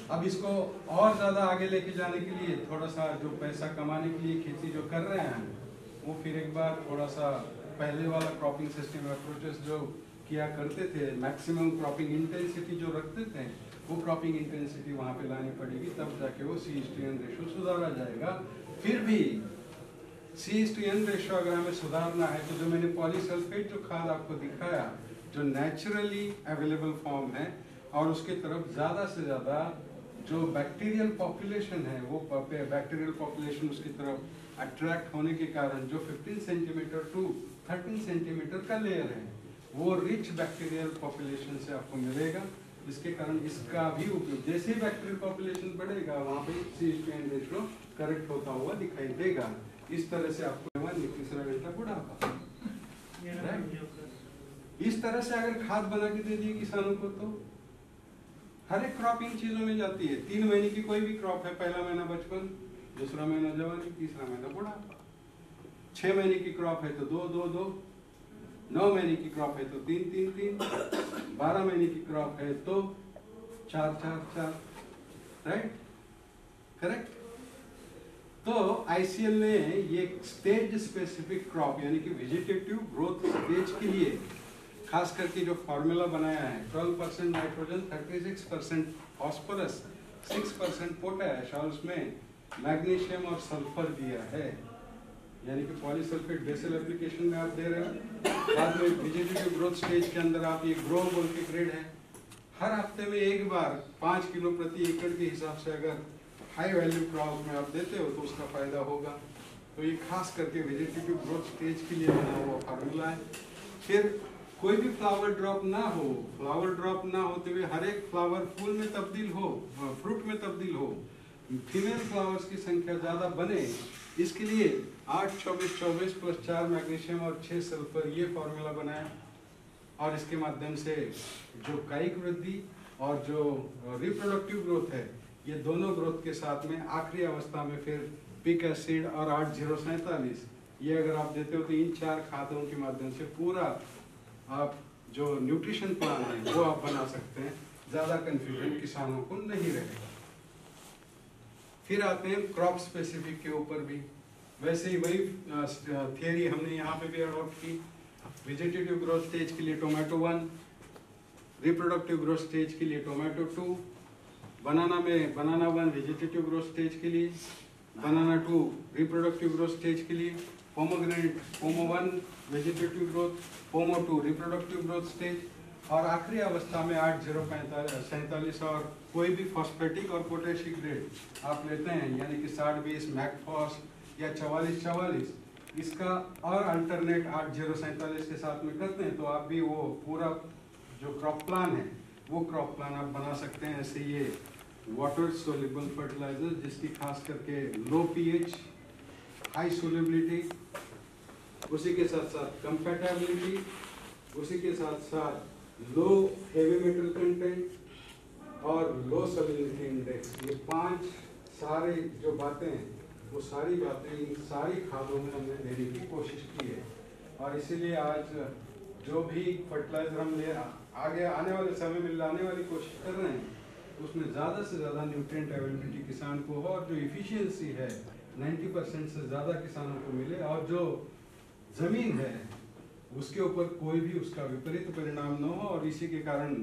अब इसको और ज़्यादा आगे लेके जाने के लिए थोड़ा सा जो पैसा कमाने के लिए खेती जो कर रहे हैं, वो फिर एक बार थोड़ा सा पहले वाला क्रॉपिंग सिस्टम अप्रोचेस जो किया करते थे, मैक्सिमम क्रॉपिंग इंटेंसिटी जो रखते थे, वो क्रॉपिंग इंटेंसिटी वहाँ पे लानी पड़ेगी, तब जाके वो C/N रेशो सुधारा जाएगा। फिर भी C/N रेशो अगर हमें सुधारना है तो जो मैंने पॉलीसल्फेट जो खाद आपको दिखाया, जो नेचुरली अवेलेबल फॉर्म है, और उसके तरफ ज़्यादा से ज़्यादा जो बैक्टीरियल पॉपुलेशन है, वो बैक्टीरियल पॉपुलेशन उसकी तरफ अट्रैक्ट होने के कारण जो 15 सेंटीमीटर टू 13 सेंटीमीटर का लेयर है, वो रिच बैक्टीरियल पॉपुलेशन से आपको मिलेगा। इसके कारण इसका भी उपयोग, जैसे ही बैक्टीरियल पॉपुलेशन बढ़ेगा वहाँ पे C/N रेशो करेक्ट होता हुआ दिखाई देगा। इस तरह से आपको 21 बुढ़ापा, इस तरह से अगर खाद बना के दे दिए किसानों को तो हर एक क्रॉपिंग चीजों में जाती है। 3 महीने की कोई भी क्रॉप है, पहला महीना बचपन, दूसरा महीना जवानी, तीसरा महीना बुढ़ापा। 6 महीने की क्रॉप है तो 2-2-2, 9 महीने की क्रॉप है तो 3-3-3, 12 महीने की क्रॉप है तो 4-4-4, राइट? करेक्ट? तो ICL ने ये स्टेज स्पेसिफिक क्रॉप यानी कि वेजिटेटिव ग्रोथ स्टेज के लिए खास करके जो फॉर्मूला बनाया है, 12% नाइट्रोजन, 36% फॉस्फोरस, 6% पोटैश और उसमें मैग्नीशियम और सल्फर दिया है, यानी कि पॉलीसल्फेट बेसल एप्लीकेशन में आप दे रहे हो। बाद में वेजिटेटिव ग्रोथ स्टेज के अंदर आप ये ग्रो बोल के ग्रेड है, हर हफ्ते में एक बार 5 किलो प्रति एकड़ के हिसाब से अगर हाई वैल्यू क्रॉप में आप देते हो तो उसका फायदा होगा। तो ये खास करके वेजिटेटिव ग्रोथ स्टेज के लिए बना हुआ फार्मूला है। फिर कोई भी फ्लावर ड्रॉप ना हो, फ्लावर ड्रॉप ना होते हुए हर एक फ्लावर फूल में तब्दील हो, फ्रूट में तब्दील हो, फीमेल फ्लावर्स की संख्या ज़्यादा बने, इसके लिए 8-24-24 + 4 मैग्नीशियम और 6 सल्फर ये फार्मूला बनाया। और इसके माध्यम से जो कायिक वृद्धि और जो रिप्रोडक्टिव ग्रोथ है, ये दोनों ग्रोथ के साथ में आखिरी अवस्था में फिर पिक एसिड और 8-0-47 ये अगर आप देते हो तो इन 4 खादों के माध्यम से पूरा आप जो न्यूट्रिशन प्लान है वो आप बना सकते हैं। ज़्यादा कंफ्यूजन किसानों को नहीं रहेगा। फिर आते हैं क्रॉप स्पेसिफिक के ऊपर भी, वैसे ही वही थियरी हमने यहाँ पे भी अडॉप्ट की। वेजिटेटिव ग्रोथ स्टेज के लिए टोमेटो 1, रिप्रोडक्टिव ग्रोथ स्टेज के लिए टोमेटो 2, बनाना में बनाना 1 वेजिटेटिव ग्रोथ स्टेज के लिए, बनाना 2 रिप्रोडक्टिव ग्रोथ स्टेज के लिए, pomegranate pomo 1 vegetative growth, pomo 2 reproductive growth stage, और आखिरी अवस्था में 8-0-47 और कोई भी फॉस्फेटिक और पोटेशिक ग्रेड आप लेते हैं, यानी कि 60-20 मैकफॉस या 44-44 इसका और अल्टरनेट 8-0-47 के साथ में करते हैं तो आप भी वो पूरा जो क्रॉप प्लान है वो क्रॉप प्लान आप बना सकते हैं। ऐसे ये वाटर सोल्यूबल फर्टिलाइजर जिसकी खास करके लो pH, हाई सोल्युबिलिटी, उसी के साथ साथ कंपैटिबिलिटी, उसी के साथ साथ लो हेवी मेटल कंटेंट और लो सैलिनिटी इंडेक्स, ये 5 सारे जो बातें हैं वो सारी बातें इन सारी खादों में हमने देने की कोशिश की है। और इसीलिए आज जो भी फर्टिलाइजर हम ले आगे आने वाले समय में लाने वाली कोशिश कर रहे हैं उसमें ज़्यादा से ज़्यादा न्यूट्रिएंट अवेलेबिलिटी किसान को हो और जो इफिशियंसी है 90% से ज़्यादा किसानों को मिले और जो ज़मीन है उसके ऊपर कोई भी उसका विपरीत परिणाम न हो। और इसी के कारण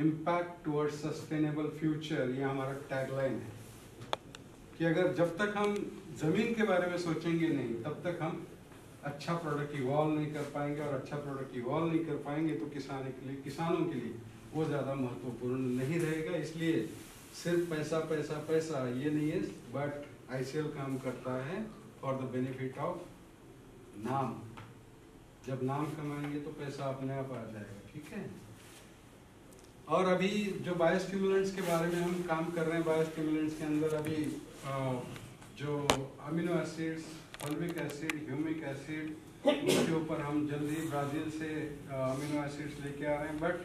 इम्पैक्ट टुवर्ड्स सस्टेनेबल फ्यूचर ये हमारा टैगलाइन है कि अगर जब तक हम ज़मीन के बारे में सोचेंगे नहीं तब तक हम अच्छा प्रोडक्ट इवॉल्व नहीं कर पाएंगे, और अच्छा प्रोडक्ट इवॉल्व नहीं कर पाएंगे तो किसानों के लिए वो ज़्यादा महत्वपूर्ण नहीं रहेगा। इसलिए सिर्फ पैसा पैसा पैसा ये नहीं है, बट ICL काम करता है फॉर द बेनिफिट ऑफ नाम। जब नाम कमाएंगे तो पैसा अपने आप आ जाएगा, ठीक है। और अभी जो बायोस्टिमुलेंट्स के बारे में हम काम कर रहे हैं, बायोस्टिमुलेंट्स के अंदर अभी जो amino acids, fulvic acid, humic acid, उसके ऊपर हम जल्दी ब्राज़ील से अमीनो एसिड्स लेके आ रहे हैं। बट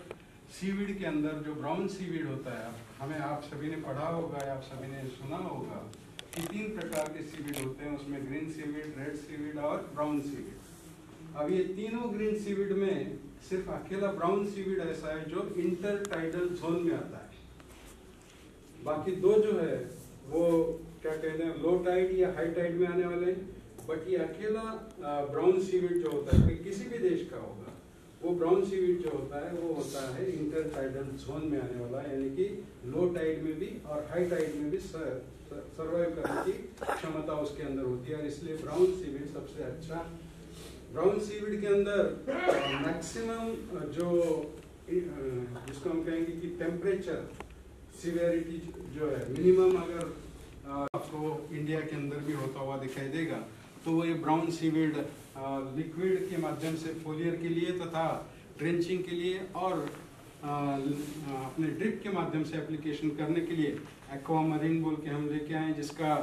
सीवीड के अंदर जो ब्राउन सीवीड होता है, हमें आप सभी ने पढ़ा होगा, आप सभी ने सुना होगा कि 3 प्रकार के सीवीड होते हैं, उसमें ग्रीन सीवीड, रेड सीवीड और ब्राउन सीवीड। अब ये तीनों ग्रीन सीवीड में सिर्फ अकेला ब्राउन सीवीड ऐसा है जो इंटरटाइडल जोन में आता है। बाकी 2 जो है वो क्या कहते हैं, लो टाइड या हाई टाइड में आने वाले हैं। बट ये अकेला ब्राउन सीवीड जो होता है, किसी भी देश का होगा, वो ब्राउन सीवीड जो होता है वो होता है इंटरटाइडल जोन में आने वाला, यानी कि लो टाइड में भी और हाई टाइड में भी सर्वाइव करने की क्षमता उसके अंदर होती है। और इसलिए ब्राउन सीवीड सबसे अच्छा। ब्राउन सीवीड के अंदर मैक्सिमम जो जिसको हम कहेंगे कि टेम्परेचर सिवियरिटी जो है मिनिमम, अगर आपको इंडिया के अंदर भी होता हुआ दिखाई देगा तो वो ये ब्राउन सीवीड लिक्विड के माध्यम से फोलियर के लिए तथा ड्रेंचिंग के लिए और अपने ड्रिप के माध्यम से एप्लीकेशन करने के लिए एक्वामरीन बोल के हम लेके आए, जिसका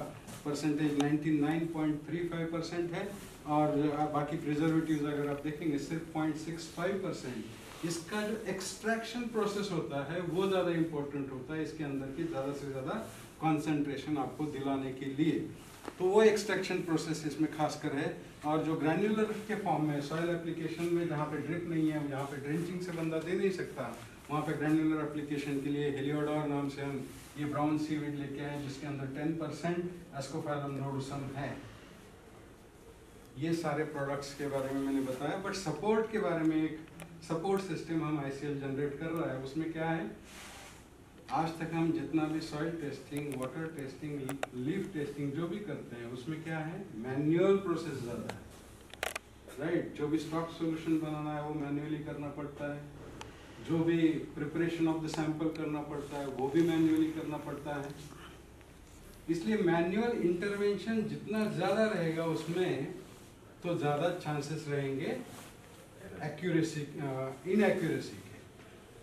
परसेंटेज 99.35% है। और बाकी प्रिजर्वेटिव्स अगर आप देखेंगे सिर्फ 0.65%। इसका जो एक्सट्रैक्शन प्रोसेस होता है वो ज़्यादा इम्पोर्टेंट होता है इसके अंदर की ज़्यादा से ज़्यादा कंसंट्रेशन आपको दिलाने के लिए। तो वो एक्सट्रैक्शन प्रोसेस इसमें खासकर है। और जो ग्रैन्युलर के फॉर्म में सॉइल एप्लीकेशन में जहाँ पे ड्रिप नहीं है, जहाँ पे ड्रेंचिंग से बंदा दे नहीं सकता, वहाँ पे ग्रैन्युलर एप्लीकेशन के लिए हेलियोडोर नाम से हम ये ब्राउन सीवीड लेके आए, जिसके अंदर 10% एस्कोफैलम नोडुसम है। ये सारे प्रोडक्ट्स के बारे में मैंने बताया। बट सपोर्ट के बारे में एक सपोर्ट सिस्टम हम ICL जनरेट कर रहा है। उसमें क्या है, आज तक हम जितना भी soil testing, water testing, leaf testing जो भी करते हैं उसमें क्या है, मैनुअल प्रोसेस ज़्यादा है, राइट। जो भी स्टॉक सॉल्यूशन बनाना है वो मैन्युअली करना पड़ता है, जो भी प्रिपरेशन ऑफ द सैंपल करना पड़ता है वो भी मैन्युअली करना पड़ता है। इसलिए मैनुअल इंटरवेंशन जितना ज़्यादा रहेगा उसमें तो ज़्यादा चांसेस रहेंगे एक्यूरेसी इनएक्यूरेसी के।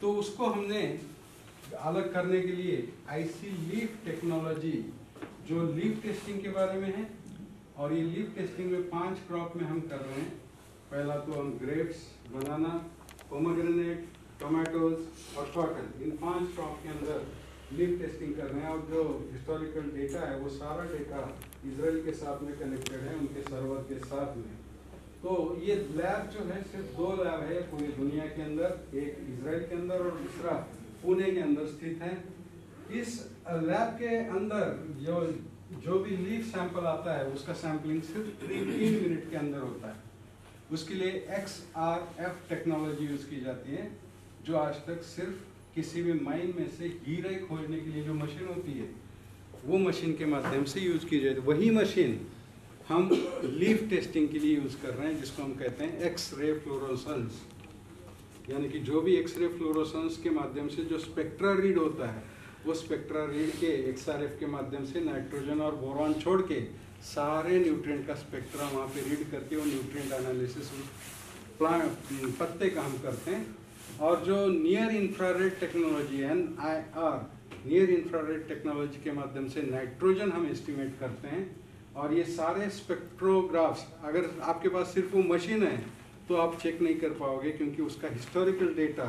तो उसको हमने अलग करने के लिए IC लीफ टेक्नोलॉजी, जो लीफ टेस्टिंग के बारे में है, और ये लीफ टेस्टिंग में 5 क्रॉप में हम कर रहे हैं। पहला तो हम ग्रेप्स, बनाना, पोमेग्रेनेट, टोमेटोज और कॉटन, इन 5 क्रॉप के अंदर लीफ टेस्टिंग कर रहे हैं। और जो हिस्टोरिकल डेटा है वो सारा डेटा इजराइल के साथ में कनेक्टेड है, उनके सर्वर के साथ में। तो ये लैब जो है सिर्फ 2 लैब है पूरी दुनिया के अंदर, एक इजराइल के अंदर और दूसरा पुणे के अंदर स्थित है। इस लैब के अंदर जो भी लीफ सैंपल आता है उसका सैंपलिंग सिर्फ 3 मिनट के अंदर होता है। उसके लिए XRF टेक्नोलॉजी यूज की जाती है, जो आज तक सिर्फ किसी भी माइन में से हीरे खोजने के लिए जो मशीन होती है वो मशीन के माध्यम से यूज की जाती है। वही मशीन हम लीफ टेस्टिंग के लिए यूज कर रहे हैं, जिसको हम कहते हैं एक्स-रे फ्लोरोसेंस। यानी कि जो भी एक्स-रे फ्लोरोसेंस के माध्यम से जो स्पेक्ट्रा रीड होता है वो स्पेक्ट्रा रीड के XRF के माध्यम से नाइट्रोजन और बोरॉन छोड़ के सारे न्यूट्रिएंट का स्पेक्ट्रा वहाँ पे रीड करके वो न्यूट्रिएंट एनालिसिस प्लांट पत्ते का हम करते हैं। और जो near infrared technology NIR, near infrared technology के माध्यम से नाइट्रोजन हम एस्टिमेट करते हैं। और ये सारे स्पेक्ट्रोग्राफ्स, अगर आपके पास सिर्फ वो मशीन है तो आप चेक नहीं कर पाओगे, क्योंकि उसका हिस्टोरिकल डेटा,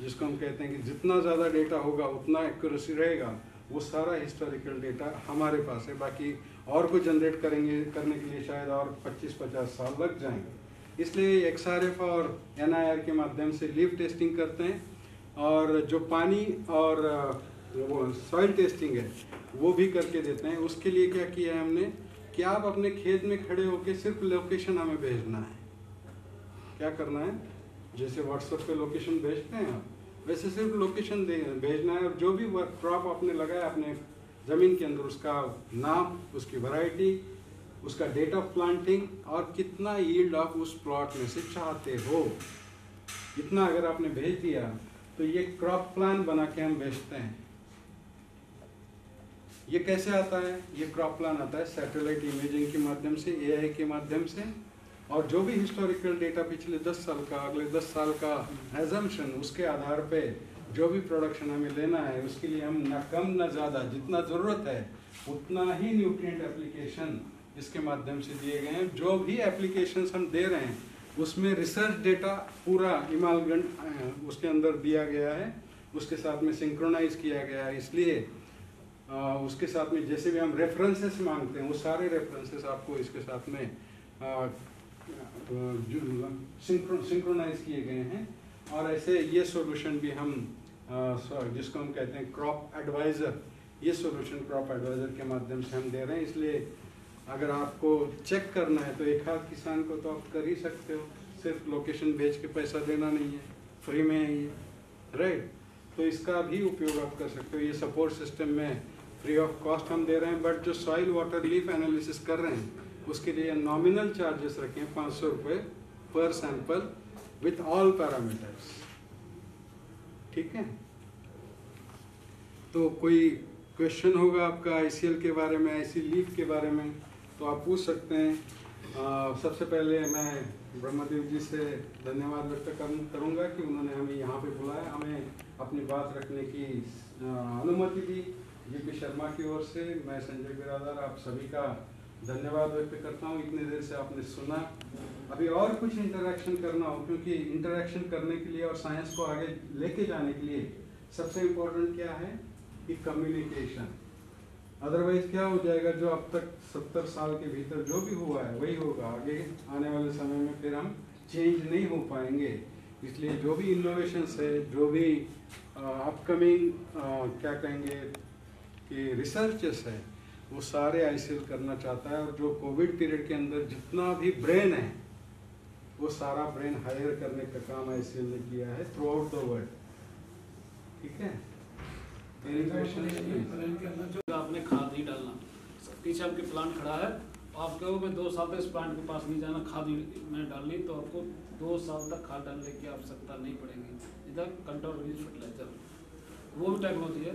जिसको हम कहते हैं कि जितना ज़्यादा डेटा होगा उतना एक्यूरेसी रहेगा, वो सारा हिस्टोरिकल डेटा हमारे पास है। बाकी और को जनरेट करने के लिए शायद और 25-50 साल लग जाएंगे। इसलिए XRF और NIR के माध्यम से लीफ टेस्टिंग करते हैं। और जो पानी और वो सॉइल टेस्टिंग है वो भी करके देते हैं। उसके लिए क्या किया है हमने कि आप अपने खेत में खड़े होकर सिर्फ लोकेशन हमें भेजना है। क्या करना है, जैसे व्हाट्सएप पे लोकेशन भेजते हैं आप, वैसे सिर्फ लोकेशन भेजना है। और जो भी क्रॉप आपने लगाया अपने ज़मीन के अंदर, उसका नाम, उसकी वैरायटी, उसका डेट ऑफ प्लांटिंग और कितना यील्ड आप उस प्लॉट में से चाहते हो, इतना अगर आपने भेज दिया तो ये क्रॉप प्लान बना के हम भेजते हैं। ये कैसे आता है? ये क्रॉप प्लान आता है सैटेलाइट इमेजिंग के माध्यम से, AI के माध्यम से, और जो भी हिस्टोरिकल डेटा पिछले 10 साल का, अगले 10 साल का एजम्पशन, उसके आधार पे जो भी प्रोडक्शन हमें लेना है उसके लिए हम ना कम ना ज़्यादा, जितना ज़रूरत है उतना ही न्यूट्रिएंट एप्लीकेशन इसके माध्यम से दिए गए हैं। जो भी एप्लीकेशंस हम दे रहे हैं उसमें रिसर्च डेटा पूरा इमालगन उसके अंदर दिया गया है, उसके साथ में सिंक्रोनाइज किया गया है। इसलिए उसके साथ में जैसे भी हम रेफरेंसेस मांगते हैं वो सारे रेफरेंसेस आपको इसके साथ में सिंक्रोनाइज किए गए हैं। और ऐसे ये सॉल्यूशन भी हम जिसको हम कहते हैं क्रॉप एडवाइज़र, ये सॉल्यूशन क्रॉप एडवाइज़र के माध्यम से हम दे रहे हैं। इसलिए अगर आपको चेक करना है तो एक आध किसान को तो आप कर ही सकते हो, सिर्फ लोकेशन भेज के पैसा देना नहीं है, फ्री में है ये, राइट। तो इसका भी उपयोग आप कर सकते हो। ये सपोर्ट सिस्टम में फ्री ऑफ कॉस्ट हम दे रहे हैं, बट जो सॉइल वाटर लीफ एनालिसिस कर रहे हैं उसके लिए नॉमिनल चार्जेस रखे हैं 500 रुपये पर सैंपल विथ ऑल पैरामीटर्स, ठीक है। तो कोई क्वेश्चन होगा आपका ICL के बारे में, IC लीफ के बारे में, तो आप पूछ सकते हैं। सबसे पहले मैं ब्रह्मदेव जी से धन्यवाद व्यक्त करूंगा कि उन्होंने हमें यहाँ पे बुलाया, हमें अपनी बात रखने की अनुमति दी। GP शर्मा की ओर से मैं संजय बिरादर आप सभी का धन्यवाद व्यक्त करता हूँ। इतनी देर से आपने सुना। अभी और कुछ इंटरेक्शन करना हो, क्योंकि इंटरेक्शन करने के लिए और साइंस को आगे लेके जाने के लिए सबसे इम्पोर्टेंट क्या है कि कम्युनिकेशन। अदरवाइज क्या हो जाएगा, जो अब तक 70 साल के भीतर जो भी हुआ है वही होगा, आगे आने वाले समय में फिर हम चेंज नहीं हो पाएंगे। इसलिए जो भी इनोवेशंस है, जो भी अपकमिंग क्या कहेंगे कि रिसर्चेस है, वो सारे ICL करना चाहता है। और जो कोविड पीरियड के अंदर जितना भी ब्रेन है वो सारा ब्रेन हायर करने का काम ICL ने किया है थ्रू आउट द वर्ल्ड, ठीक है। आपने खाद नहीं डालना, पीछे आपके प्लांट खड़ा है, आप कहो मैं 2 साल तक इस प्लांट के पास नहीं जाना, खाद मैंने डालनी, तो आपको 2 साल तक खाद डालने की आवश्यकता नहीं पड़ेगी। इधर कंट्रोल फर्टिलाइजर वो भी टेक्नोलॉजी है।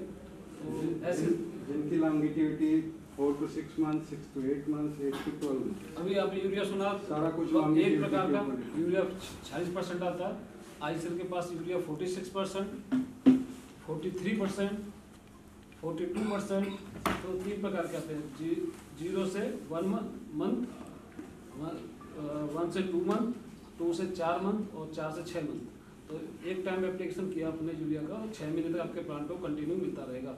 तो ऐसे जिनकी longevity 4 to 6 months, 6 to 8 months, 8 to 12 months। अभी आपने यूरिया सुना, सारा कुछ एक प्रकार का यूरिया 40% आता है, ICL के पास यूरिया 46%, 43%, 42%, तो 3 प्रकार के आते हैं। 0 से 1 month, 1 से 2 month, 2 से 4 month और 4 से 6 month। तो एक टाइम एप्लीकेशन किया आपने यूरिया का, 6 महीने तक आपके प्लांट को कंटिन्यू मिलता रहेगा।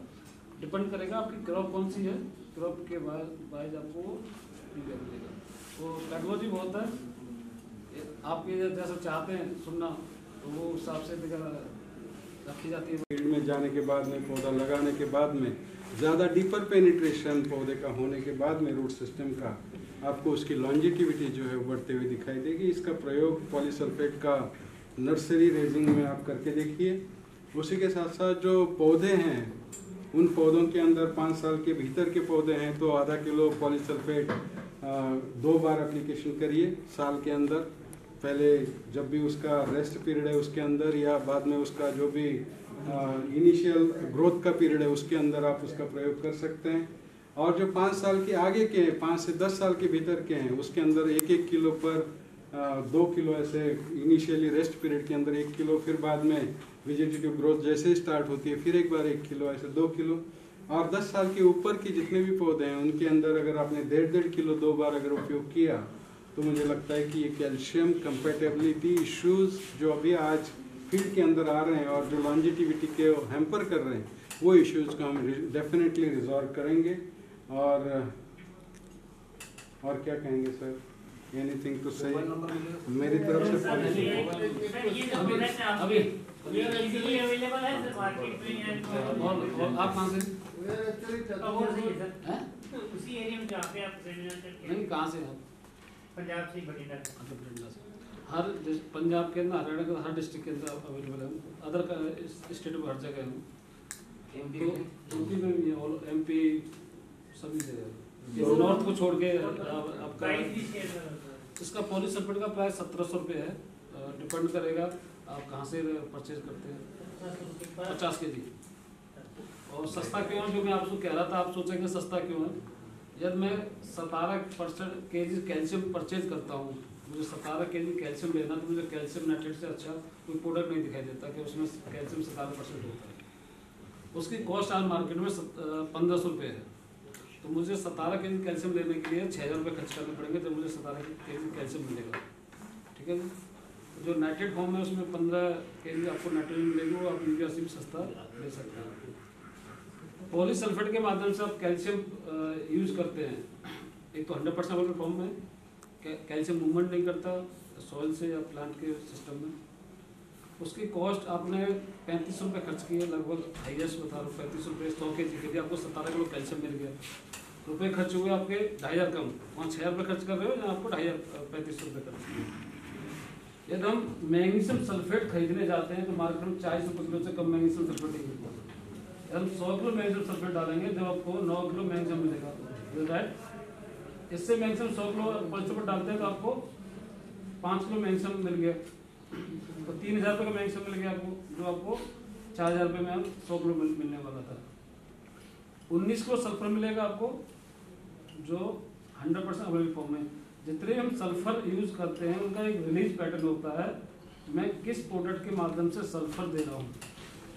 डिपेंड करेगा आपकी क्रॉप कौन सी है, क्रॉप के वाइज आपको यूरिया मिलेगा। तो टेक्नोलॉजी बहुत है, आपके जैसा चाहते हैं सुनना तो वो हिसाब से रखी जाती है। फील्ड में जाने के बाद में, पौधा लगाने के बाद में, ज़्यादा डीपर पेनिट्रेशन पौधे का होने के बाद में रूट सिस्टम का, आपको उसकी लॉन्जिटिविटी जो है बढ़ते हुए दिखाई देगी। इसका प्रयोग पॉलीसल्फेट का नर्सरी रेजिंग में आप करके देखिए। उसी के साथ साथ जो पौधे हैं, उन पौधों के अंदर 5 साल के भीतर के पौधे हैं तो आधा किलो पॉलीसल्फेट 2 बार एप्लीकेशन करिए साल के अंदर। पहले जब भी उसका रेस्ट पीरियड है उसके अंदर, या बाद में उसका जो भी इनिशियल ग्रोथ का पीरियड है उसके अंदर आप उसका प्रयोग कर सकते हैं। और जो 5 साल के आगे के हैं, 5 से 10 साल के भीतर के हैं, उसके अंदर 1-1 किलो पर 2 किलो ऐसे इनिशियली रेस्ट पीरियड के अंदर 1 किलो, फिर बाद में वेजिटेटिव ग्रोथ जैसे ही स्टार्ट होती है फिर एक बार 1 किलो, ऐसे 2 किलो। और 10 साल के ऊपर की जितने भी पौधे हैं उनके अंदर अगर आपने 1.5 किलो 2 बार अगर उपयोग किया तो मुझे लगता है कि ये कैल्शियम कंपेटेबिलिटी इश्यूज जो अभी आज फील्ड के अंदर आ रहे हैं और जो लॉन्जिटिविटी के हैम्पर कर रहे हैं, वो इश्यूज को हम डेफिनेटली रिजॉल्व करेंगे। और क्या कहेंगे सर, एनीथिंग टू से मेरी तरफ से आप कहाँ से? उसी एरिया में जहाँ पे आप नहीं, कहाँ से आप? पंजाब से बठिंडा से। हर पंजाब के अंदर, हरियाणा के हर डिस्ट्रिक्ट के अंदर अवेलेबल है, अदर स्टेट में हर जगह है। MP में भी है, MP सभी जगह, नॉर्थ को छोड़ के आपका इसका पॉलीसल्फेट का प्राइस 1700 रुपये है। डिपेंड करेगा आप कहाँ से परचेज करते हैं। 50 kg और सस्ता क्यों है, जो मैं आपको कह रहा था, आप सोचेंगे सस्ता क्यों है। जब मैं 17% kg कैल्शियम परचेज करता हूँ, मुझे 17 kg कैल्शियम लेना, तो मुझे कैल्शियम नाइट्रेट से अच्छा कोई प्रोडक्ट नहीं दिखाई देता कि उसमें कैल्शियम 17% होता है। उसकी कॉस्ट आज मार्केट में 1500 रुपये है। तो मुझे 17 kg कैल्शियम लेने के लिए 6000 रुपये खर्च करने पड़ेंगे, तो मुझे 17 kg कैल्शियम मिलेगा। ठीक है जी। जो नाइट्रेट फॉर्म है उसमें 15 kg आपको नाइट्रोजन मिलेगी, वो आप यूरिया से भी सस्ता ले सकते हैं। पॉलीसल्फेट के माध्यम से आप कैल्शियम यूज करते हैं। एक तो 100% फॉर्म में कैल्शियम मूवमेंट नहीं करता सॉइल से या प्लांट के सिस्टम में। उसकी कॉस्ट आपने 35 रुपये खर्च किए, लगभग हाईएस्ट बता रहा हूँ 35 रुपये 100 kg के लिए आपको 17 किलो कैल्शियम मिल गया। रुपये खर्च हुए आपके 2500 कम, वहाँ 6000 रुपये खर्च कर रहे हो, यहाँ आपको 35 रुपये खर्च किए। यदि हम मैग्नीशियम सल्फेट खरीदने जाते हैं तो मार्केट में 40 रुपये किलो से कम मैग्नीशियम सल्फेट नहीं मिलता। हम 100 किलो मैग्नीशियम सल्फेट डालेंगे जब आपको 9 किलो मैग्नीशियम मिलेगा, राइट। इससे मैग्नीशियम 100 किलो पॉलीसल्फेट डालते हैं तो आपको 5 किलो मैग्नीशियम मिल गया, तो 3000 रुपये का मैग्नीशियम मिल गया आपको, जो आपको 4000 रुपये में 100 किलो मिलने वाला था। 19 किलो सल्फर मिलेगा आपको, जो 100% अवेलेबल फॉर्म है। जितने हम सल्फर यूज करते हैं उनका एक रिलीज पैटर्न होता है, मैं किस प्रोडक्ट के माध्यम से सल्फर दे रहा हूँ।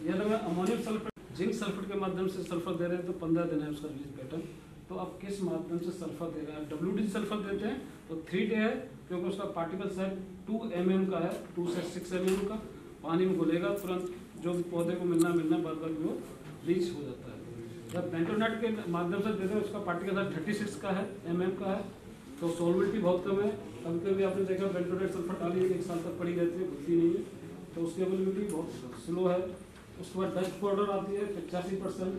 यदि मैं अमोनियम सल्फेट जिंक सल्फेट के माध्यम से सल्फर दे रहे हैं तो 15 दिन है उसका रिलीज पैटर्न। तो आप किस माध्यम से सल्फर दे रहे हैं, WD सल्फर देते हैं तो 3 डे है, क्योंकि उसका पार्टिकल साइज 2 mm का है, 2 से 6 mm का। पानी में घुलेगा तुरंत, जो भी पौधे को मिलना बार वो रीच हो जाता है। जब बेंटोनेट के माध्यम से देते हैं उसका पार्टिकल साइज 36 का है, mm का है, तो सॉल्विलिटी बहुत कम है। कभी कभी आपने देखा बेंटोनेट सल्फर डाली 1 साल तक पड़ी रहती है, घुलती नहीं है, तो उसकी अवेलेबिलिटी बहुत स्लो है। उसके बाद डस्ट पाउडर आती है 85%,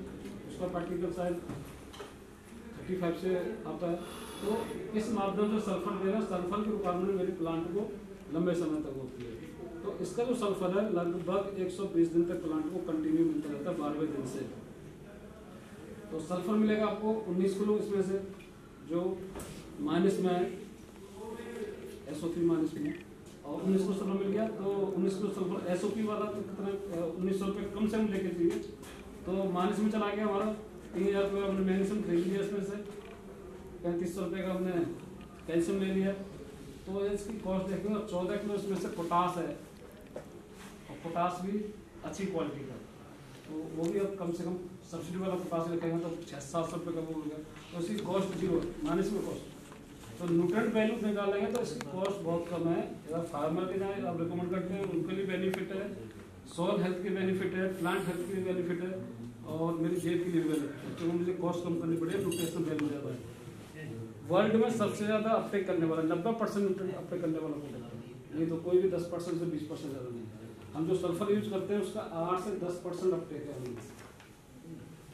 उसका पार्टिकल साइज 35 से आता है। तो इस माध्यम से सल्फर देना, सल्फर की रिक्वायरमेंट मेरे प्लांट को लंबे समय तक होती है। तो इसका जो सल्फर है लगभग 120 दिन तक प्लांट को कंटिन्यू मिलता रहता है, 12वें दिन से। तो सल्फर मिलेगा आपको 19 किलो इसमें से, जो माइनस में है, SO3 माइनस में, और 19 किलो सल्फर मिल गया। तो 19 किलो सल्फर SOP वाला तो कितना 1900 रुपये कम से कम लेके चाहिए, तो माइनस में चला गया हमारा 3000 रुपये हमने मैग्नीशियम खरीद लिया, इसमें से 3500 रुपये का हमने कैल्शियम ले लिया। तो इसकी कॉस्ट देखेंगे 14 किलो इसमें से पोटास है, और पोटास भी अच्छी क्वालिटी का, तो वो भी अब कम से कम सब्सिडी वाला पोटास रखेंगे तो 600-700 रुपये का वो हो गया। तो इसकी कॉस्ट 0 माइनस में कॉस्ट। तो न्यूट्रिएंट वैल्यू निकालेंगे तो इसकी कॉस्ट बहुत कम है। अगर फार्मर के जाए आप रिकमेंड करते हैं, उनके लिए बेनिफिट है, सॉइल हेल्थ के बेनिफिट है, प्लांट हेल्थ के लिए बेनिफिट है, और मेरी जेब के लिए बेनिफिट है। तो मुझे कॉस्ट कम करनी पड़ेगी, न्यूट्रिशन वैल्यू ज़्यादा है। वर्ल्ड में सबसे ज़्यादा अपटेक करने वाला 90% न्यूट्रिएंट अपटेक करने वाला प्रोडक्ट है, नहीं तो कोई भी 10% से 20% ज़्यादा नहीं है। हम जो सल्फर यूज करते हैं उसका 8 से 10% अपटेक है।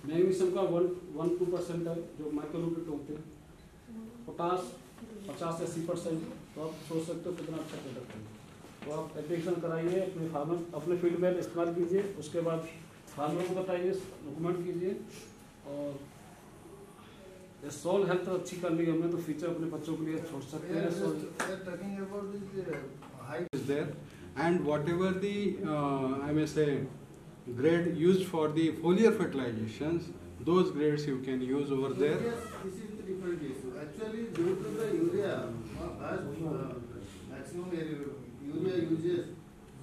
मैग्नीशियम का 1-2% है, जो माइक्रोन्यूट्रिएंट होते हैं। पोटास 50 से 80%। तो आप सोच सकते हो कितना अच्छा प्रोडक्ट है। तो आप एप्लीकेशन कराइए, अपने फार्मर अपने फील्ड में इस्तेमाल कीजिए, उसके बाद फार्मर को बताइए, डॉक्यूमेंट कीजिए। और सॉइल हेल्थ अच्छी कर ली हमने तो फ्यूचर अपने बच्चों के लिए छोड़ सकते हैं। And whatever the I may say grade used for the foliar fertilizations, those grades you can use over there. This is the different issue. Actually, due to the urea, maximum urea uses,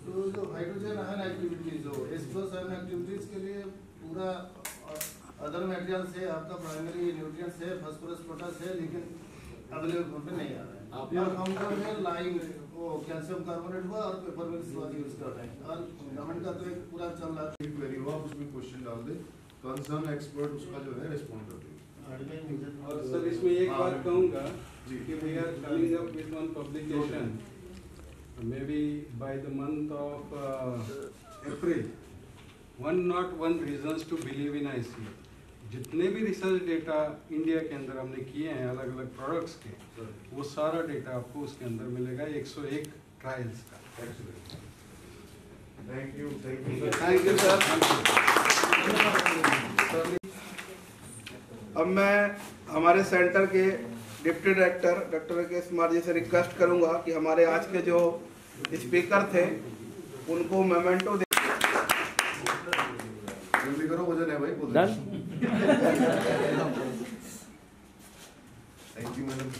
so जो hydrogen ion activities हो, H+ ion activities के लिए पूरा other material से आपका primary nutrients है, phosphorus potash है, लेकिन अवेलेबल पे नहीं आ रहा है। आप हम लोग में लाइम वो कैल्शियम कार्बोनेट हुआ और पेपर मिल्स वाली यूज कर रहे हैं, और गवर्नमेंट का तो एक पूरा चल रहा है। क्वेरी हुआ उसमें क्वेश्चन डाल दे, कंसर्न एक्सपर्ट उसका जो है रिस्पॉन्ड कर देगा। और सर इसमें एक बात कहूँगा कि we are coming up with one publication maybe by the month of April, not one reasons to believe in IC। जितने भी रिसर्च डेटा इंडिया के अंदर हमने किए हैं अलग अलग प्रोडक्ट्स के, वो सारा डेटा आपको उसके अंदर मिलेगा 101 ट्रायल्स का। Thank you sir. अब मैं हमारे सेंटर के deputy director doctor Rakesh Kumar ji से रिक्वेस्ट करूंगा कि हमारे आज के जो स्पीकर थे उनको मोमेंटो जल्दी करो, वजन है भाई। Done? Thank you, madam.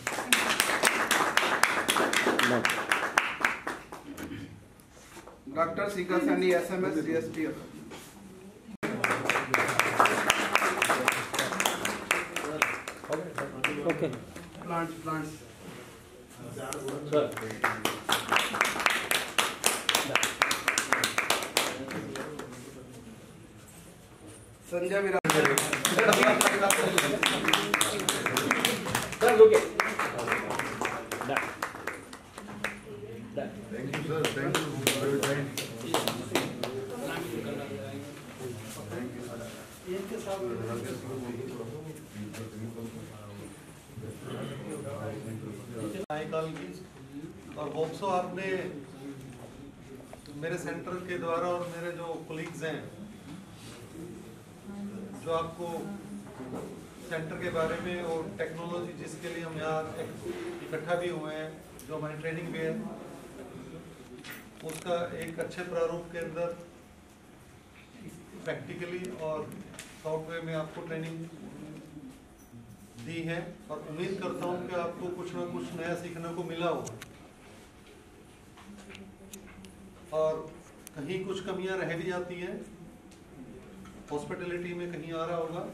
Dr. Sika Sani, SMS, DSP. Okay. Plants. Sir. Sanjay Viral. Sir, look at. Done. Thank you, sir. Thank you for your time. Cycle की और होप्सो आपने मेरे सेंटर के द्वारा और मेरे जो कोलीग्स हैं जो आपको सेंटर के बारे में और टेक्नोलॉजी जिसके लिए हम यहाँ इकट्ठा भी हुए हैं जो हमारी ट्रेनिंग भी है उसका एक अच्छे प्रारूप के अंदर प्रैक्टिकली और सॉफ्टवेयर में आपको ट्रेनिंग दी है और उम्मीद करता हूँ कि आपको कुछ ना कुछ नया सीखने को मिला होगा और कहीं कुछ कमियां रह भी जाती हैं हॉस्पिटलिटी में कहीं आ रहा होगा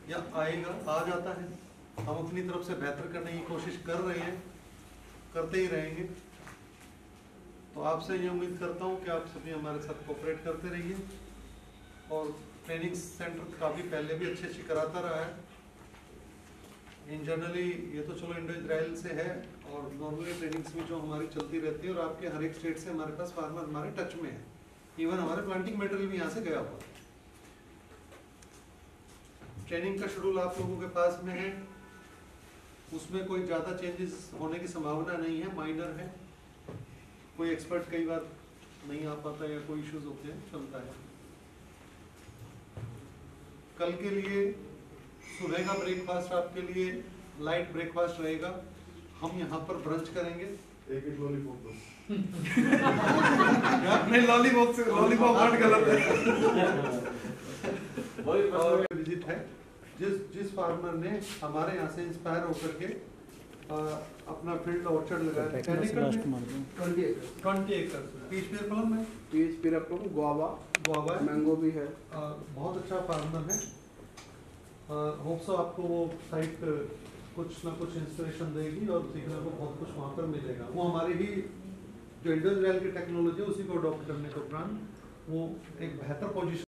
या आएगा आ जाता है हम अपनी तरफ से बेहतर करने की कोशिश कर रहे हैं करते ही रहेंगे तो आपसे ये उम्मीद करता हूँ कि आप सभी हमारे साथ कोऑपरेट करते रहिए और ट्रेनिंग सेंटर काफ़ी पहले भी अच्छी कराता रहा है इन जनरली ये तो चलो इंडो इजराइल से है और नॉर्मली ट्रेनिंग्स भी जो हमारी चलती रहती है और आपके हर एक स्टेट से हमारे पास फार्मर हमारे टच में है इवन हमारे प्लांटिंग मटेरियल भी यहाँ से गया हुआ ट्रेनिंग का शेड्यूल आप लोगों के पास में है उसमें कोई ज़्यादा चेंजेस होने की संभावना नहीं है माइनर है कोई एक्सपर्ट कई बार नहीं आ पाता या कोई इश्यूज होते हैं चलता है कल के लिए सुबह का ब्रेकफास्ट आपके लिए लाइट ब्रेकफास्ट रहेगा हम यहाँ पर ब्रंच करेंगे एक लॉलीपॉप दो नहीं लॉलीपॉप वर्ड गलत है और विजिट है जिस फार्मर ने हमारे यहाँ से इंस्पायर होकर के अपना फील्ड ऑर्चर्ड लगाया 20 एकड़ पीच पेड़ प्लम है पीच पेड़ प्लम गुआवा मैंगो भी है बहुत अच्छा फार्मर है होप्सो आपको वो साइट कुछ ना कुछ इंस्पिरेशन देगी और सीखने को बहुत कुछ वहाँ पर मिलेगा वो हमारी ही जो इंडो इजराइल की टेक्नोलॉजी उसी को अडॉप्ट करने के उपरांत वो एक बेहतर पोजीशन